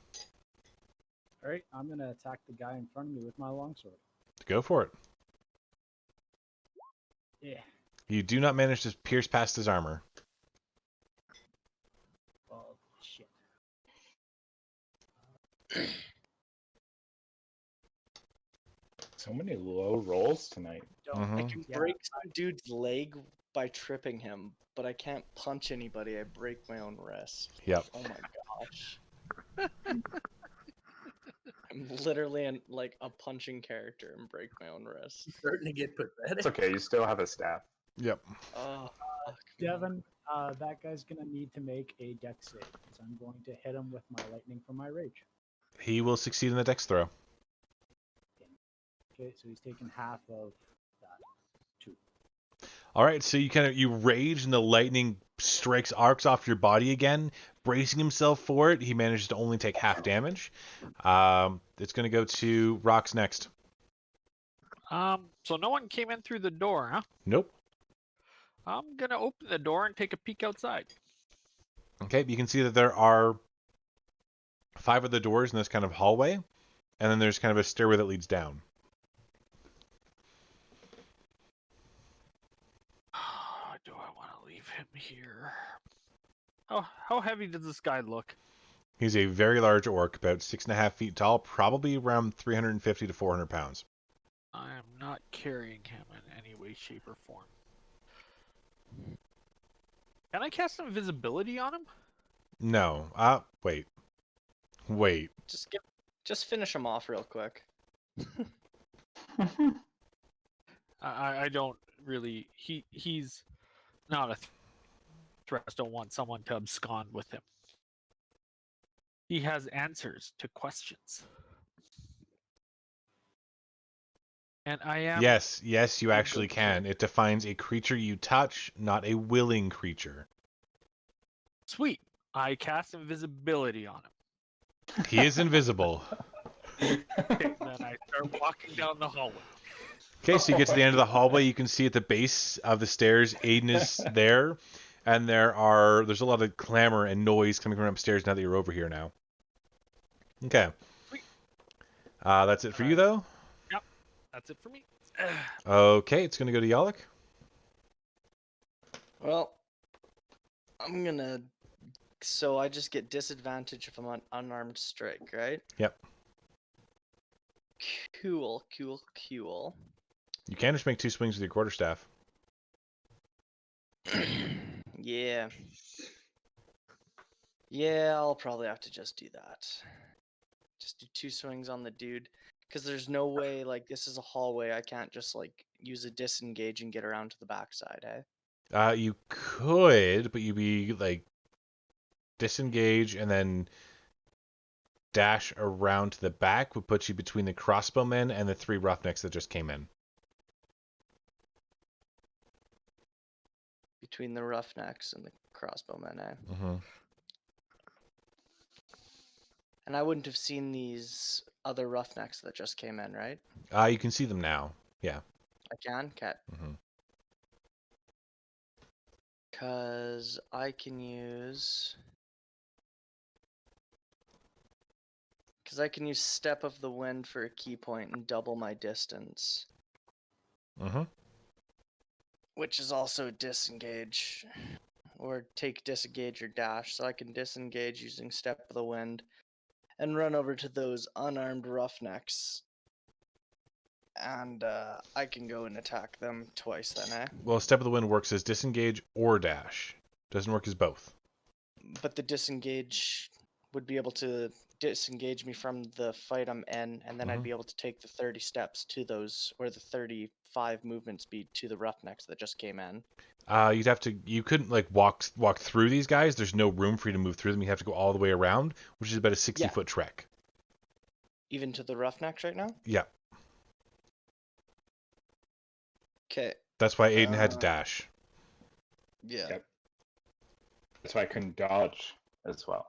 All right, I'm gonna attack the guy in front of me with my longsword. Go for it. Yeah. You do not manage to pierce past his armor. Oh shit. So many low rolls tonight. I can break some dude's leg by tripping him, but I can't punch anybody. I break my own wrist. Yep. Oh my gosh. I'm literally like a punching character and break my own wrist. Starting to get pathetic. It's okay, you still have a staff. Yep. Oh, fuck. Devin, that guy's gonna need to make a dex save because I'm going to hit him with my lightning from my rage. He will succeed in the dex throw. Okay, so he's taken half of that. 2. All right, so you rage and the lightning arcs off your body again. Bracing himself for it, he manages to only take half damage. It's going to go to Rox next. So no one came in through the door, huh? Nope. I'm gonna open the door and take a peek outside. Okay, you can see that there are 5 of the doors in this kind of hallway, and then there's kind of a stairway that leads down. Do I want to leave him here? How heavy does this guy look? He's a very large orc, about 6.5 feet tall, probably around 350 to 400 pounds. I am not carrying him in any way, shape, or form. Can I cast invisibility on him? No. Wait. Just finish him off real quick. I don't really. He's not a threat. I just don't want someone to abscond with him. He has answers to questions. And I am... Yes, you actually can. It defines a creature you touch, not a willing creature. Sweet. I cast invisibility on him. He is invisible. Okay, then I start walking down the hallway. Okay, so you get to the end of the hallway. You can see at the base of the stairs, Aiden is there, and there's a lot of clamor and noise coming from upstairs now that you're over here now. Okay. Sweet. That's it for you, though? Yep, that's it for me. Okay, it's going to go to Yalak. Well, I'm gonna... So I just get disadvantage if I'm on unarmed strike, right? Yep. Cool. You can just make 2 swings with your quarterstaff. Yeah. Yeah, I'll probably have to just do that. Just do 2 swings on the dude. Because there's no way, like, this is a hallway. I can't just, like, use a disengage and get around to the backside, eh? You could, but you'd be like disengage and then dash around to the back would put you between the crossbowmen and the 3 roughnecks that just came in. Between the roughnecks and the crossbowmen, eh? Mm-hmm. And I wouldn't have seen these other roughnecks that just came in, right? You can see them now. Yeah. I can? Okay. Mm-hmm. Because I can use... Because I can use Step of the Wind for a key point and double my distance. Mm-hmm. Which is also disengage. Or take disengage or dash. So I can disengage using Step of the Wind and run over to those unarmed roughnecks. And I can go and attack them twice then, eh? Well, Step of the Wind works as disengage or dash. Doesn't work as both. But the disengage would be able to disengage me from the fight I'm in, and then I'd be able to take the 30 steps to those, or the 35 movement speed to the roughnecks that just came in. You couldn't like walk through these guys. There's no room for you to move through them. You have to go all the way around, which is about a 60-foot trek. Even to the roughnecks right now? Yeah. Okay. That's why Aiden had to dash. Yeah. Yep. That's why I couldn't dodge as well.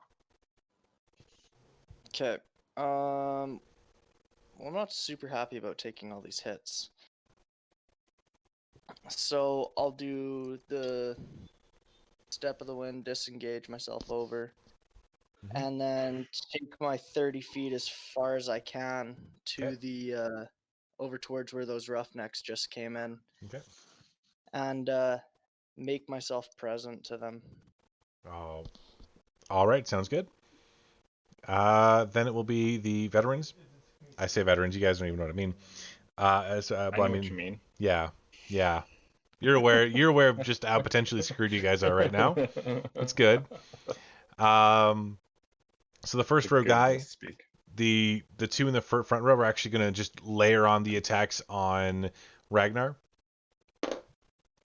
Okay. Well, I'm not super happy about taking all these hits. So I'll do the Step of the Wind, disengage myself over, and then take my 30 feet as far as I can to the over towards where those roughnecks just came in. Okay. And make myself present to them. Oh. All right. Sounds good. Then it will be the veterans. I say veterans. You guys don't even know what I mean. I know what you mean. Yeah. You're aware of just how potentially screwed you guys are right now. That's good. So the first row guy, the 2 in the front row are actually going to just layer on the attacks on Ragnar.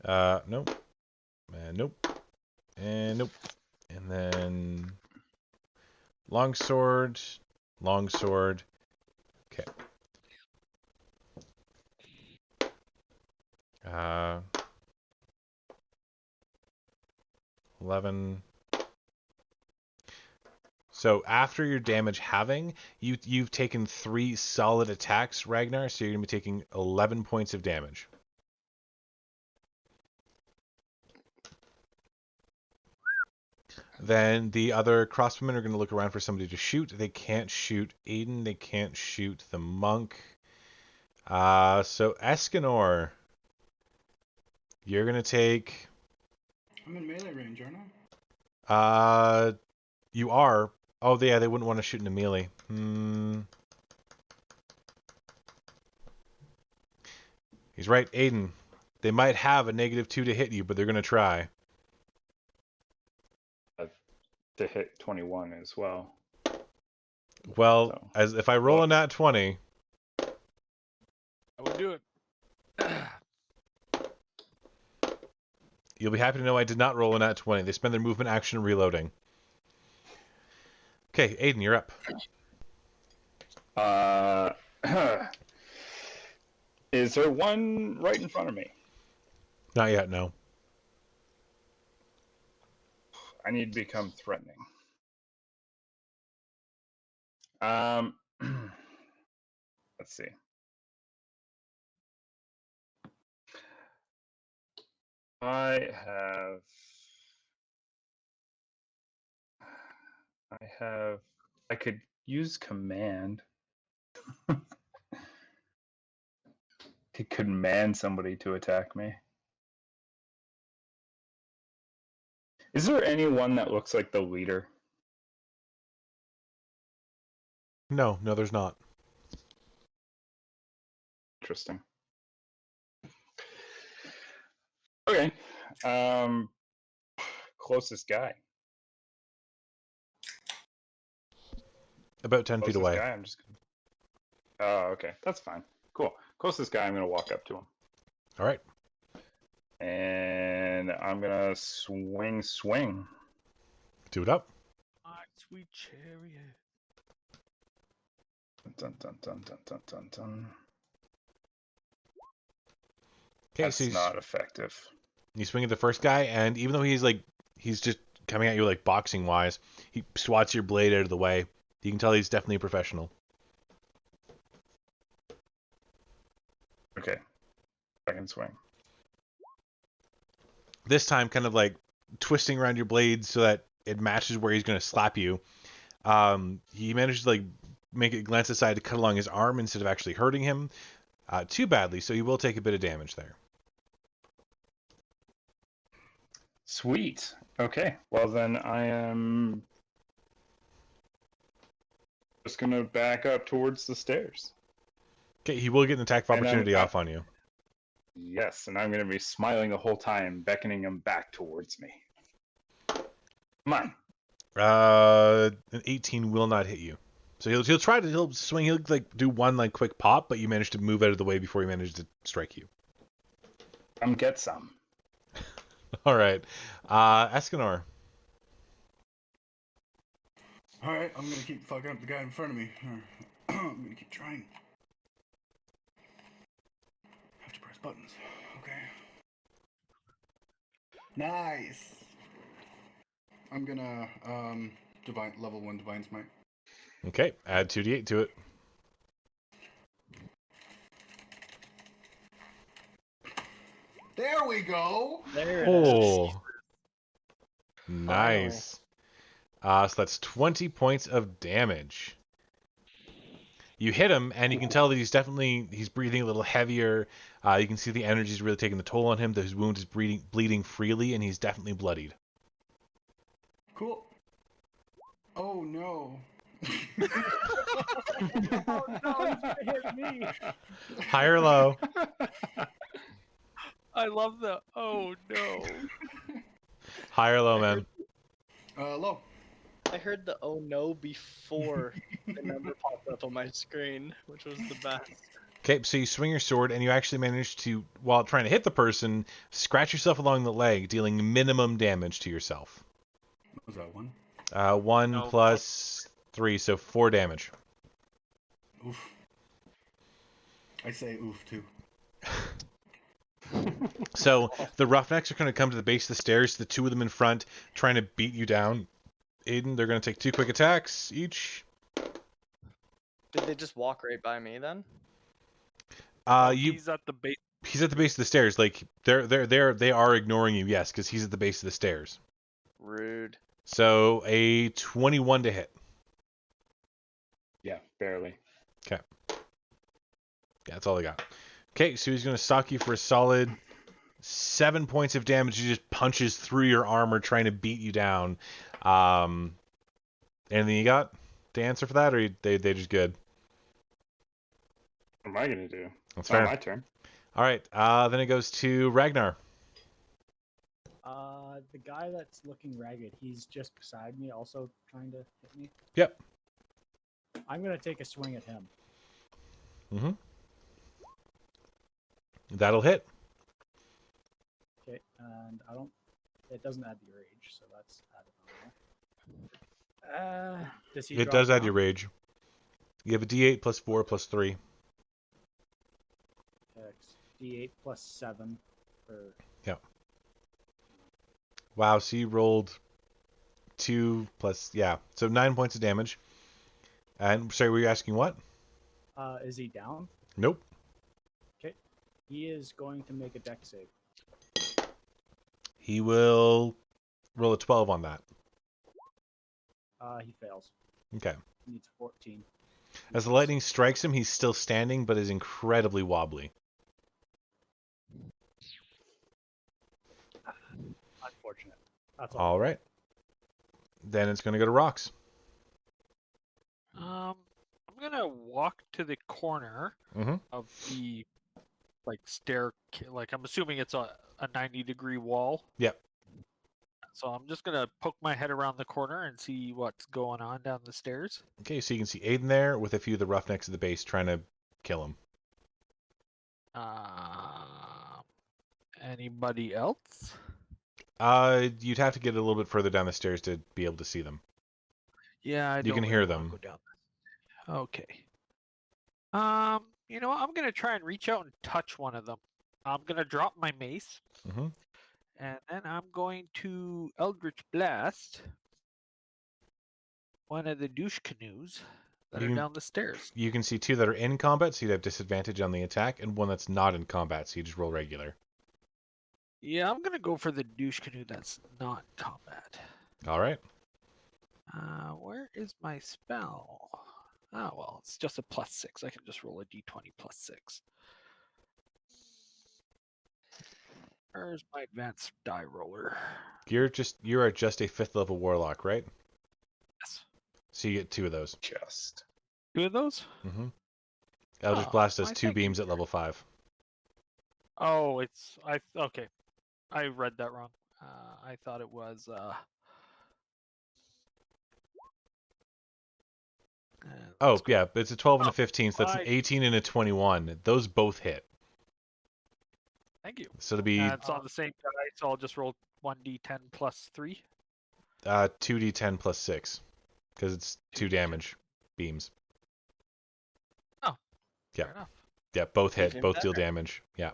Nope. And nope. And nope. And then longsword. Okay. 11. So after your damage halving, you've taken 3 solid attacks, Ragnar, so you're going to be taking 11 points of damage. Then the other crossbowmen are going to look around for somebody to shoot. They can't shoot Aiden. They can't shoot the monk. So Escanor, you're going to take... I'm in melee range, aren't I? You are. Oh, yeah, they wouldn't want to shoot into melee. He's right, Aiden. They might have a -2 to hit you, but they're going to try. To hit 21 as well. Well, So. as if I roll a nat 20... I would do it. You'll be happy to know I did not roll a nat 20. They spend their movement action reloading. Okay, Aiden, you're up. Is there one right in front of me? Not yet, no. I need to become threatening. Let's see. I could use command to command somebody to attack me. Is there anyone that looks like the leader? No, there's not. Interesting. Okay. Closest guy. About 10 feet Closest away. guy. I'm just. Oh, okay. That's fine. Cool. Closest guy. I'm gonna walk up to him, All right. and I'm gonna swing. Do it up. My sweet chariot. Dun, dun, dun, dun, dun, dun, dun. Okay, That's so not effective. you swing at the first guy, and even though he's just coming at you like boxing wise, he swats your blade out of the way. You can tell he's definitely a professional. Okay. Second swing. This time, kind of like twisting around your blade so that it matches where he's going to slap you. He manages to like make it glance aside to cut along his arm instead of actually hurting him too badly, so he will take a bit of damage there. Sweet. Okay. Well, then I am just gonna back up towards the stairs. Okay, he will get an attack of And opportunity off on you. Yes, and I'm gonna be smiling the whole time, beckoning him back towards me. Come on. An 18 will not hit you. So he'll swing, he'll like do one like quick pop, but you manage to move out of the way before he managed to strike you. Come get some. All right, Escanor. All right, I'm gonna keep fucking up the guy in front of me. I'm gonna keep trying. Have to press buttons. Okay. Nice. I'm gonna level 1 divine smite. Okay, add 2d8 to it. There we go. There it is. Oh, nice. So that's 20 points of damage. You hit him, and you can tell that he's breathing a little heavier. You can see the energy's really taking the toll on him. His wound is bleeding freely, and he's definitely bloodied. Cool. Oh no. Oh no, he's gonna hit me. High or low? I love the oh no. High or low, man? Low. I heard the oh no before the number popped up on my screen, which was the best. Okay, so you swing your sword, and you actually manage to, while trying to hit the person, scratch yourself along the leg, dealing minimum damage to yourself. What was that one? 1 No, plus 3, so 4 damage. Oof. I say oof too. So the Roughnecks are going to come to the base of the stairs, the two of them in front, trying to beat you down. Aiden, they're going to take 2 quick attacks each. Did they just walk right by me then? He's at the base. He's at the base of the stairs. Like they are ignoring you, yes, because he's at the base of the stairs. Rude. So a 21 to hit. Yeah, barely. Okay. Yeah, that's all I got. Okay, so he's going to stalk you for a solid 7 points of damage. He just punches through your armor, trying to beat you down. Anything you got to answer for that, or they just good? What am I gonna do? That's Not fair. my turn. All right. Then it goes to Ragnar. The guy that's looking ragged, he's just beside me, also trying to hit me. Yep. I'm gonna take a swing at him. Mm-hmm. That'll hit. Okay, and it doesn't add the rage, so that's added on there. Does he? It drop does add down? your rage. You have a D8 plus 4 plus 3. D8 plus 7 for. Wow, so you rolled 2 plus, yeah, so 9 points of damage. And, sorry, were you asking what? Is he down? Nope. Okay. He is going to make a dex save. He will roll a 12 on that. He fails. Okay. He needs 14. As the lightning strikes him, he's still standing, but is incredibly wobbly. Unfortunate. That's all. All right. Then it's going to go to Rocks. I'm gonna walk to the corner Mhm. of the like stair. Like I'm assuming it's a 90-degree wall. Yep. So I'm just gonna poke my head around the corner and see what's going on down the stairs. Okay, so you can see Aiden there with a few of the roughnecks at the base trying to kill him. Anybody else? You'd have to get a little bit further down the stairs to be able to see them. Yeah, I You don't can really hear wanna them. Go down this. Okay. You know what? I'm gonna try and reach out and touch one of them. I'm gonna drop my mace, Mm-hmm. and then I'm going to Eldritch Blast one of the douche canoes that You are can- down the stairs. You can see 2 that are in combat, so you'd have disadvantage on the attack, and 1 that's not in combat, so you just roll regular. Yeah, I'm gonna go for the douche canoe that's not combat. All right. Where is my spell? Oh well, it's just a +6. I can just roll a d20 +6. Where's my advanced die roller? You are just a 5th level warlock, right? Yes. So you get 2 of those. Just. 2 of those? Mm-hmm. Eldritch Oh, Blast does why, 2 thank you. beams at level 5. Oh, okay. I read that wrong. I thought it was Oh, let's go. yeah, it's a 12 and a Oh, 15, so that's an I- 18 and a 21. Those both hit. Thank you. So to be It's on the same die, so I'll just roll 1d10 +3. 2d10 plus 6, because it's 2 2d10. damage beams. Oh, Yeah. fair enough. Yeah, both hit, Even both deal better. damage. Yeah.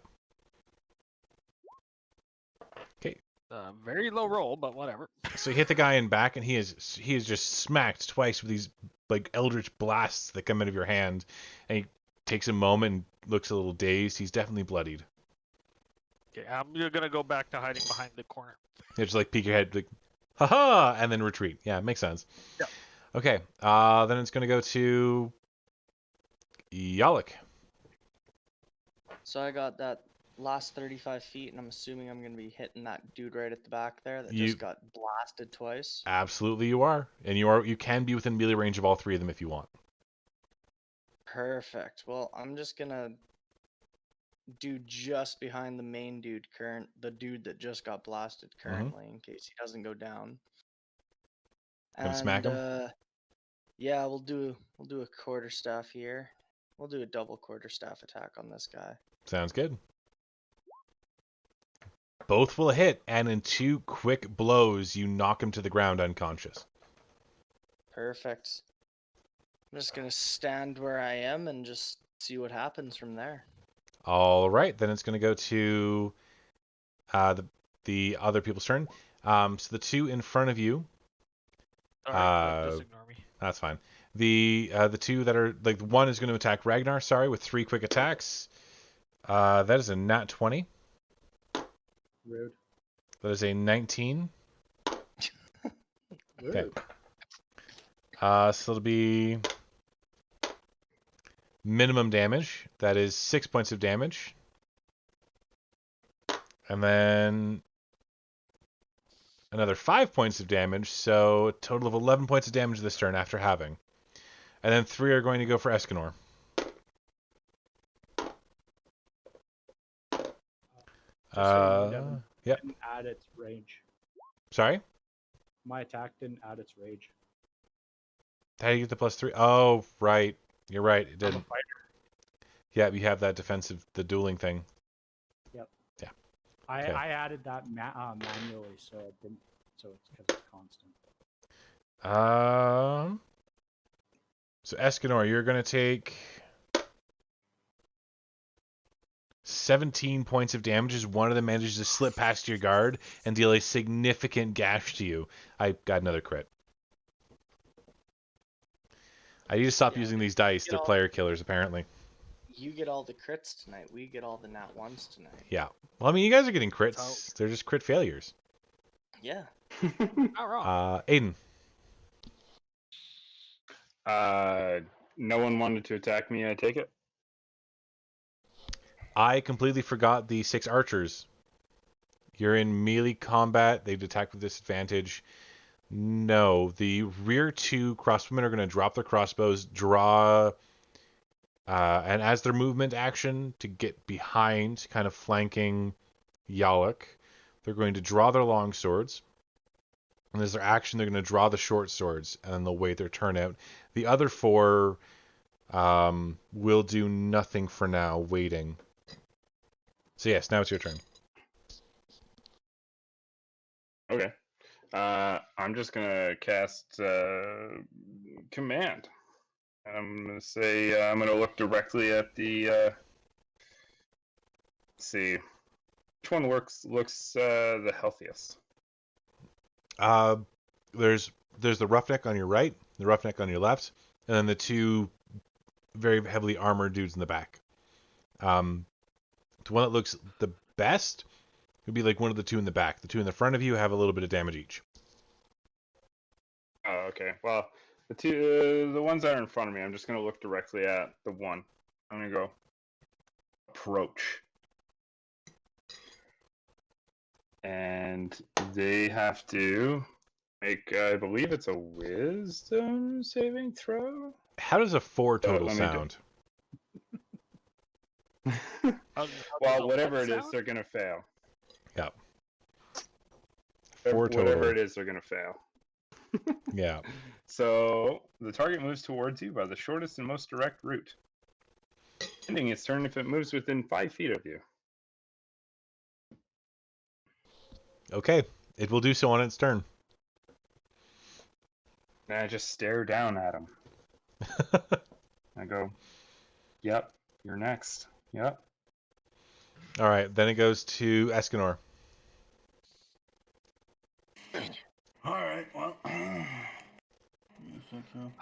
Very low roll, but whatever. So you hit the guy in back, and he is just smacked twice with these like eldritch blasts that come out of your hand, and he takes a moment and looks a little dazed. He's definitely bloodied. Okay, I'm gonna go back to hiding behind the corner. You just like peek your head, like, haha, and then retreat. Yeah, makes sense. Yeah. Okay. Then it's gonna go to Yalik. So I got that last 35 feet, and I'm assuming I'm going to be hitting that dude right at the back there that You- just got blasted twice. Absolutely, you are, and you can be within melee range of all 3 of them if you want. Perfect. Well, I'm just going to do just behind the main dude, the dude that just got blasted currently, in case he doesn't go down. Gonna smack him? Yeah, we'll do a quarterstaff here. We'll do a double quarterstaff attack on this guy. Sounds good. Both will hit, and in 2 quick blows, you knock him to the ground unconscious. Perfect. I'm just gonna stand where I am and just see what happens from there. All right, then it's going to go to the other people's turn. So the 2 in front of you. Alright, just ignore me. That's fine. The 2 that are like, one is going to attack Ragnar. Sorry, with 3 quick attacks. That is a nat 20. Rude. That is a 19. Rude. Okay. So it'll be minimum damage. That is 6 points of damage. And then another 5 points of damage, so a total of 11 points of damage this turn after halving. And then 3 are going to go for Escanor. Just so you know, Devin, Yep. didn't add its rage. Sorry? My attack didn't add its rage. How do you get the +3? Oh, right. You're right. It I'm a didn't. fighter. Yeah, you have that defensive, the dueling thing. I, Okay. I added that manually, so it didn't. So it's because it's constant. So Escanor, you're going to take 17 points of damage as one of them manages to slip past your guard and deal a significant gash to you. I got another crit. I need to stop Yeah, using these dice. They're all- player killers, apparently. You get all the crits tonight. We get all the nat ones tonight. Yeah. Well, I mean, you guys are getting crits. So- They're just crit failures. Yeah. Not wrong. Aiden. No one wanted to attack me, I take it? I completely forgot the 6 archers. You're in melee combat. They've attacked with disadvantage. No, the rear 2 crossbowmen are going to drop their crossbows, draw, and as their movement action to get behind, kind of flanking Yaluk. They're going to draw their long swords. And as their action, they're going to draw the short swords, and then they'll wait their turn out. The other 4 will do nothing for now, waiting. So yes, now it's your turn. Okay. I'm just gonna cast command. I'm gonna say I'm gonna look directly at the. Let's see, which one looks the healthiest? There's the roughneck on your right, the roughneck on your left, and then the 2 very heavily armored dudes in the back. The one that looks the best would be like one of the 2 in the back. The 2 in the front of you have a little bit of damage each. Oh, okay. Well, the ones that are in front of me, I'm just gonna look directly at the one. I'm gonna go approach, and they have to make, I believe it's a wisdom saving throw. How does a 4 total let me do- sound? Well, whatever it is, they're gonna fail. Yeah. 4 total. Whatever it is, they're gonna fail. Yeah. So the target moves towards you by the shortest and most direct route, ending its turn if it moves within 5 feet of you. Okay. It will do so on its turn. And I just stare down at him. I go, "Yep, you're next. Yep." All right. Then it goes to Escanor. All right. Well, give me a sec here.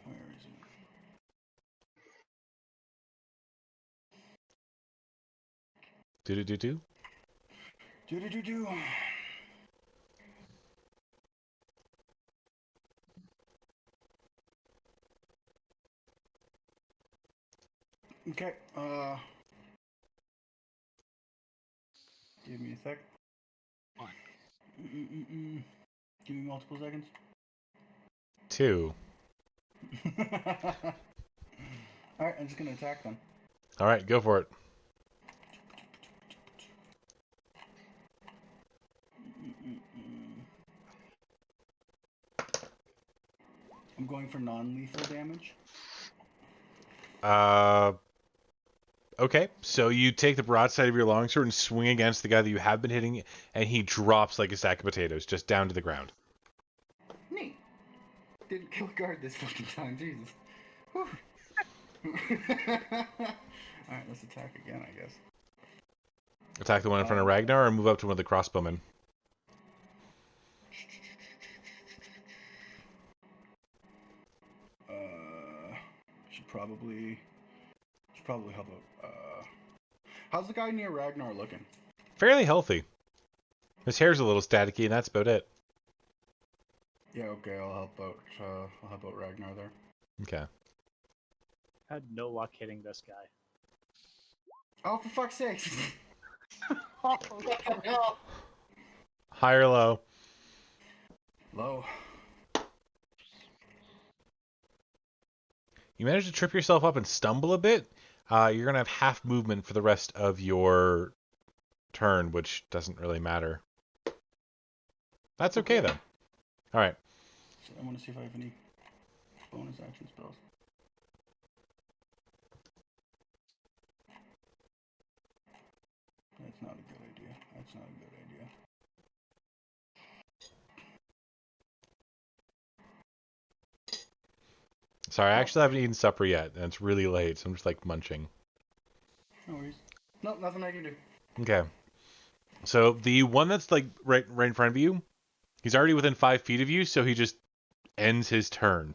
Where is it? Do. Do. Okay. Give me a sec. Fine. Give me multiple seconds. 2. Alright, I'm just gonna attack them. All right. Go for it. I'm going for non-lethal damage. Okay. So you take the broadside of your longsword and swing against the guy that you have been hitting, and he drops like a sack of potatoes, just down to the ground. Neat. Didn't kill guard this fucking time, Jesus. Alright, let's attack again, I guess. Attack the one in front of Ragnar, or move up to one of the crossbowmen. Should probably help out. How's the guy near Ragnar looking? Fairly healthy. His hair's a little staticky, and that's about it. Yeah, okay, I'll help out. I'll help out Ragnar there. Okay. Had no luck hitting this guy. Oh, for fuck's sake! High or low? Low. You manage to trip yourself up and stumble a bit. You're going to have half movement for the rest of your turn, which doesn't really matter. That's okay, though. All right. So I want to see if I have any bonus action spells. That's not a good idea. That's not a good idea. Sorry, I actually haven't eaten supper yet, and it's really late, so I'm just like munching. No worries. Nope, nothing I can do. Okay. So the one that's like right in front of you, he's already within 5 feet of you, so he just ends his turn.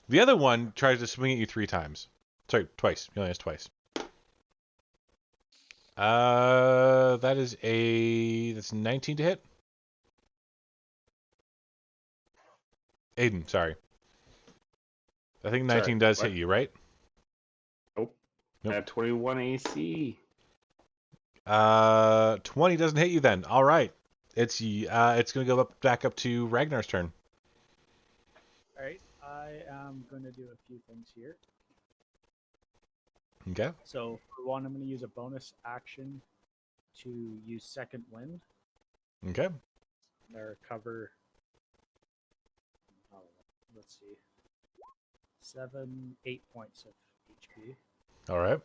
The other one tries to swing at you 3 times. Sorry, twice. He only has twice. That's 19 to hit. Aiden, sorry. I think 19 does hit you, right? Nope. Nope. I have 21 AC. 20 doesn't hit you then. All right. It's going to go back up to Ragnar's turn. All right, I am going to do a few things here. Okay. So for one, I'm going to use a bonus action to use Second Wind. Okay. Or cover. Oh, let's see. 8 points of HP. All right.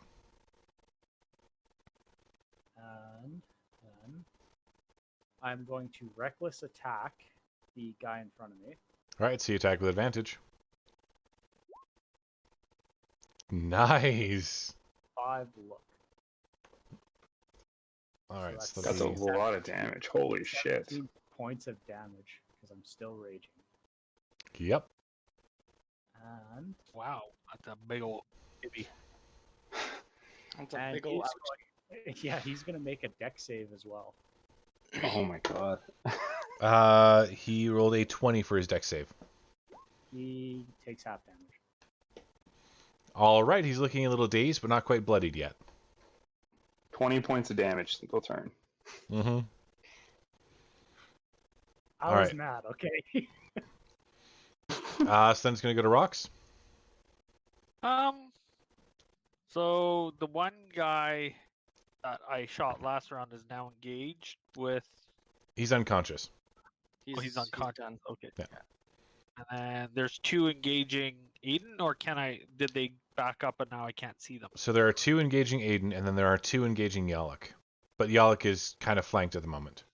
And then I'm going to reckless attack the guy in front of me. All right. So you attack with advantage. Nice. 5 look. All right. that's So That's that'll a be lot of damage. Holy shit. 17 points of damage because I'm still raging. Yep. And Wow, that's a big old baby. That's a and big old he's going to make a deck save as well. Oh my god. He rolled a 20 for his deck save. He takes half damage. All right. He's looking a little dazed, but not quite bloodied yet. 20 points of damage, single turn. Mm-hmm. I All was right. mad, okay? So then it's going to go to Rocks. So the one guy that I shot last round is now engaged with. He's unconscious. He's unconscious. done. Okay. Yeah. And then there's 2 engaging Aiden, or did they back up and now I can't see them? So there are 2 engaging Aiden, and then there are 2 engaging Yalak. But Yalak is kind of flanked at the moment.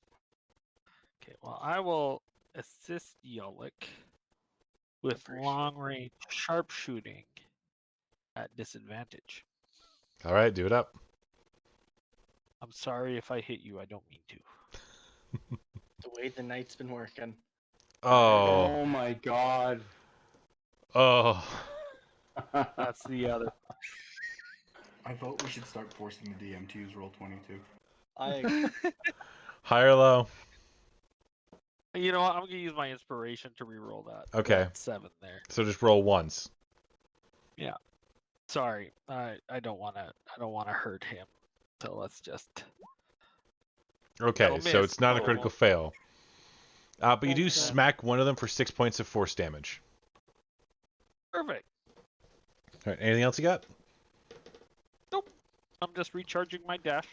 Okay, well, I will assist Yolik with Appreciate long range sharpshooting at disadvantage. All right. Do it up. I'm sorry if I hit you, I don't mean to. The way the night's been working. Oh. Oh my god. Oh. That's the other. I vote we should start forcing the DM to use Roll22. I High or low? You know what? I'm gonna use my inspiration to reroll that. Okay. That 7 there. So just roll once. Sorry, I don't wanna hurt him. So let's just. Okay, That'll so miss. it's not a Oh, critical well. fail. But you do Okay. smack one of them for 6 points of force damage. Perfect. All right. Anything else you got? I'm just recharging my dash.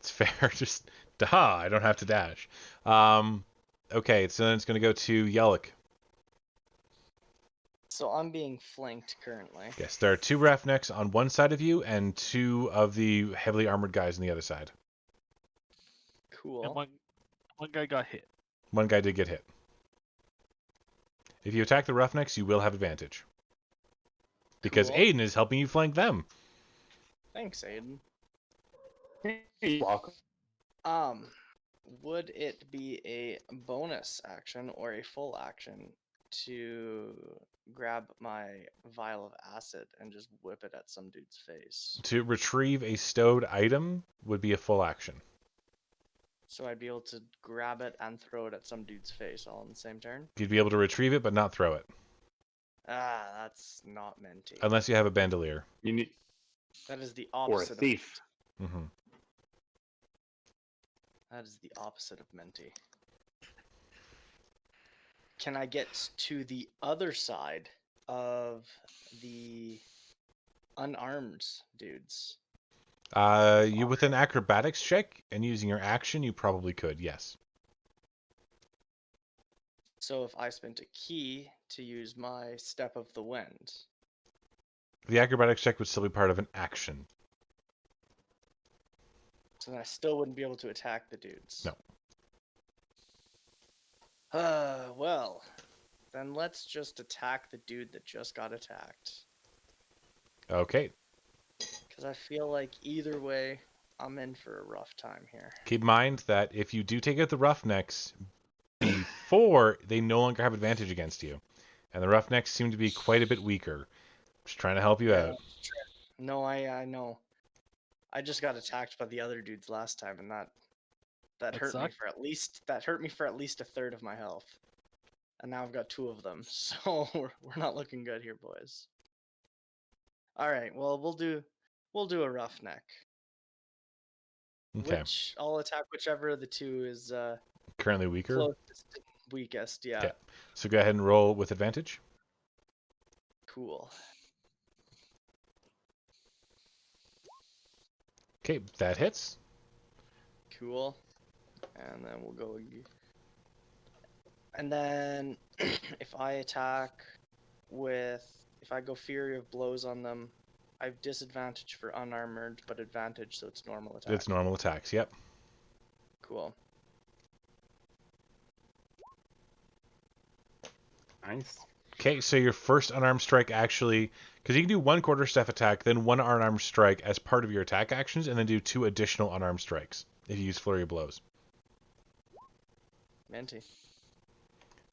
It's fair. Just I don't have to dash. Okay, so then it's going to go to Yellick. So I'm being flanked currently. Yes, there are 2 Raftnecks on one side of you and 2 of the heavily armored guys on the other side. Cool. And one guy got hit. One guy did get hit. If you attack the Roughnecks, you will have advantage. Because Cool. Aiden is helping you flank them. Thanks, Aiden. Welcome. Would it be a bonus action or a full action to grab my vial of acid and just whip it at some dude's face? To retrieve a stowed item would be a full action. So I'd be able to grab it and throw it at some dude's face all in the same turn? You'd be able to retrieve it, but not throw it. Ah, that's not minty. Unless you have a bandolier. You need That is the or a opposite thief. Mm-hmm. That is the opposite of minty. Can I get to the other side of the unarmed dudes? You with an acrobatics check and using your action, you probably could, yes. So if I spent a key to use my Step of the Wind, The acrobatics check would still be part of an action. so then I still wouldn't be able to attack the dudes. No. Well, then let's just attack the dude that just got attacked. Okay. Because I feel like either way, I'm in for a rough time here. Keep in mind that if you do take out the Roughnecks before, they no longer have advantage against you. And the Roughnecks seem to be quite a bit weaker. Just trying to help you out. No, I know. I just got attacked by the other dudes last time, and that hurt me sucked? for at least a third of my health. And now I've got 2 of them, so we're not looking good here, boys. All right, well we'll do a roughneck. Okay. Which I'll attack whichever of the 2 is Currently weaker. closest and weakest. Yeah. Okay. So go ahead and roll with advantage. Cool. Okay, that hits. Cool. And then we'll go. And then if I attack if I go Fury of Blows on them, I have disadvantage for unarmored, but advantage, so it's normal attack. It's normal attacks, yep. Cool. Nice. Okay, so your first unarmed strike actually, because you can do 1 quarterstaff attack, then 1 unarmed strike as part of your attack actions, and then do 2 additional unarmed strikes if you use Flurry of Blows. Minty.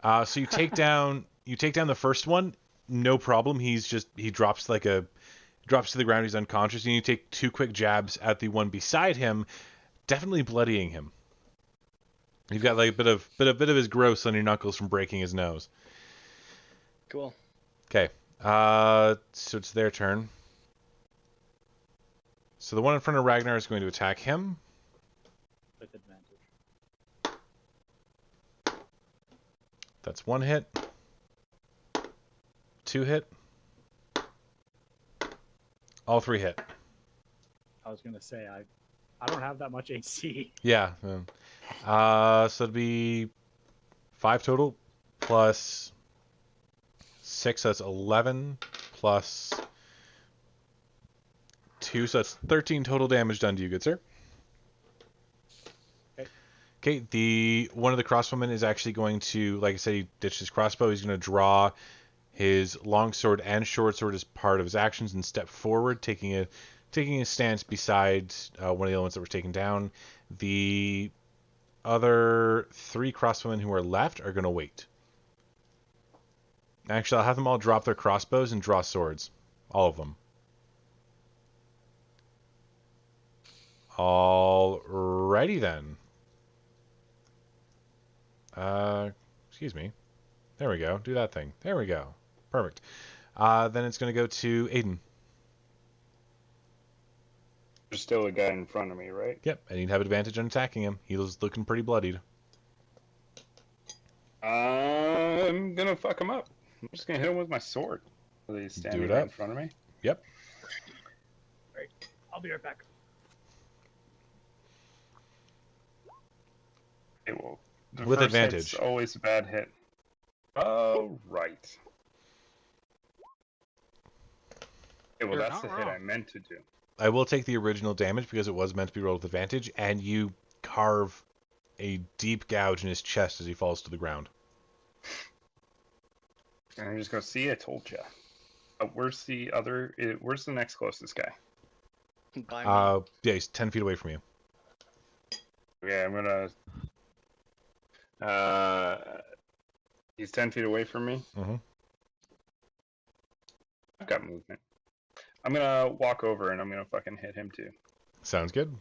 So you take down the first one, no problem. He drops to the ground. He's unconscious, and you take 2 quick jabs at the one beside him, definitely bloodying him. You've got like a bit of his gross on your knuckles from breaking his nose. Cool. Okay. So it's their turn. So the one in front of Ragnar is going to attack him. With advantage. That's 1 hit. 2 hit. All 3 hit. I was gonna say I don't have that much AC. Yeah. So it'd be 5 total plus 6, so that's 11 plus 2, so that's 13 total damage done to you, good sir. Okay, the one of the crossbowmen is actually going to, like I said, he ditched his crossbow. He's going to draw his longsword and short sword as part of his actions and step forward, taking a stance beside one of the elements that were taken down. The other 3 crossbowmen who are left are going to wait. Actually, I'll have them all drop their crossbows and draw swords. All of them. Alrighty then. Excuse me. There we go. Do that thing. There we go. Perfect. Then it's going to go to Aiden. There's still a guy in front of me, right? Yep, and you'd have advantage on attacking him. He was looking pretty bloodied. I'm gonna fuck him up. I'm just gonna hit him with my sword. So he's standing it right up. in front of me. Yep. Right. I'll be right back. Okay, well, the With first advantage. hit's always a bad hit. Oh, right. Okay, well, You're that's not the hit wrong. I meant to do. I will take the original damage because it was meant to be rolled with advantage, and you carve a deep gouge in his chest as he falls to the ground. And I'm just gonna see. I told you. Where's the next closest guy? By me. Yeah, he's 10 feet away from you. Yeah, I'm gonna. He's 10 feet away from me. Mm-hmm. I've got movement. I'm gonna walk over and I'm gonna fucking hit him too. Sounds good.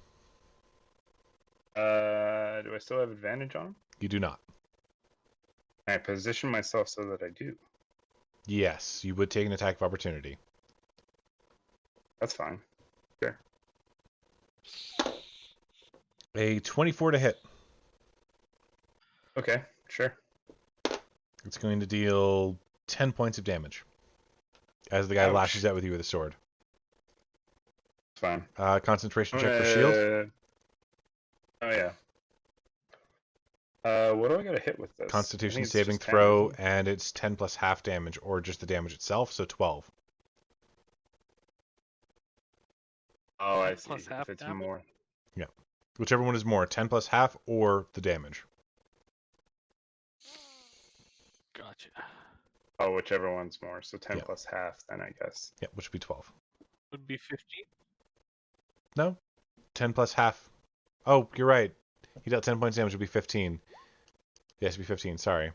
Do I still have advantage on him? You do not. Can I position myself so that I do? Yes, you would take an attack of opportunity. That's fine. Sure. A 24 to hit. Okay, sure. It's going to deal 10 points of damage as the guy Ouch. lashes out with you with a sword. It's fine. Concentration check for shield. Oh yeah. What do I gotta hit with this? I Constitution think it's saving just 10, throw, isn't it? and it's 10 plus half damage, or just the damage itself, so 12. Oh, I 10 see. plus If half it's damage? more. Whichever one is more, 10 plus half or the damage. Gotcha. Oh, whichever one's more. So 10 Yeah. plus half, then I guess. Yeah, which would be 12. Would be 15. No? 10 plus half. Oh, you're right. He dealt 10 points damage, would be 15. Yes, it'd be 15, sorry.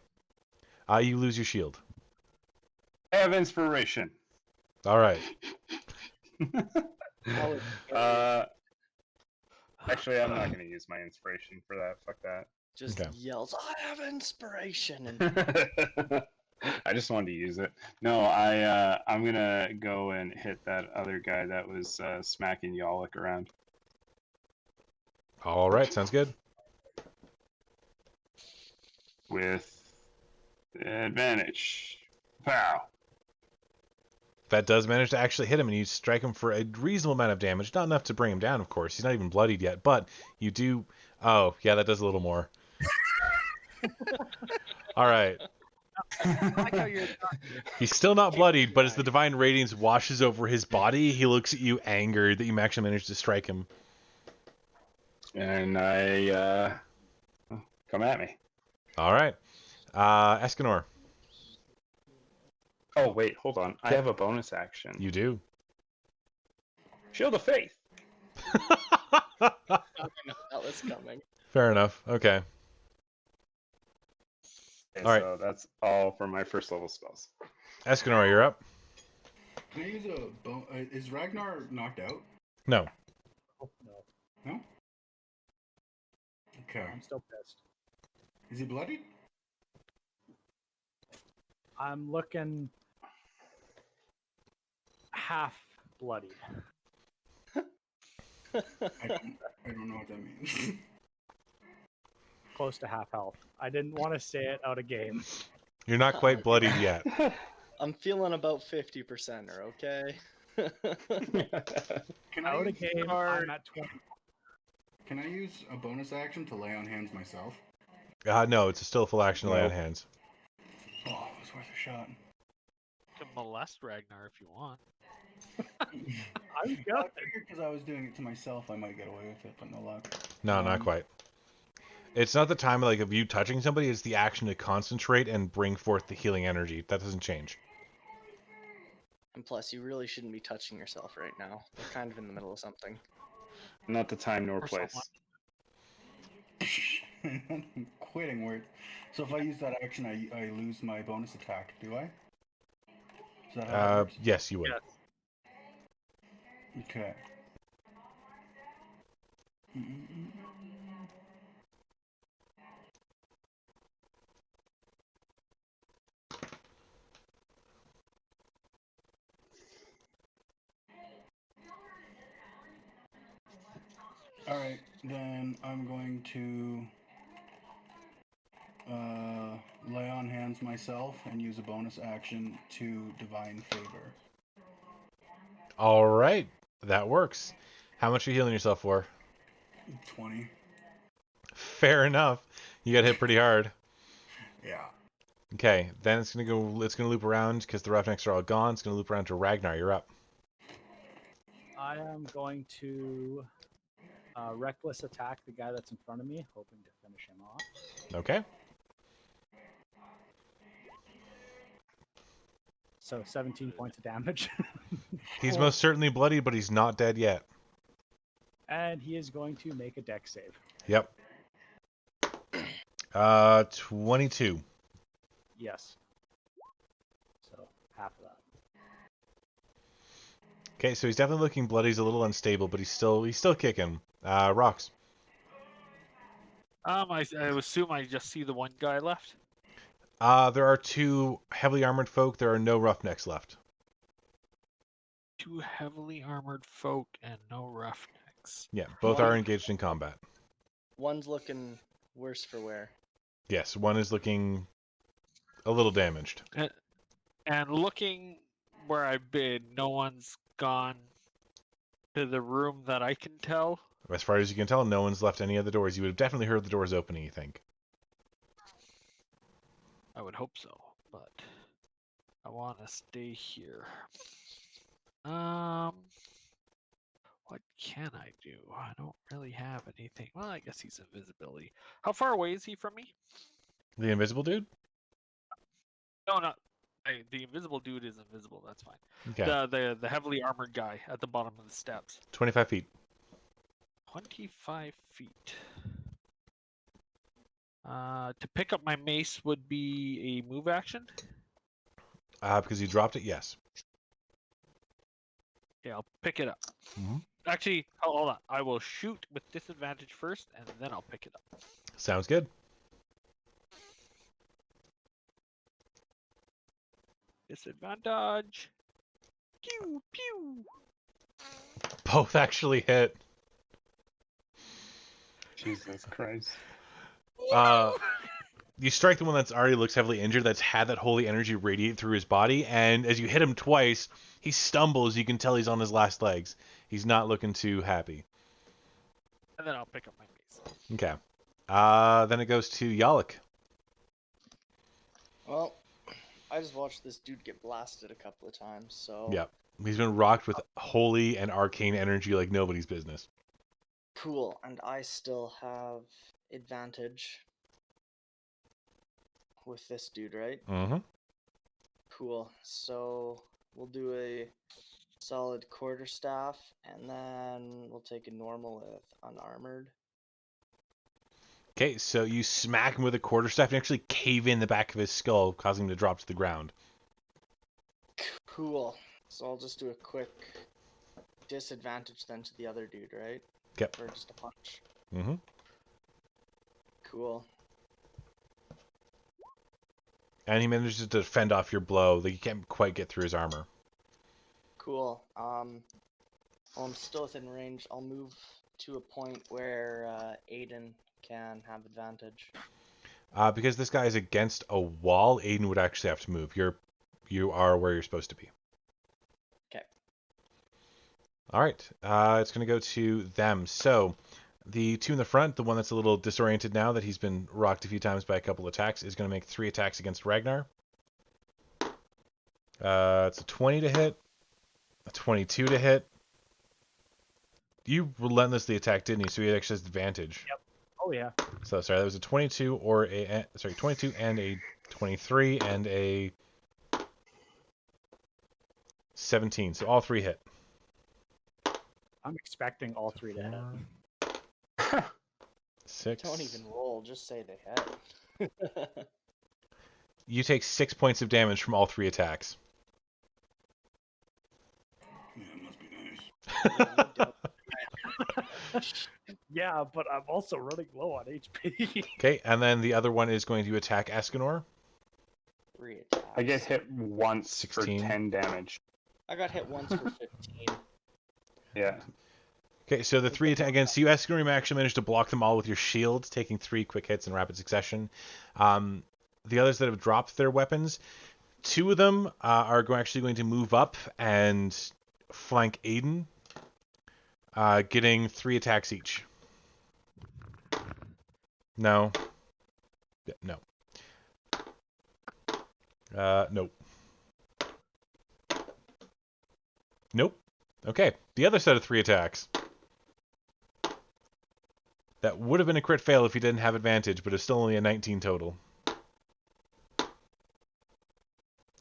You lose your shield. I have inspiration. Alright. Actually, I'm not gonna use my inspiration for that. Fuck that. Just Okay. yells, "I have inspiration!" and I just wanted to use it. No, I'm gonna go and hit that other guy that was smacking Yalek around. Alright, sounds good. With advantage. Pow. That does manage to actually hit him, and you strike him for a reasonable amount of damage. Not enough to bring him down, of course. He's not even bloodied yet, but you do... Oh, yeah, that does a little more. All right. I like how you're He's still not bloodied, but as the Right. divine radiance washes over his body, he looks at you angered that you actually managed to strike him. And I come at me. All right. Escanor, Oh wait, hold on. I Yep. have a bonus action. you do. Shield of Faith. I didn't know that was coming. Fair enough. Okay. Okay, All right. So that's all for my first level spells. Escanor, you're up. Can I use a bone? Is Ragnar knocked out? No. Oh, no, No. Okay. I'm still pissed. Is he bloodied? I'm looking half bloodied. I don't know what that means. Close to half health. I didn't want to say it out of game. You're not quite bloodied yet. I'm feeling about 50%, okay? Can I Out of use, game, I'm at 20. can I use a bonus action to lay on hands myself? No, it's still a full action to lay on Nope. hands. Oh, it was worth a shot. to molest Ragnar if you want. I'm I good. figured because I was doing it to myself, I might get away with it, but no luck. No, not quite. It's not the time like of you touching somebody, it's the action to concentrate and bring forth the healing energy. That doesn't change. And plus, you really shouldn't be touching yourself right now. You're kind of in the middle of something. Not the time nor Or place. someone. Quitting words. So if I use that action, I lose my bonus attack, do I? Is that how that works? Yes, you would. Yes. Okay. Alright, then I'm going to lay on hands myself and use a bonus action to divine favor. All right, that works. How much are you healing yourself for? 20. Fair enough. You got hit pretty hard. Yeah. Okay, then it's gonna go. It's gonna loop around because the roughnecks are all gone. It's gonna loop around to Ragnar. You're up. I am going to reckless attack the guy that's in front of me, hoping to finish him off. Okay. So 17 points of damage. He's most certainly bloody, but he's not dead yet. And he is going to make a dex save. Yep. 22. Yes. So half of that. Okay, so he's definitely looking bloody. He's a little unstable, but he's still kicking. Rocks. I assume I just see the one guy left. There are two heavily armored folk. There are no roughnecks left. Two heavily armored folk and no roughnecks. Yeah, both are engaged in combat. One's looking worse for wear. Yes, one is looking a little damaged. And looking where I've been, no one's gone to the room that I can tell. As far as you can tell, no one's left any of the doors. You would have definitely heard the doors opening, you think. I would hope so, but I want to stay here. What can I do? I don't really have anything. Well, I guess he's invisibility. How far away is he from me? The invisible dude? No, not the invisible dude is invisible. That's fine. Okay. The heavily armored guy at the bottom of the steps. 25 feet. 25 feet. To pick up my mace would be a move action. Because you dropped it, yes. Yeah, I'll pick it up. Mhm. Actually, hold on. I will shoot with disadvantage first, and then I'll pick it up. Sounds good. Disadvantage. Pew pew. Both actually hit. Jesus Christ. you strike the one that's already looks heavily injured, that's had that holy energy radiate through his body, and as you hit him twice, he stumbles. You can tell he's on his last legs. He's not looking too happy. And then I'll pick up my mace. Okay. Then it goes to Yalak. Well, I just watched this dude get blasted a couple of times, so Yep. He's been rocked with holy and arcane energy like nobody's business. cool. And I still have advantage with this dude, right? Mm-hmm. Cool. So we'll do a solid quarterstaff, and then we'll take a normal with unarmored. Okay, so you smack him with a quarterstaff and actually cave in the back of his skull, causing him to drop to the ground. Cool. So I'll just do a quick disadvantage then to the other dude, right? Yep. Or just a punch. Mm-hmm. Cool. And he manages to fend off your blow. Like, you can't quite get through his armor. Cool. Well, I'm still within range. I'll move to a point where Aiden can have advantage. Because this guy is against a wall, Aiden would actually have to move. You are where you're supposed to be. Okay. All right. It's going to go to them. So the two in the front, the one that's a little disoriented now that he's been rocked a few times by a couple attacks, is going to make 3 attacks against Ragnar. It's a 20 to hit, a 22 to hit. You relentlessly attacked, didn't you? So he actually has advantage. Yep. Oh yeah. So sorry, that was a 22 or a 22 and a 23 and a 17. So all 3 hit. I'm expecting all 3 to hit. 6. Don't even roll. Just say they hit. You take 6 points of damage from all 3 attacks. Yeah, it must be nice. Yeah, but I'm also running low on HP. Okay, and then the other one is going to attack Escanor. 3 attacks. I get hit once 16. for 10 damage. I got hit once for 15. Yeah. Okay, so the 3 attack against you, Escanor, you actually managed to block them all with your shield, taking 3 quick hits in rapid succession. The others that have dropped their weapons, 2 of them are actually going to move up and flank Aiden, getting 3 attacks each. No. Yeah, no. Nope. Nope. Okay, the other set of 3 attacks. That would have been a crit fail if you didn't have advantage, but it's still only a 19 total.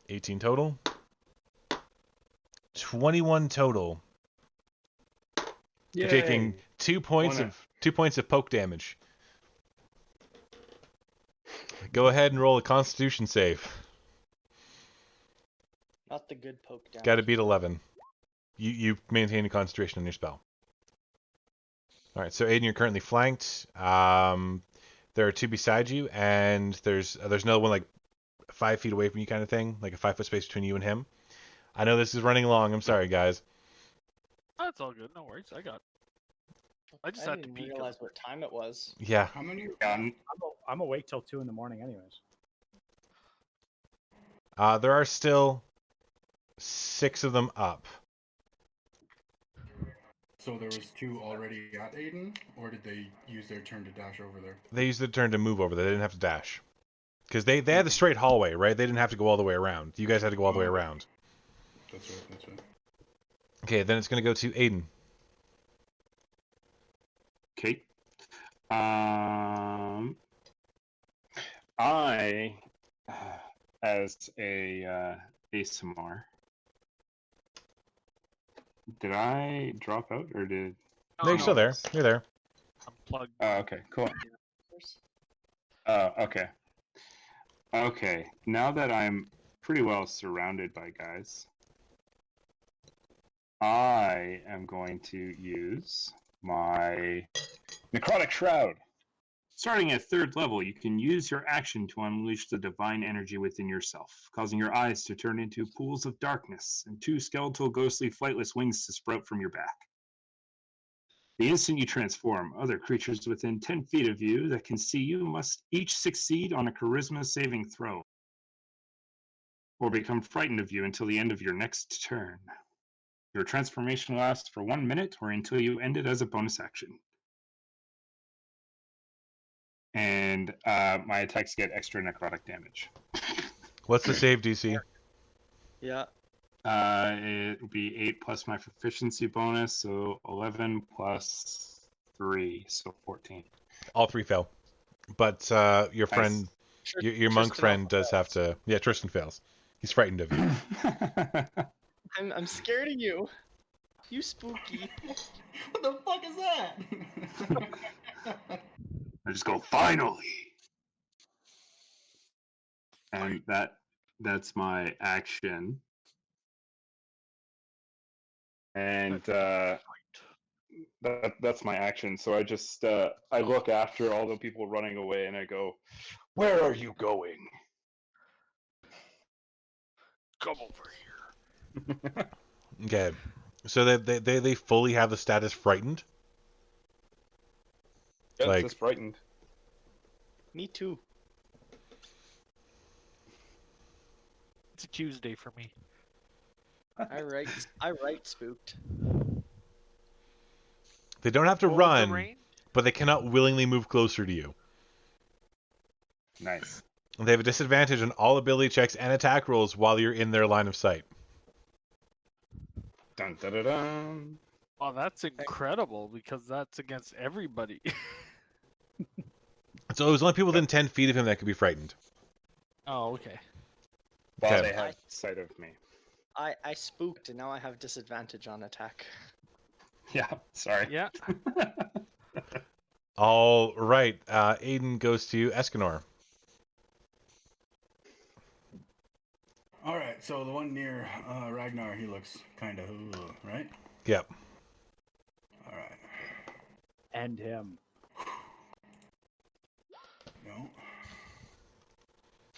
18 total. 21 total. You're taking 2 points of poke damage. Go ahead and roll a Constitution save. Not the good poke down. Got to beat 11. You maintain a concentration on your spell. All right, so Aiden, you're currently flanked. There are 2 beside you, and there's another one like 5 feet away from you, kind of thing, like a 5-foot space between you and him. I know this is running long. I'm sorry, guys. That's all good. No worries. I just I had to didn't peek. realize what time it was. Yeah. How many? I'm awake till 2 in the morning, anyways. There are still 6 of them up. So there was 2 already at Aiden, or did they use their turn to dash over there? They used their turn to move over there. They didn't have to dash. Because they had the straight hallway, right? They didn't have to go all the way around. You guys had to go all the way around. That's right. That's right. Okay, then it's going to go to Aiden. Okay. I, as a ASMR, did I drop out or did? No, you're still there. You're there. I'm plugged. Oh, okay, cool. Okay. Okay, now that I'm pretty well surrounded by guys, I am going to use my Necrotic Shroud. Starting at 3rd level, you can use your action to unleash the divine energy within yourself, causing your eyes to turn into pools of darkness and 2 skeletal, ghostly, flightless wings to sprout from your back. The instant you transform, other creatures within 10 feet of you that can see you must each succeed on a charisma saving throw, or become frightened of you until the end of your next turn. Your transformation lasts for 1 minute or until you end it as a bonus action. And my attacks get extra necrotic damage. What's the save DC? Yeah. It would be 8 plus my proficiency bonus, so 11 plus 3, so 14. All 3 fail. But your friend, your monk friend does have to... Yeah, Tristan fails. He's frightened of you. I'm scared of you. You spooky. What the fuck is that? I just go, finally! And that's my action. And that's my action. So I just I look after all the people running away and I go, where are you going? Come over here. Okay. So they fully have the status frightened? Yeah, Like- just frightened. Me too. It's a Tuesday for me. I write spooked. They don't have to What was the run, range? but they cannot willingly move closer to you. Nice. And they have a disadvantage on all ability checks and attack rolls while you're in their line of sight. Dun, dun, dun, dun. Oh, that's incredible because that's against everybody. So it was only people within 10 feet of him that could be frightened. Oh, okay. While Okay. they have sight of me. I spooked and now I have disadvantage on attack. Yeah, sorry. Yeah. All right. Aiden goes to Escanor. All right, so the one near Ragnar, he looks kind of right. Yep. All right. End him. No.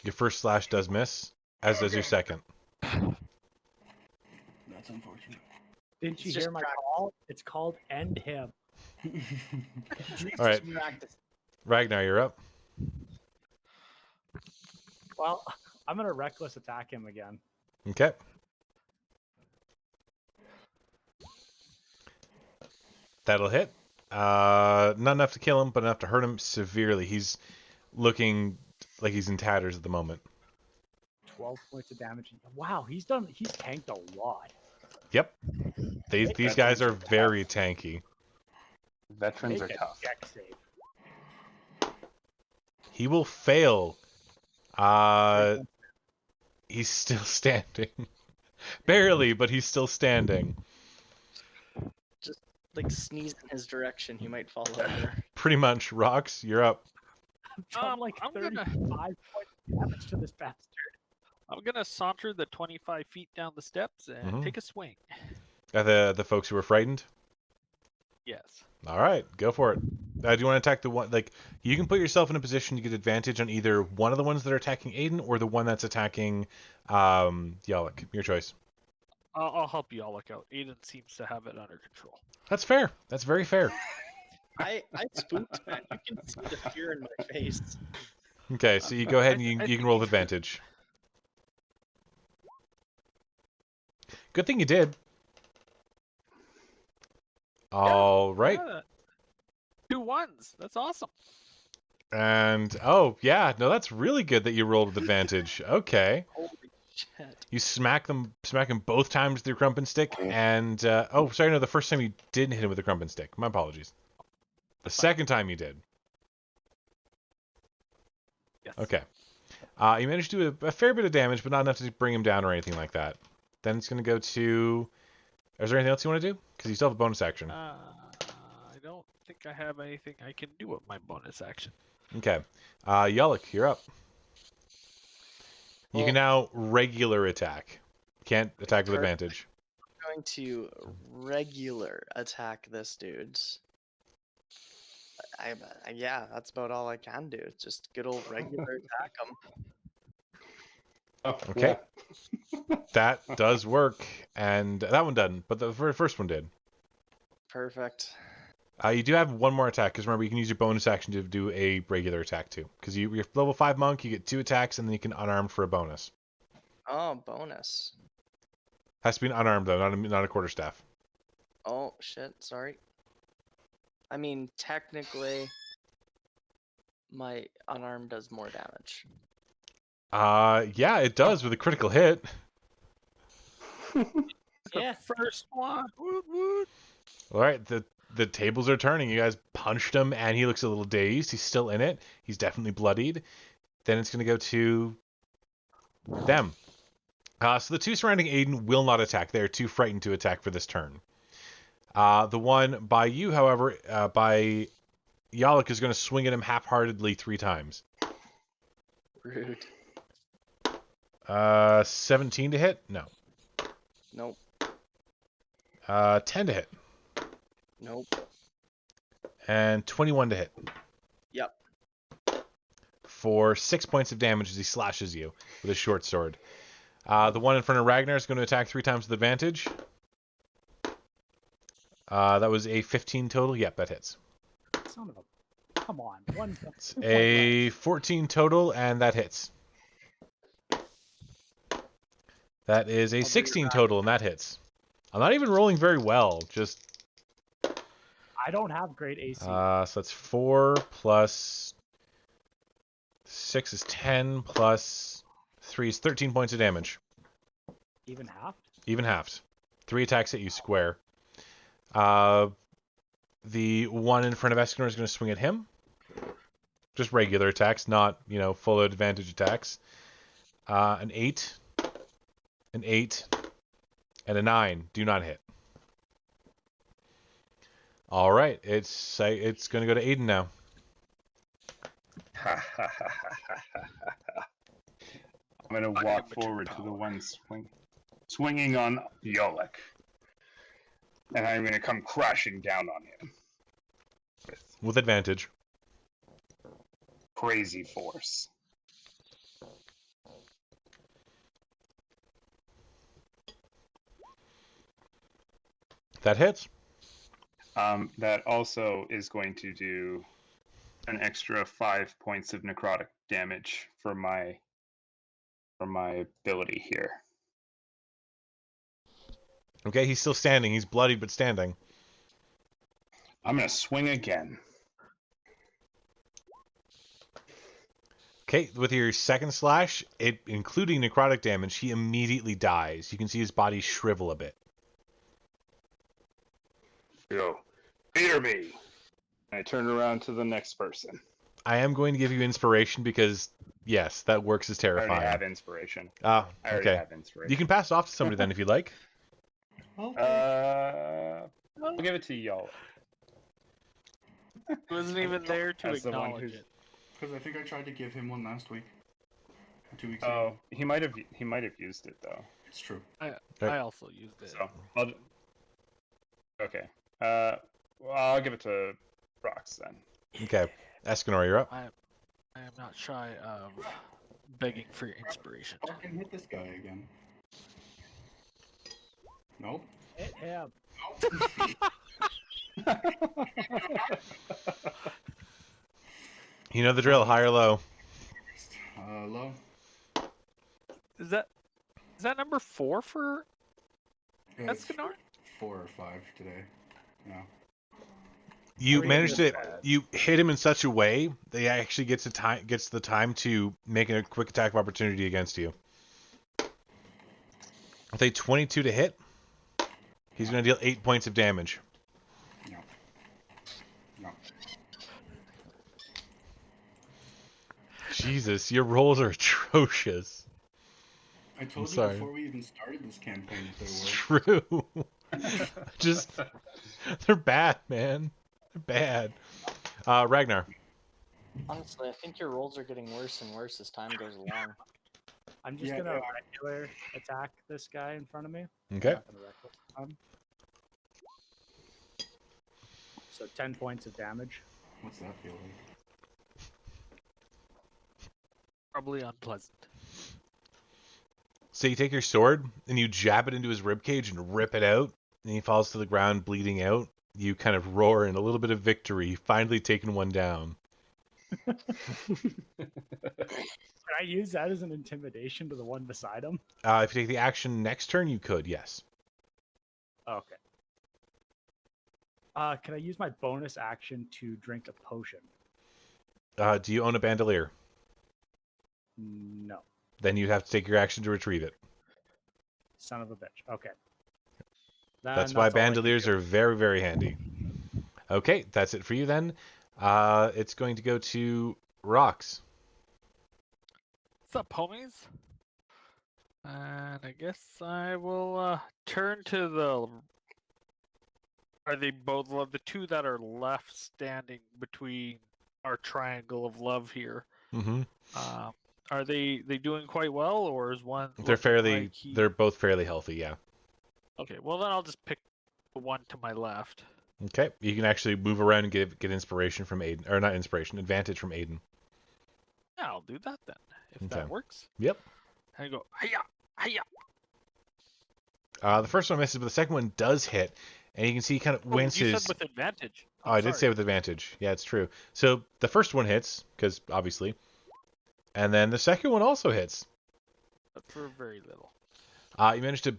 Your first slash does miss, as does your second. That's unfortunate. Didn't you It's hear just my practice. call? It's called end him. All right. Just practice. Ragnar, you're up. Well, I'm gonna reckless attack him again. Okay. That'll hit. Not enough to kill him, but enough to hurt him severely. He's looking like he's in tatters at the moment. 12 points of damage. Wow, he's tanked a lot. Yep. These Veterans guys are are tough. very tanky. Veterans are Make a tough. dex save. He will fail. He's still standing. Barely, but he's still standing. Like sneeze in his direction, he might fall over. Pretty much. Rocks, you're up. I've done like I'm 35 gonna- points of damage to this bastard. I'm gonna saunter the 25 feet down the steps and Mhm. take a swing. The folks who were frightened? Yes. All right, go for it. Do you want to attack the one? Like, you can put yourself in a position to get advantage on either one of the ones that are attacking Aiden or the one that's attacking Yalak. Your choice. I'll help you all look out. Aiden seems to have it under control. That's fair. That's very fair. I spooked, man. You can see the fear in my face. Okay, so you go ahead and you can roll with advantage. Good thing you did. All right. Yeah. 2 1s. That's awesome. And oh yeah, no, that's really good that you rolled with advantage. Okay. Holy shit. You smack him both times with your crumpin stick, and oh, sorry, no, the first time you didn't hit him with the crumpin stick. My apologies. The second time you did. Yes. Okay. You managed to do a fair bit of damage, but not enough to bring him down or anything like that. Then it's going to go to... Is there anything else you want to do? Because you still have a bonus action. I don't think I have anything I can do with my bonus action. Okay. Yalak, you're up. You can now regular attack. Can't attack with Perfect. advantage. I'm going to regular attack this dude. Yeah, that's about all I can do. Just good old regular attack him. Oh, Okay. yeah. That does work. And that one doesn't, but the first one did. Perfect. You do have one more attack, because remember, you can use your bonus action to do a regular attack, too. Because you're level 5 monk, you get 2 attacks, and then you can unarmed for a bonus. Oh, bonus. Has to be an unarmed, though, not a quarterstaff. Oh, shit. Sorry. I mean, technically, my unarmed does more damage. Yeah, it does with a critical hit. Yeah. First one. Woot woot. All right, the tables are turning. You guys punched him, and he looks a little dazed. He's still in it. He's definitely bloodied. Then it's going to go to them. So the 2 surrounding Aiden will not attack. They are too frightened to attack for this turn. The one by you, however, by Yalak, is going to swing at him half-heartedly 3 times. Rude. 17 to hit? No. Nope. 10 to hit. Nope. And 21 to hit. Yep. For 6 points of damage as he slashes you with his short sword. The one in front of Ragnar is going to attack 3 times with advantage. That was a 15 total. Yep, that hits. Son of a... Come on. It's a 14 total, and that hits. That is a 16 total, and that hits. I'm not even rolling very well. Just I don't have great AC. so that's 4 plus 6 is 10 plus 3 is 13 points of damage. Even halved? Even halved. 3 attacks hit you square. The one in front of Escanor is going to swing at him. Just regular attacks, not, full advantage attacks. An 8, an 8, and a 9 do not hit. All right, it's going to go to Aiden now. I'm gonna walk forward to the one swinging on Yolek, and I'm gonna come crashing down on him With advantage. crazy force. That hits. That also is going to do an extra 5 points of necrotic damage for my ability here. Okay, he's still standing. He's bloodied but standing. I'm gonna swing again. Okay, with your second slash, including necrotic damage, he immediately dies. You can see his body shrivel a bit. Go, fear me. I turn around to the next person. I am going to give you inspiration because, yes, that works as I terrifying. already have inspiration. Ah, I already okay. have inspiration. You can pass it off to somebody then if you'd like. I'll give it to y'all. Wasn't even there to As the one acknowledge who's- it. Because I think I tried to give him one last week. 2 weeks Oh, ago. he might have used it though. It's true. I also used it. So okay. Well, I'll give it to Rox then. Okay. Escanor, you're up. I am not shy of begging for your inspiration. Fucking hit this guy again. Nope. Hit him. You know the drill, high or low. Low. Is that number 4 for It's Escanor? 4 or 5 today. No. You Three managed is to bad. you hit him in such a way that he actually gets the time to make a quick attack of opportunity against you. With a 22 to hit, he's going to deal 8 points of damage. No. No. Jesus, your rolls are atrocious. I told you sorry. before we even started this campaign that It's they were. true. Just, they're bad, man. They're bad. Ragnar. Honestly, I think your rolls are getting worse and worse as time goes along. I'm just Yeah, gonna they are. regular attack this guy in front of me. Okay. I'm not gonna reckless him. So 10 points of damage. What's that feel like? Probably unpleasant. So you take your sword and you jab it into his ribcage and rip it out, and he falls to the ground bleeding out. you kind of roar in a little bit of victory, finally taking one down. Can I use that as an intimidation to the one beside him? If you take the action next turn, you could, yes. Okay. Can I use my bonus action to drink a potion? Do you own a bandolier? No. Then you'd have to take your action to retrieve it. Son of a bitch. Okay. That's why bandoliers are very, very handy. Okay, that's it for you then. It's going to go to Rocks. What's up, homies? And I guess I will turn to the. Are they both love? The two that are left standing between our triangle of love here. Mm-hmm. Are they doing quite well, or is one? They're looking fairly. like he- They're both fairly healthy. Yeah. Okay, well then I'll just pick the one to my left. Okay, you can actually move around and get inspiration from Aiden, or not inspiration, advantage from Aiden. Yeah, I'll do that then, if Okay. that works. Yep. And I go, hiya, hiya. The first one misses, but the second one does hit, and you can see he kind of winces. You said with advantage. Oh, I did say with advantage. Yeah, it's true. So the first one hits, because obviously, and then the second one also hits. But for very little. You managed to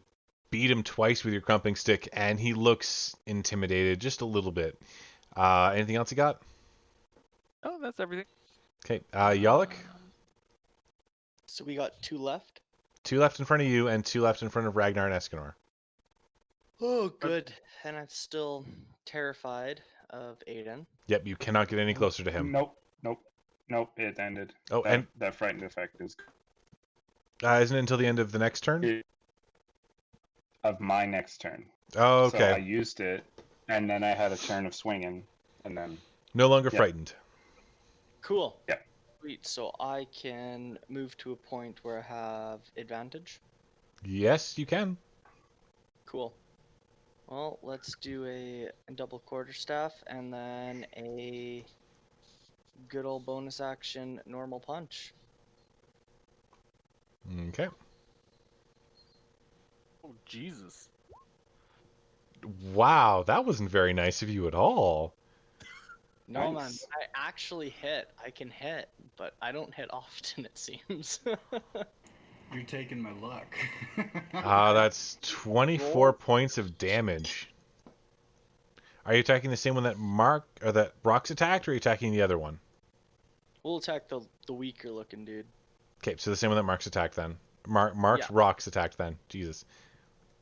beat him twice with your crumping stick, and he looks intimidated just a little bit. Anything else you got? Oh, that's everything. Okay, Yalak? So we got 2 left. 2 left in front of you, and 2 left in front of Ragnar and Escanor. Oh, good. And I'm still terrified of Aiden. Yep, you cannot get any closer to him. Nope. It ended. Oh, and that frightened effect is isn't it until the end of the next turn? of my next turn. Oh, okay. So I used it, and then I had a turn of swinging, and then No longer frightened. Cool. Yeah. Sweet. So I can move to a point where I have advantage. Yes, you can. Cool. Well, let's do a double quarterstaff and then a good old bonus action normal punch. Okay. Oh, Jesus. Wow, that wasn't very nice of you at all. No, man, Nice. I actually hit. I can hit, but I don't hit often, it seems. You're taking my luck. That's 24 points of damage. Are you attacking the same one that Brock's attacked, or are you attacking the other one? We'll attack the weaker looking dude. Okay, so the same one that Mark's attacked then. Mark's Rock's attacked then. Jesus.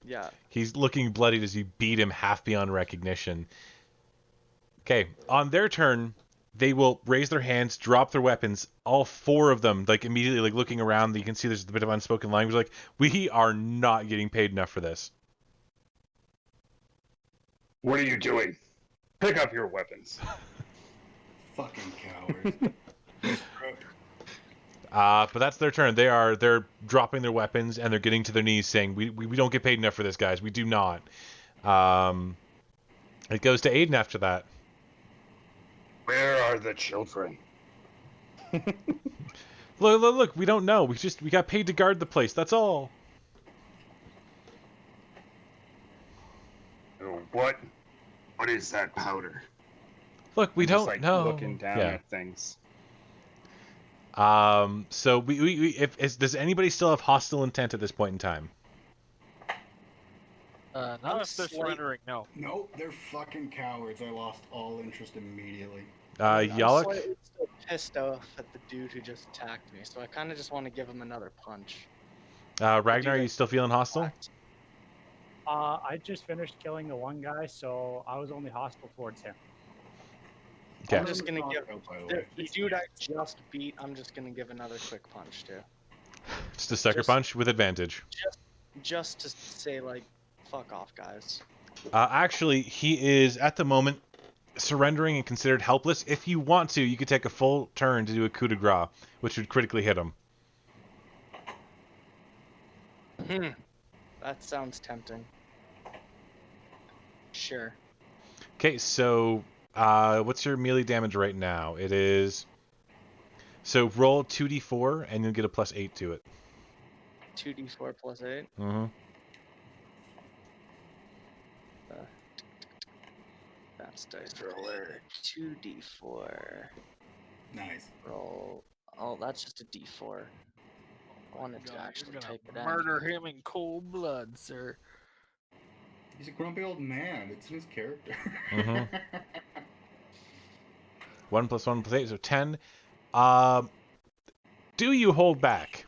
Yeah. He's looking bloodied as you beat him half beyond recognition. Okay, on their turn, they will raise their hands, drop their weapons, all 4 of them, like immediately like looking around. You can see there's a bit of unspoken language, like, we are not getting paid enough for this. What are you doing? Pick up your weapons. Fucking cowards. But that's their turn. They're dropping their weapons and they're getting to their knees, saying, "We don't get paid enough for this, guys. We do not." It goes to Aiden after that. Where are the children? Look. We don't know. We got paid to guard the place. That's all. What? What is that powder? Look, we I'm don't just, like, know. Looking down Yeah. at things. So does anybody still have hostile intent at this point in time? Not if they're surrendering, no. Nope, they're fucking cowards. I lost all interest immediately. I'm Yalak? slightly still pissed off at the dude who just attacked me, so I kind of just want to give him another punch. Ragnar, are you still feeling hostile? I just finished killing the one guy, so I was only hostile towards him. Okay. I'm just gonna give By the way. the dude I just beat. I'm just gonna give another quick punch too, Just a sucker just- punch with advantage. just to say like, fuck off, guys. Actually, he is at the moment surrendering and considered helpless. If you want to, you could take a full turn to do a coup de grace, which would critically hit him. That sounds tempting. Sure. Okay, so what's your melee damage right now? It is. So roll 2d4 and you'll get a +8 to it. 2d4 plus 8. Mm-hmm. Advanced dice roller, 2d4. Nice. Roll. Oh, that's just a d4. I wanted to God, actually you're gonna type it out. murder him in cold blood, sir. He's a grumpy old man. It's in his character. Mhm. 1 + 1 + 8, so 10. Do you hold back?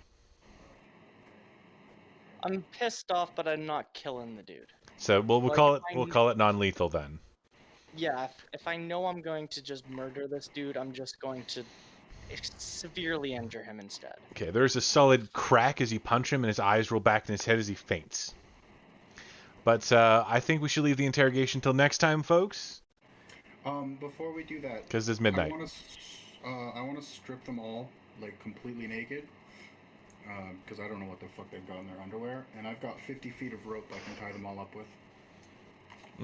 I'm pissed off, but I'm not killing the dude. So we'll Like, call it I we'll kn- call it non-lethal then. Yeah, if I know I'm going to just murder this dude, I'm just going to severely injure him instead. Okay, there's a solid crack as you punch him, and his eyes roll back in his head as he faints. But I think we should leave the interrogation till next time, folks, Before we do that, because it's I midnight. want to strip them all like completely naked, because I don't know what the fuck they've got in their underwear, and I've got 50 feet of rope I can tie them all up with.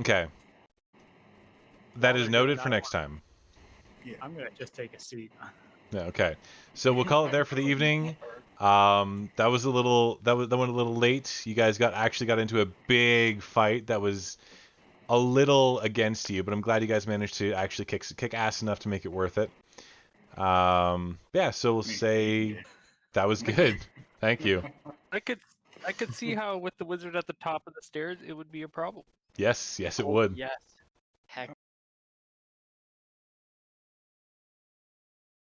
Okay. That While is they're doing noted that, for next time. Yeah. I'm gonna just take a seat. Yeah, okay. So we'll call it there for the evening. That was that went a little late. You guys actually got into a big fight that was a little against you, but I'm glad you guys managed to actually kick ass enough to make it worth it. Yeah, so we'll say that was good. Thank you. I could see how with the wizard at the top of the stairs it would be a problem. Yes, it Oh, would. yes.